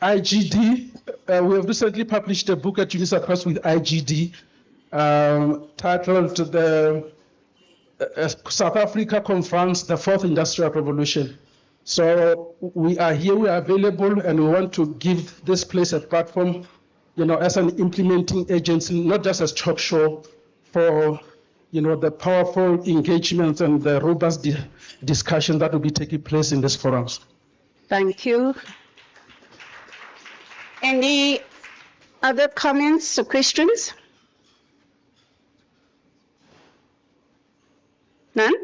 IGD. We have recently published a book at UNISA Press with IGD titled The South Africa Confronts the Fourth Industrial Revolution. So we are here, we are available, and we want to give this place a platform, you know, as an implementing agency, not just as talk show, for, you know, the powerful engagements and the robust discussion that will be taking place in these forums. Thank you. Any other comments or questions? None?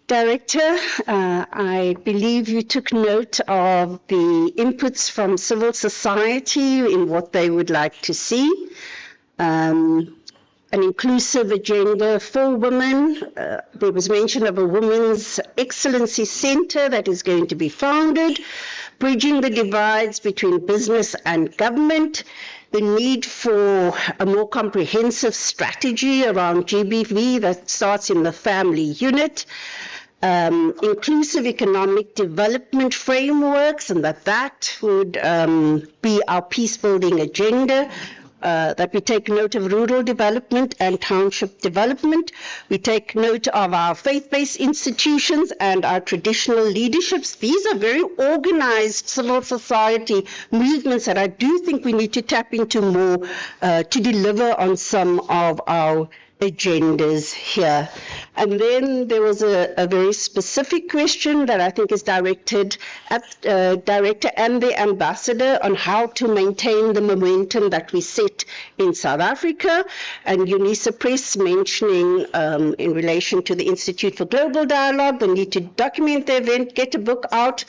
Director, I believe you took note of the inputs from civil society in what they would like to see. An inclusive agenda for women. There was mention of a Women's Excellency Center that is going to be founded, bridging the divides between business and government, the need for a more comprehensive strategy around GBV that starts in the family unit, inclusive economic development frameworks, and that would be our peace-building agenda. That we take note of rural development and township development. We take note of our faith-based institutions and our traditional leaderships. These are very organized civil society movements that I do think we need to tap into more to deliver on some of our agendas here. And then there was a very specific question that I think is directed at Director and the Ambassador on how to maintain the momentum that we set in South Africa, and UNISA Press mentioning in relation to the Institute for Global Dialogue, the need to document the event, get a book out,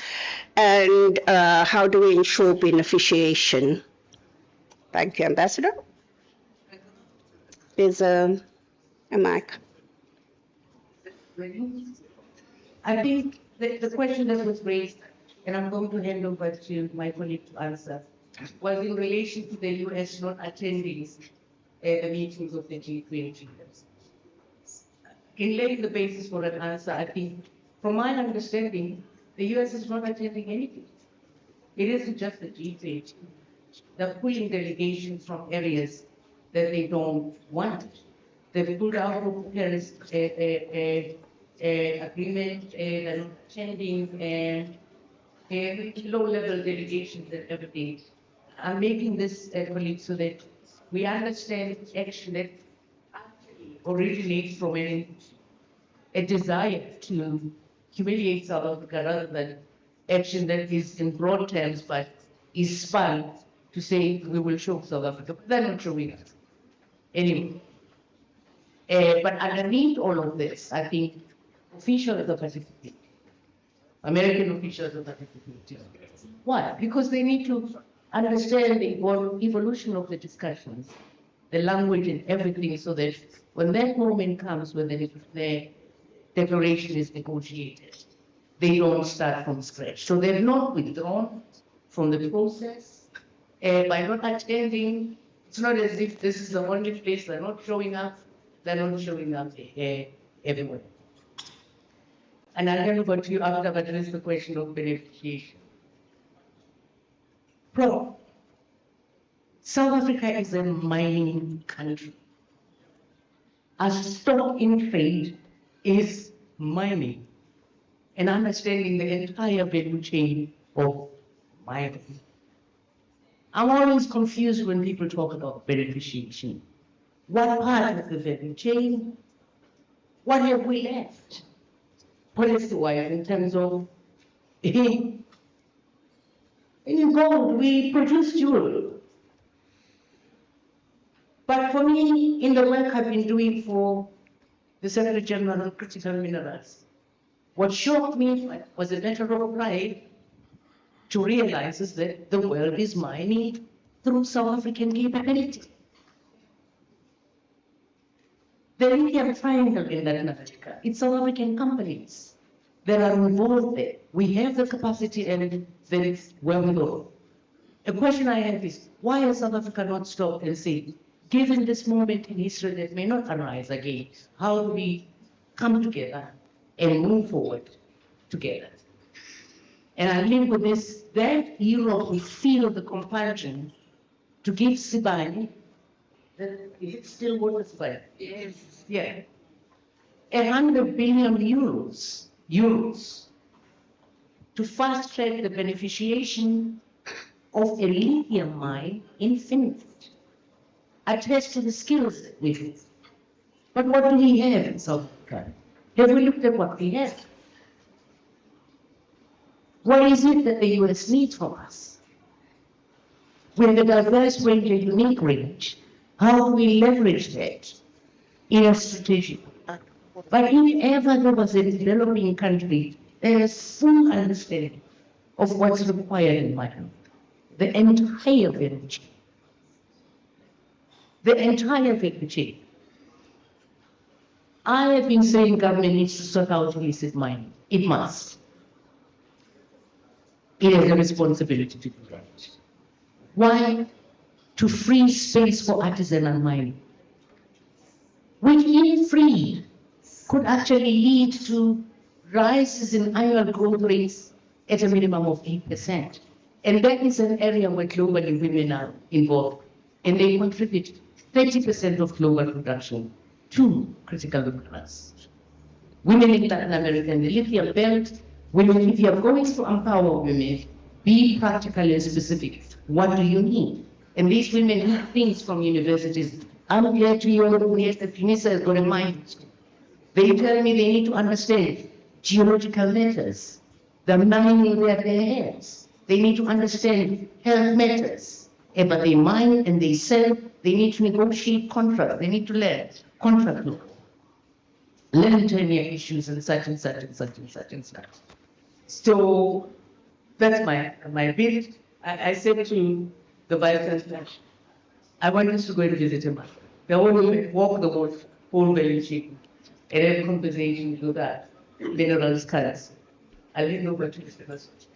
and how do we ensure beneficiation. Thank you, Ambassador. There's a mic. I think the question that was raised, and I'm going to hand over to my colleague to answer, was in relation to the US not attending the meetings of the G20. In laying the basis for an answer, I think, from my understanding, the US is not attending anything. It isn't just the G20. They're pulling delegations from areas that they don't want. They've pulled out of Paris agreement, they're not attending, low-level delegations and everything. I'm making this, colleagues, so that we understand action that actually originates from a desire to humiliate South Africa rather than action that is in broad terms but is spun to say we will show South Africa. But they're not showing us. Anyway. But underneath all of this, I think officials are participating. American officials are participating. Why? Because they need to understand the evolution of the discussions the language and everything, so that when that moment comes, when the declaration is negotiated, they don't start from scratch. So they've not withdrawn from the process. By not attending, it's not as if this is the only place they're not showing up. They're not showing up everywhere. And I'll hand over to you after I've addressed the question of beneficiation. South Africa is a mining country. Our stock in trade is mining and understanding the entire value chain of mining. I'm always confused when people talk about beneficiation. What part of the value chain? What have we left? Policy-wise, in terms of in gold, we produce jewelry. But for me, in the work I've been doing for the Secretary General of Critical Minerals, what shocked me was a matter of pride to realize is that the world is mining through South African capability. The lithium triangle in Latin America, it's South African companies that are involved there. We have the capacity and there is well below. A question I have is, why has South Africa not stopped and said, given this moment in history that may not arise again, how do we come together and move forward together? And I think with this, that Europe will feel the compulsion to give Sibani, is it still water Sibani? Yes. Yeah. 100 billion euros to fast track the beneficiation of a lithium mine in Finland. Attest to the skills that we have. But what do we have in South Africa? Have we looked at what we have? What is it that the US needs from us? With the diverse range, a unique range, how do we leverage that in a strategic? But if ever there was a developing country, there is full understanding of what's required in mining. The entire value chain. The entire value chain. I have been saying government needs to sort out illicit mining. It must. It has a responsibility to do that. Why? To free space for artisanal mining, which if freed could actually lead to rises in annual growth rates at a minimum of 8%. And that is an area where globally women are involved, and they contribute 30% of global production to critical minerals. Women in Latin America and the lithium belt, women, if you are going to empower women, be practical and specific. What do you need? And these women need things from universities. I'm glad to hear that UNISA has got a mind. They tell me they need to understand geological matters, the mining of their hands. They need to understand health matters. But they mine and they sell. They need to negotiate contracts. They need to learn contract law, learn tenure issues and such and such and such and such and such. So that's my bit. I said to the Vice Chancellor, I want us to go and visit him. They want to walk the whole value chain and have conversation with that minerals currency. I'll hand over to Mr. Masood.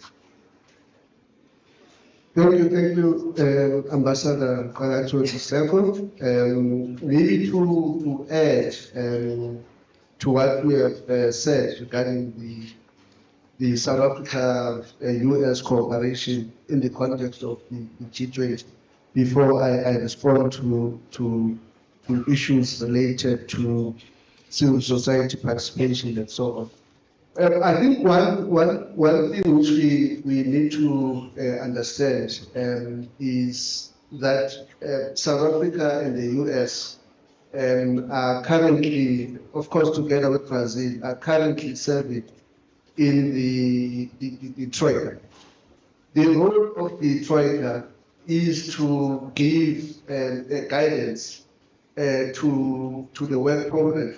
Thank you, Ambassador Kwalacho Seko. Maybe to add to what we have said regarding the South Africa-US cooperation in the context of the G20, before I respond to issues related to civil society participation and so on. I think one thing which we need to understand is that South Africa and the US are currently, of course together with Brazil, are currently serving in the Troika. The role of the Troika is to give guidance to the work program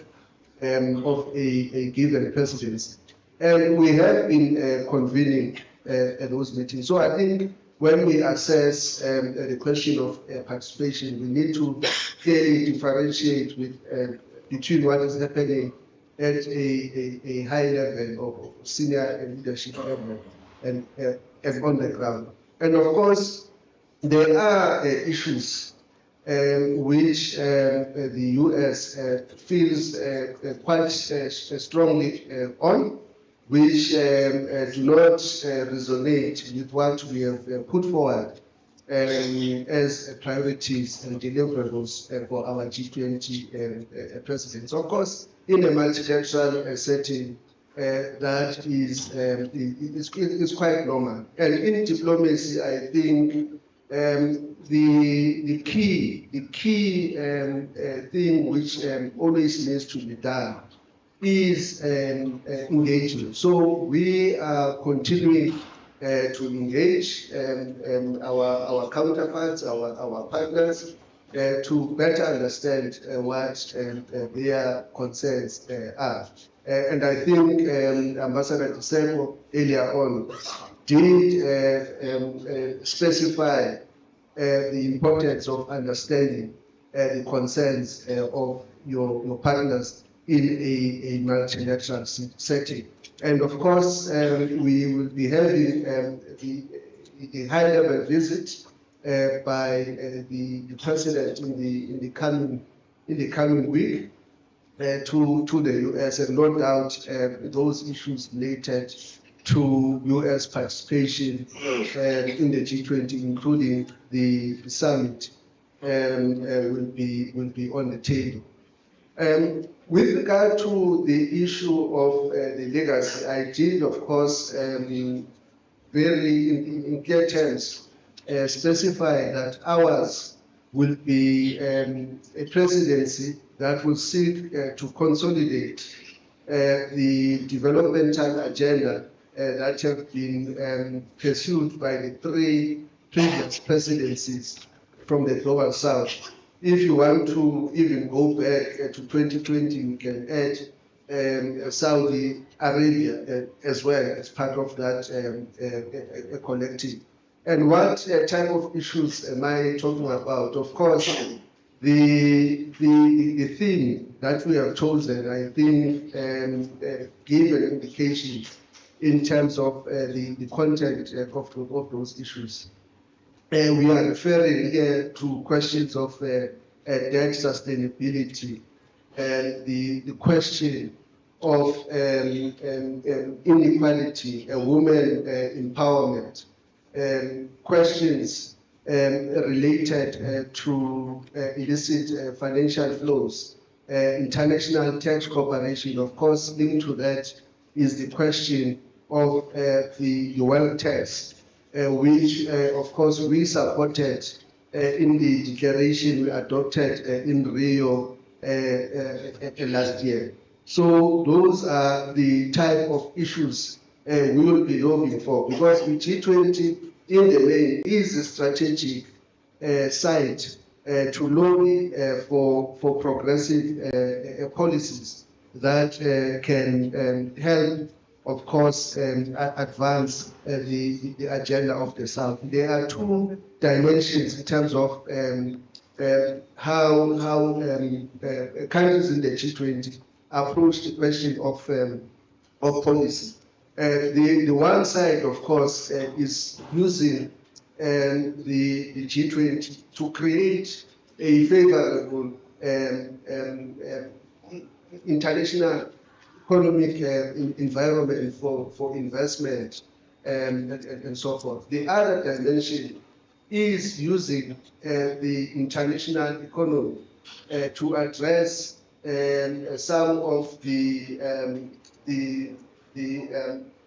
of a given presidency. And we have been convening those meetings. So I think when we assess the question of participation, we need to clearly differentiate between what is happening at a high level of senior leadership level and on the ground. And of course, there are issues which the US feels quite strongly on, which do not resonate with what we have put forward as priorities and deliverables for our G20 presidents. Of course, in a multilateral setting, that is quite normal. And in diplomacy, I think the key thing which always needs to be done is engagement. So we are continuing to engage our counterparts, our partners, to better understand what their concerns are. And I think Ambassador Disebo earlier on did specify the importance of understanding the concerns of your partners in a multilateral setting. And of course, we will be having the high-level visit by the president in the coming week to the US, and no doubt those issues related to US participation in the G20, including the summit, will be on the table. With regard to the issue of the legacy, I did, of course, in clear terms, specify that ours will be a presidency that will seek to consolidate the developmental agenda that have been pursued by the 3 previous presidencies from the Global South. If you want to even go back to 2020, you can add Saudi Arabia as well as part of that collective. And what type of issues am I talking about? Of course, the theme that we have chosen, I think, give an indication in terms of the content of those issues. We are referring here to questions of debt sustainability, and the question of inequality, women empowerment, questions related to illicit financial flows, international tax cooperation. Of course, linked to that is the question of the wealth tax, which, of course, we supported in the declaration we adopted in Rio last year. So those are the type of issues we will be lobbying for, because the G20 in the main is a strategic site to lobby for progressive policies that can help, of course, advance the agenda of the South. There are 2 dimensions in terms of how countries in the G20 approach the question of policy. The one side, of course, is using the G20 to create a favorable international economic environment for investment and so forth. The other dimension is using the international economy to address some of the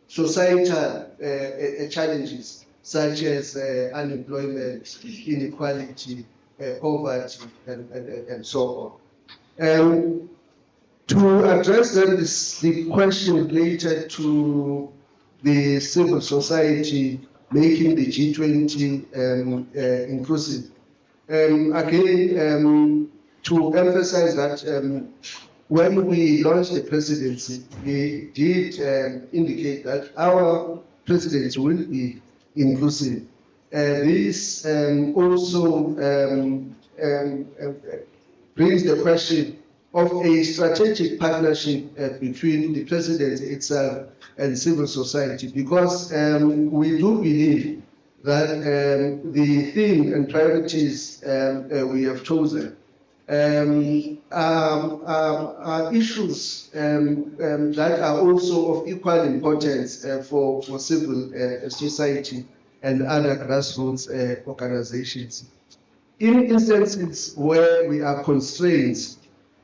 societal challenges, such as unemployment, inequality, poverty, and so on. To address then the question related to the civil society making the G20 inclusive, again, to emphasize that when we launched the presidency, we did indicate that our presidency will be inclusive. this also brings the question of a strategic partnership between the presidency itself and civil society, because we do believe that the theme and priorities we have chosen are issues that are also of equal importance for civil society and other grassroots organizations. In instances where we are constrained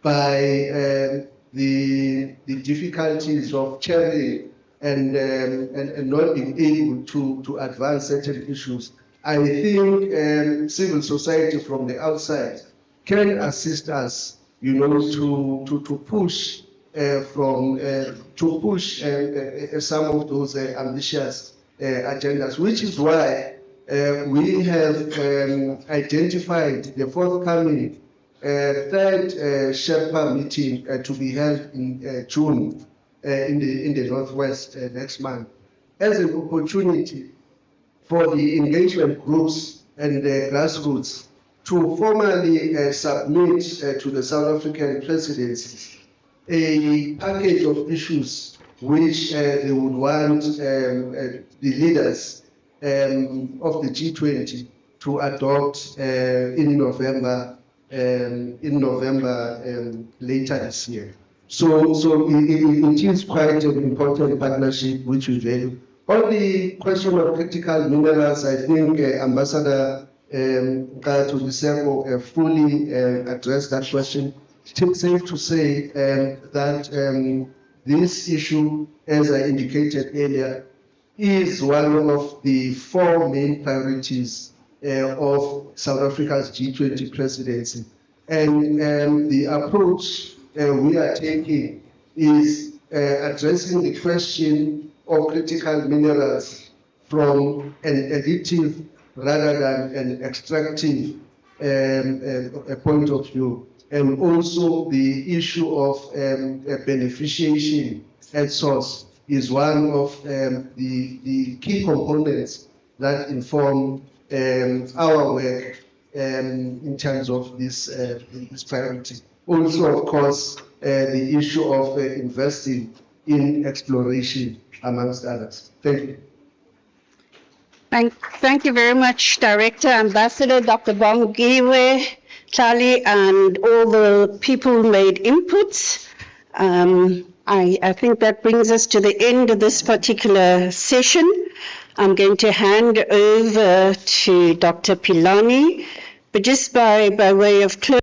by the difficulties of chairing and not being able to advance certain issues, I think civil society from the outside can assist us, to push some of those ambitious agendas, which is why we have identified the forthcoming third Sherpa meeting to be held in June in the Northwest next month as an opportunity for the engagement groups and the grassroots to formally submit to the South African presidency a package of issues which they would want the leaders of the G20 to adopt in November later this year. So it is quite an important partnership which we value. On the question of critical minerals, I think Ambassador Katu Diseko fully addressed that question. It's safe to say that this issue, as I indicated earlier, is one of the four main priorities of South Africa's G20 presidency. And the approach we are taking is addressing the question of critical minerals from an additive rather than an extractive point of view, and also the issue of beneficiation at source is one of the key components that inform our work in terms of this priority. Also, of course, the issue of investing in exploration, amongst others. Thank you. Thank you very much, Director, Ambassador Dr. Bongiwe, Charlie, and all the people who made inputs. I think that brings us to the end of this particular session. I'm going to hand over to Dr. Pilani, but just by way of closing,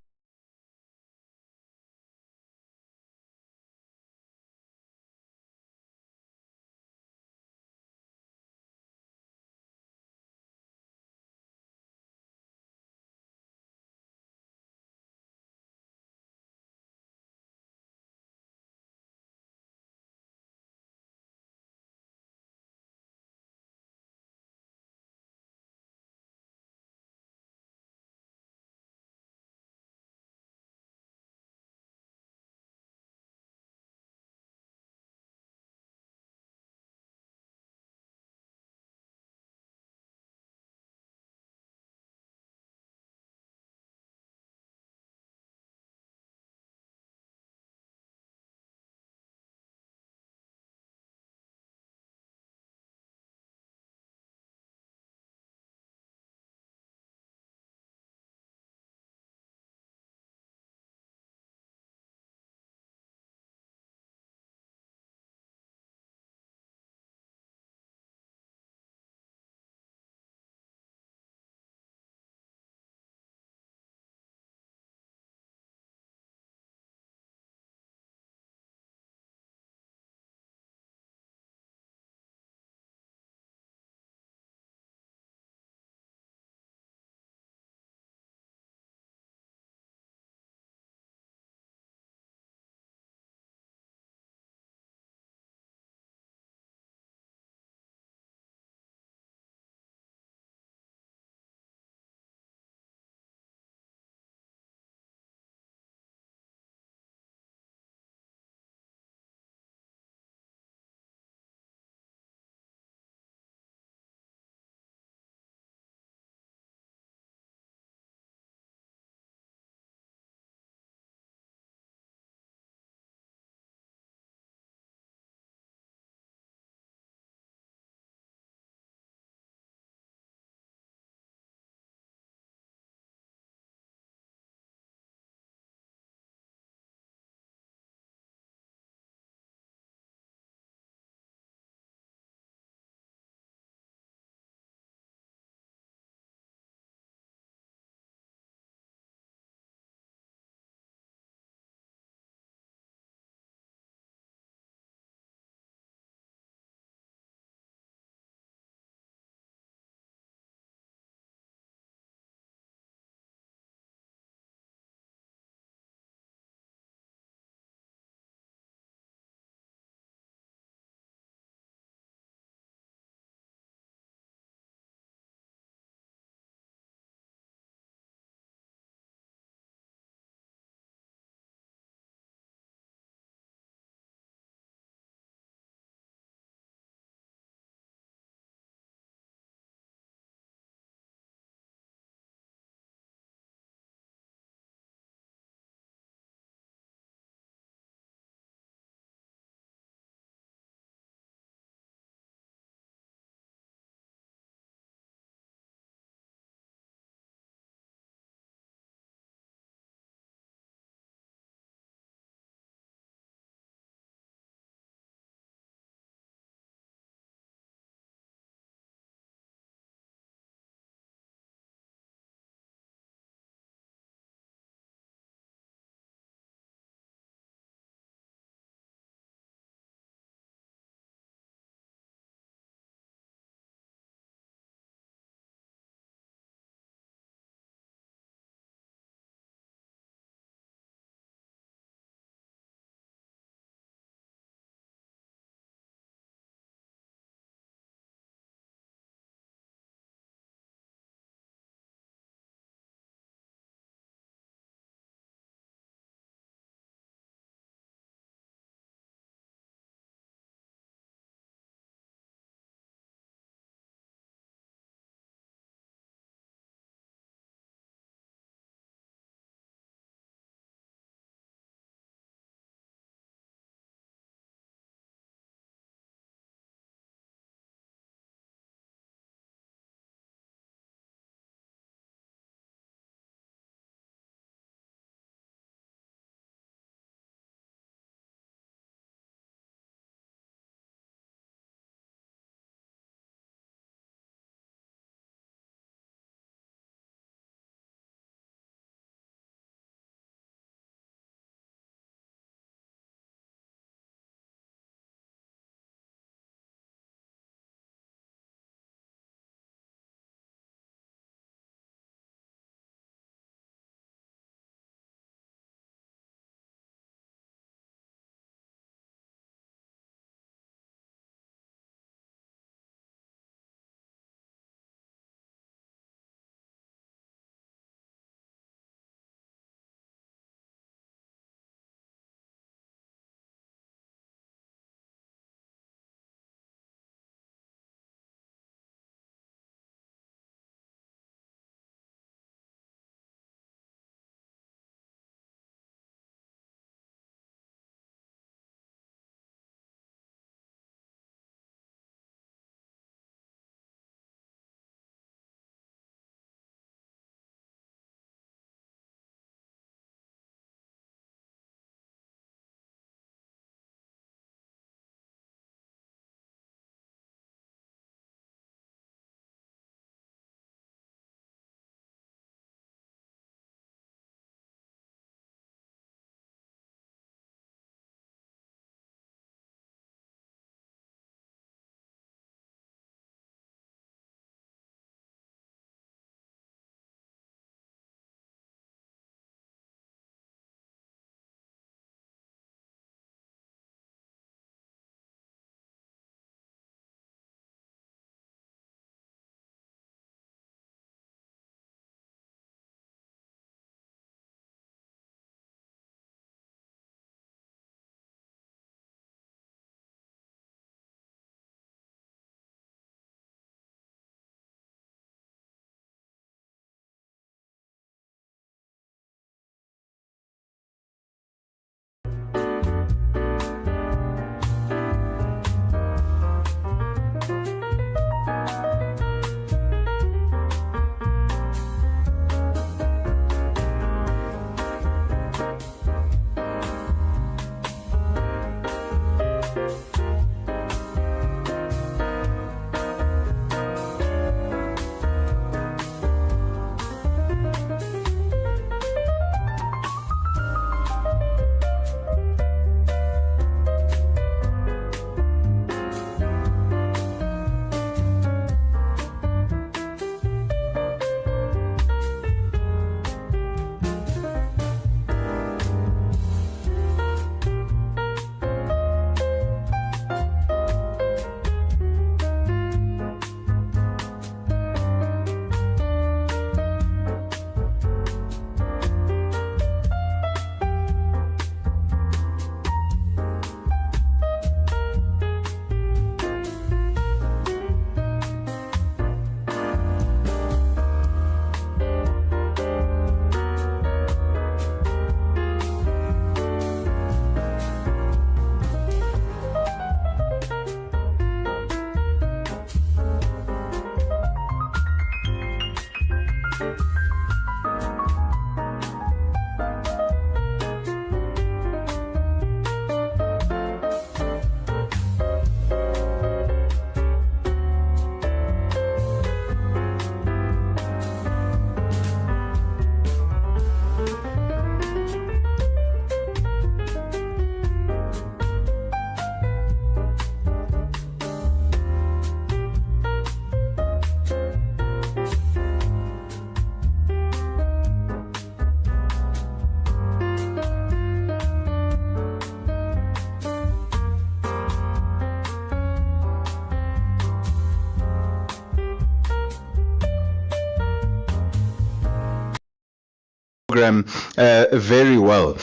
program very well.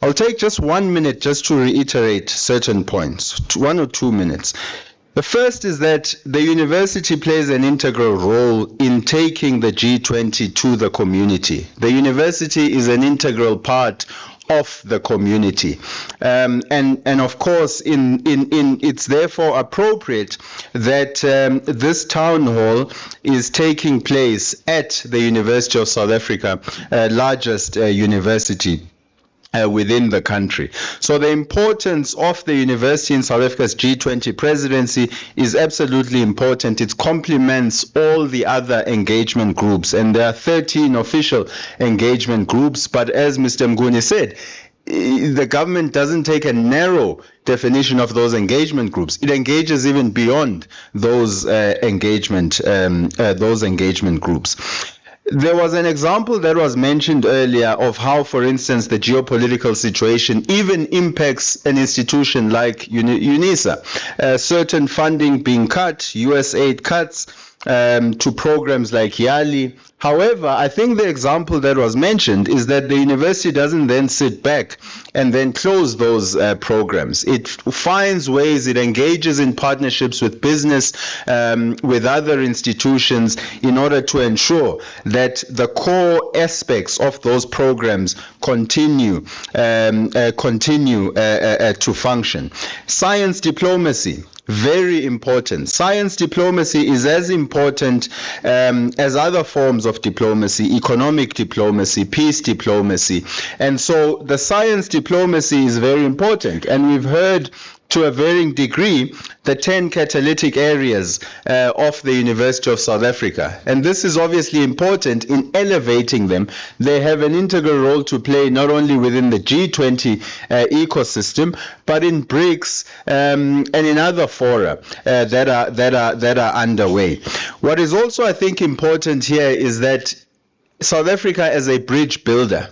I'll take just 1 minute just to reiterate certain points, 1 or 2 minutes. The first is that the university plays an integral role in taking the G20 to the community. The university is an integral part of the community. And of course, it's therefore appropriate that this town hall is taking place at the University of South Africa, largest university within the country. So the importance of the university in South Africa's G20 presidency is absolutely important. It complements all the other engagement groups, and there are 13 official engagement groups, but as Mr. Mguni said, the government doesn't take a narrow definition of those engagement groups. It engages even beyond those engagement groups. There was an example that was mentioned earlier of how, for instance, the geopolitical situation even impacts an institution like UNISA. Certain funding being cut, US aid cuts to programs like YALI. However, I think the example that was mentioned is that the university doesn't then sit back and then close those programs. It finds ways, it engages in partnerships with business, with other institutions in order to ensure that the core aspects of those programs continue to function. Science diplomacy. Very important. Science diplomacy is as important as other forms of diplomacy, economic diplomacy, peace diplomacy. And so the science diplomacy is very important. And we've heard to a varying degree the 10 catalytic areas of the University of South Africa. And this is obviously important in elevating them. They have an integral role to play not only within the G20 ecosystem, but in BRICS and in other fora that are underway. What is also, I think, important here is that South Africa as a bridge builder.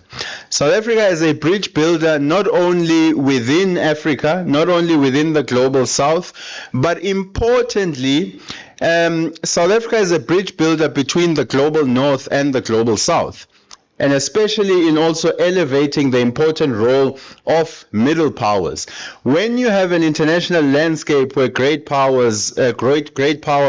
South Africa as a bridge builder not only within Africa, not only within the global south, but importantly, South Africa is a bridge builder between the global north and the global south, and especially in also elevating the important role of middle powers. When you have an international landscape where great power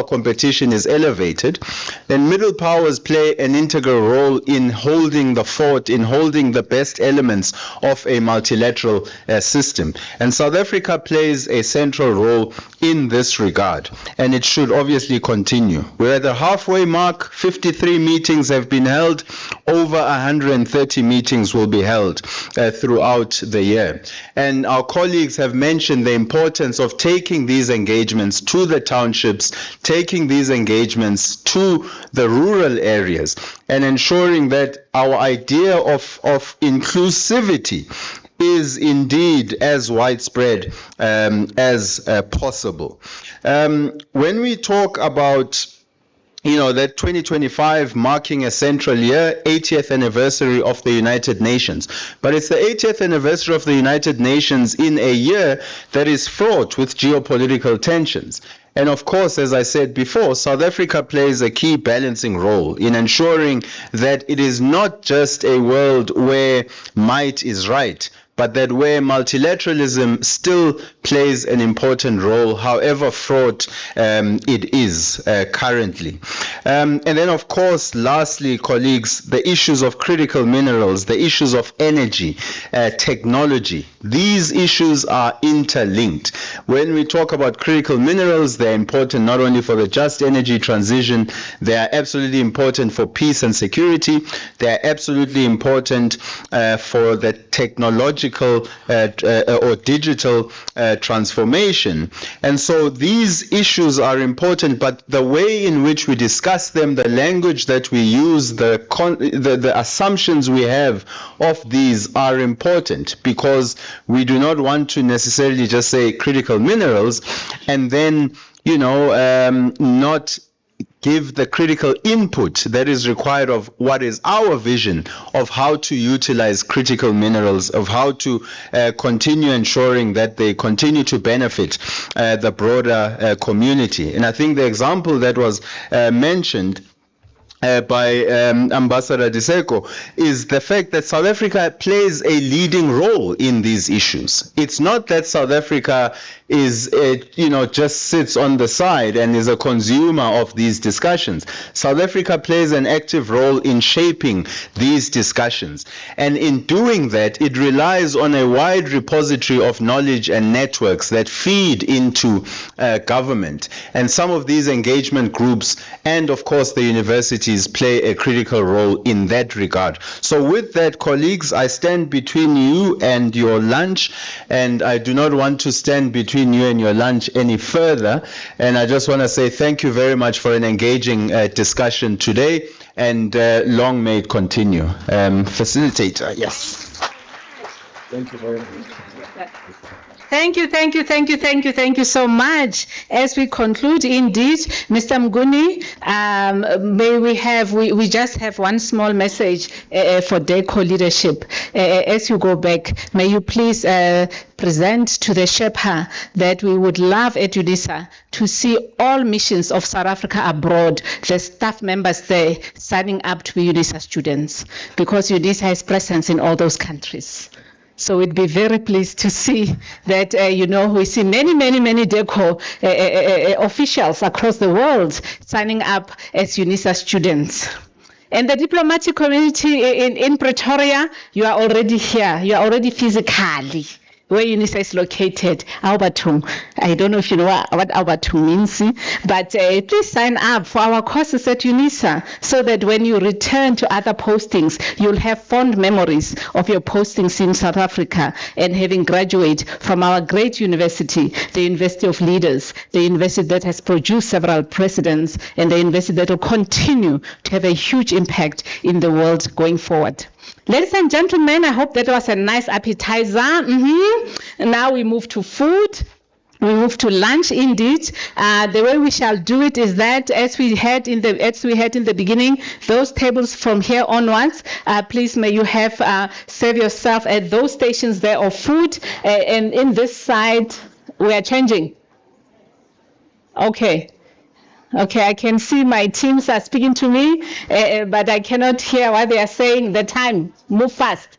competition is elevated, then middle powers play an integral role in holding the fort, in holding the best elements of a multilateral system. And South Africa plays a central role in this regard, and it should obviously continue. We're at the halfway mark. 53 meetings have been held. Over 130 meetings will be held throughout the year. And our colleagues have mentioned the importance of taking these engagements to the townships, taking these engagements to the rural areas, and ensuring that our idea of inclusivity is indeed as widespread as possible. When we talk about that 2025 marking a central year, 80th anniversary of the United Nations. But it's the 80th anniversary of the United Nations in a year that is fraught with geopolitical tensions. And of course, as I said before, South Africa plays a key balancing role in ensuring that it is not just a world where might is right, but that where multilateralism still plays an important role, however fraught it is currently. And then, of course, lastly, colleagues, the issues of critical minerals, the issues of energy, technology, these issues are interlinked. When we talk about critical minerals, they're important not only for the just energy transition, they are absolutely important for peace and security, they are absolutely important for the technological or digital transformation. And so these issues are important, but the way in which we discuss them, the language that we use, the assumptions we have of these are important, because we do not want to necessarily just say critical minerals and then, not give the critical input that is required of what is our vision of how to utilize critical minerals, of how to continue ensuring that they continue to benefit the broader community. And I think the example that was mentioned by Ambassador DIRCO is the fact that South Africa plays a leading role in these issues. It's not that South Africa is, just sits on the side and is a consumer of these discussions. South Africa plays an active role in shaping these discussions. And in doing that, it relies on a wide repository of knowledge and networks that feed into government. And some of these engagement groups and, of course, the universities play a critical role in that regard. So with that, colleagues, I stand between you and your lunch, and I do not want to stand between you and your lunch any further. And I just want to say thank you very much for an engaging discussion today, and long may it continue. Facilitator, yes. Thank you very much. Thank you so much. As we conclude, indeed, Mr. Mguni, we just have one small message for DIRCO leadership. As you go back, may you please present to the Sherpa that we would love at UNISA to see all missions of South Africa abroad, the staff members there signing up to be UNISA students, because UNISA has presence in all those countries. So we'd be very pleased to see that, we see many DIRCO officials across the world signing up as UNISA students. And the diplomatic community in Pretoria, you are already here. You are already physically where UNISA is located, Alberton. I don't know if you know what Alberton means, but please sign up for our courses at UNISA so that when you return to other postings, you'll have fond memories of your postings in South Africa and having graduated from our great university, the University of Leaders, the university that has produced several presidents, and the university that will continue to have a huge impact in the world going forward. Ladies and gentlemen, I hope that was a nice appetizer. Now we move to food. We move to lunch, indeed. The way we shall do it is that, as we had in the beginning, those tables from here onwards, please may you have serve yourself at those stations there of food. And in this side, we are changing. Okay, I can see my teams are speaking to me, but I cannot hear what they are saying. The time, move fast.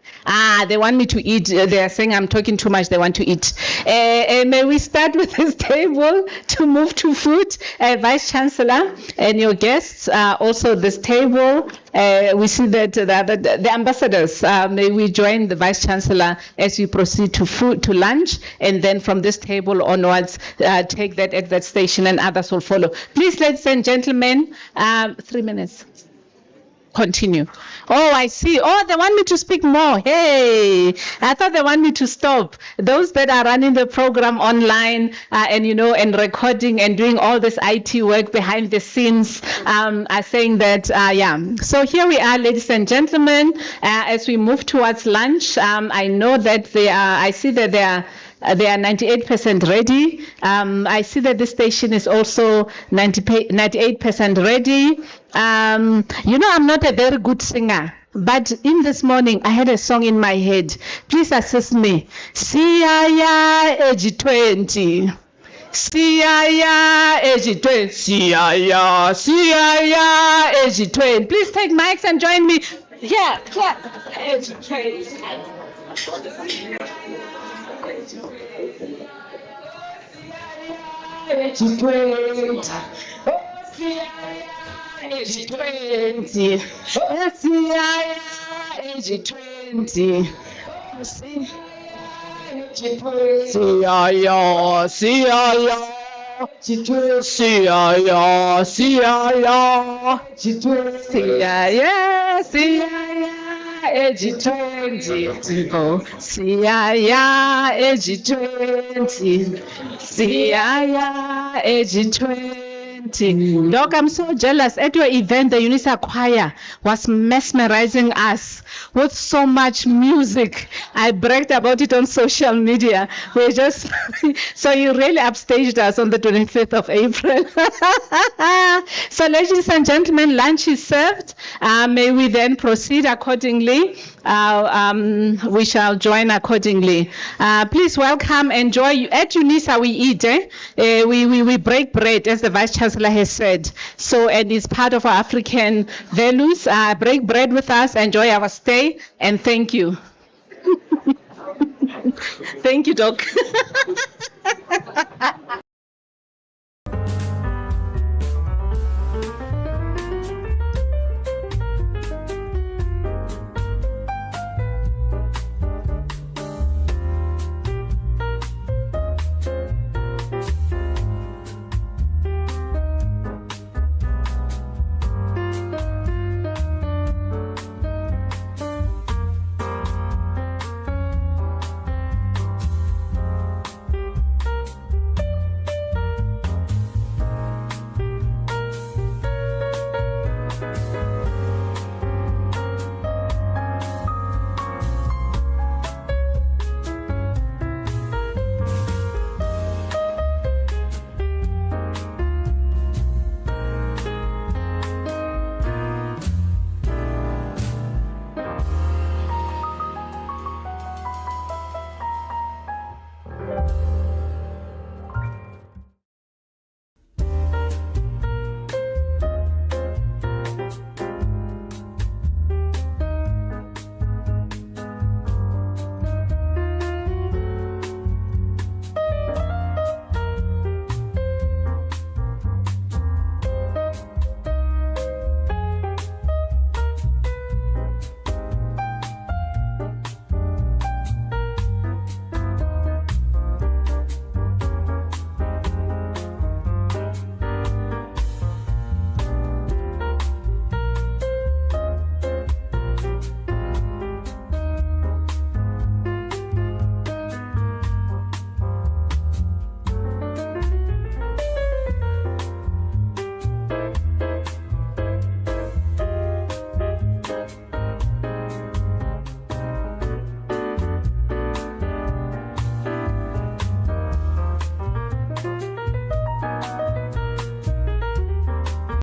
They want me to eat. They are saying I'm talking too much. They want to eat. May we start with this table to move to food? Vice Chancellor and your guests, also this table. We see that the ambassadors, may we join the Vice Chancellor as we proceed to food, to lunch, and then from this table onwards, take that at that station and others will follow. Please, ladies and gentlemen, 3 minutes. Continue. Oh, I see. Oh, they want me to speak more. Hey, I thought they want me to stop. Those that are running the program online and recording and doing all this IT work behind the scenes are saying that, So here we are, ladies and gentlemen, as we move towards lunch. I know that I see that they are 98% ready. I see that this station is also 98% ready. I'm not a very good singer, but in this morning I had a song in my head. Please assist me. Siyaya G20. Siyaya G20. Siyaya G20. Please take mics and join me. Yeah. G20. Doc, I'm so jealous. At your event, the UNISA choir was mesmerizing us with so much music. I bragged about it on social media. We just so you really upstaged us on the 25th of April. So, ladies and gentlemen, lunch is served. May we then proceed accordingly. We shall join accordingly. Please welcome, enjoy. At UNISA, we eat. We break bread, as the Vice Chancellor Chancellor has said. So, and it's part of our African values. Break bread with us, enjoy our stay, and thank you. Thank you, Doc.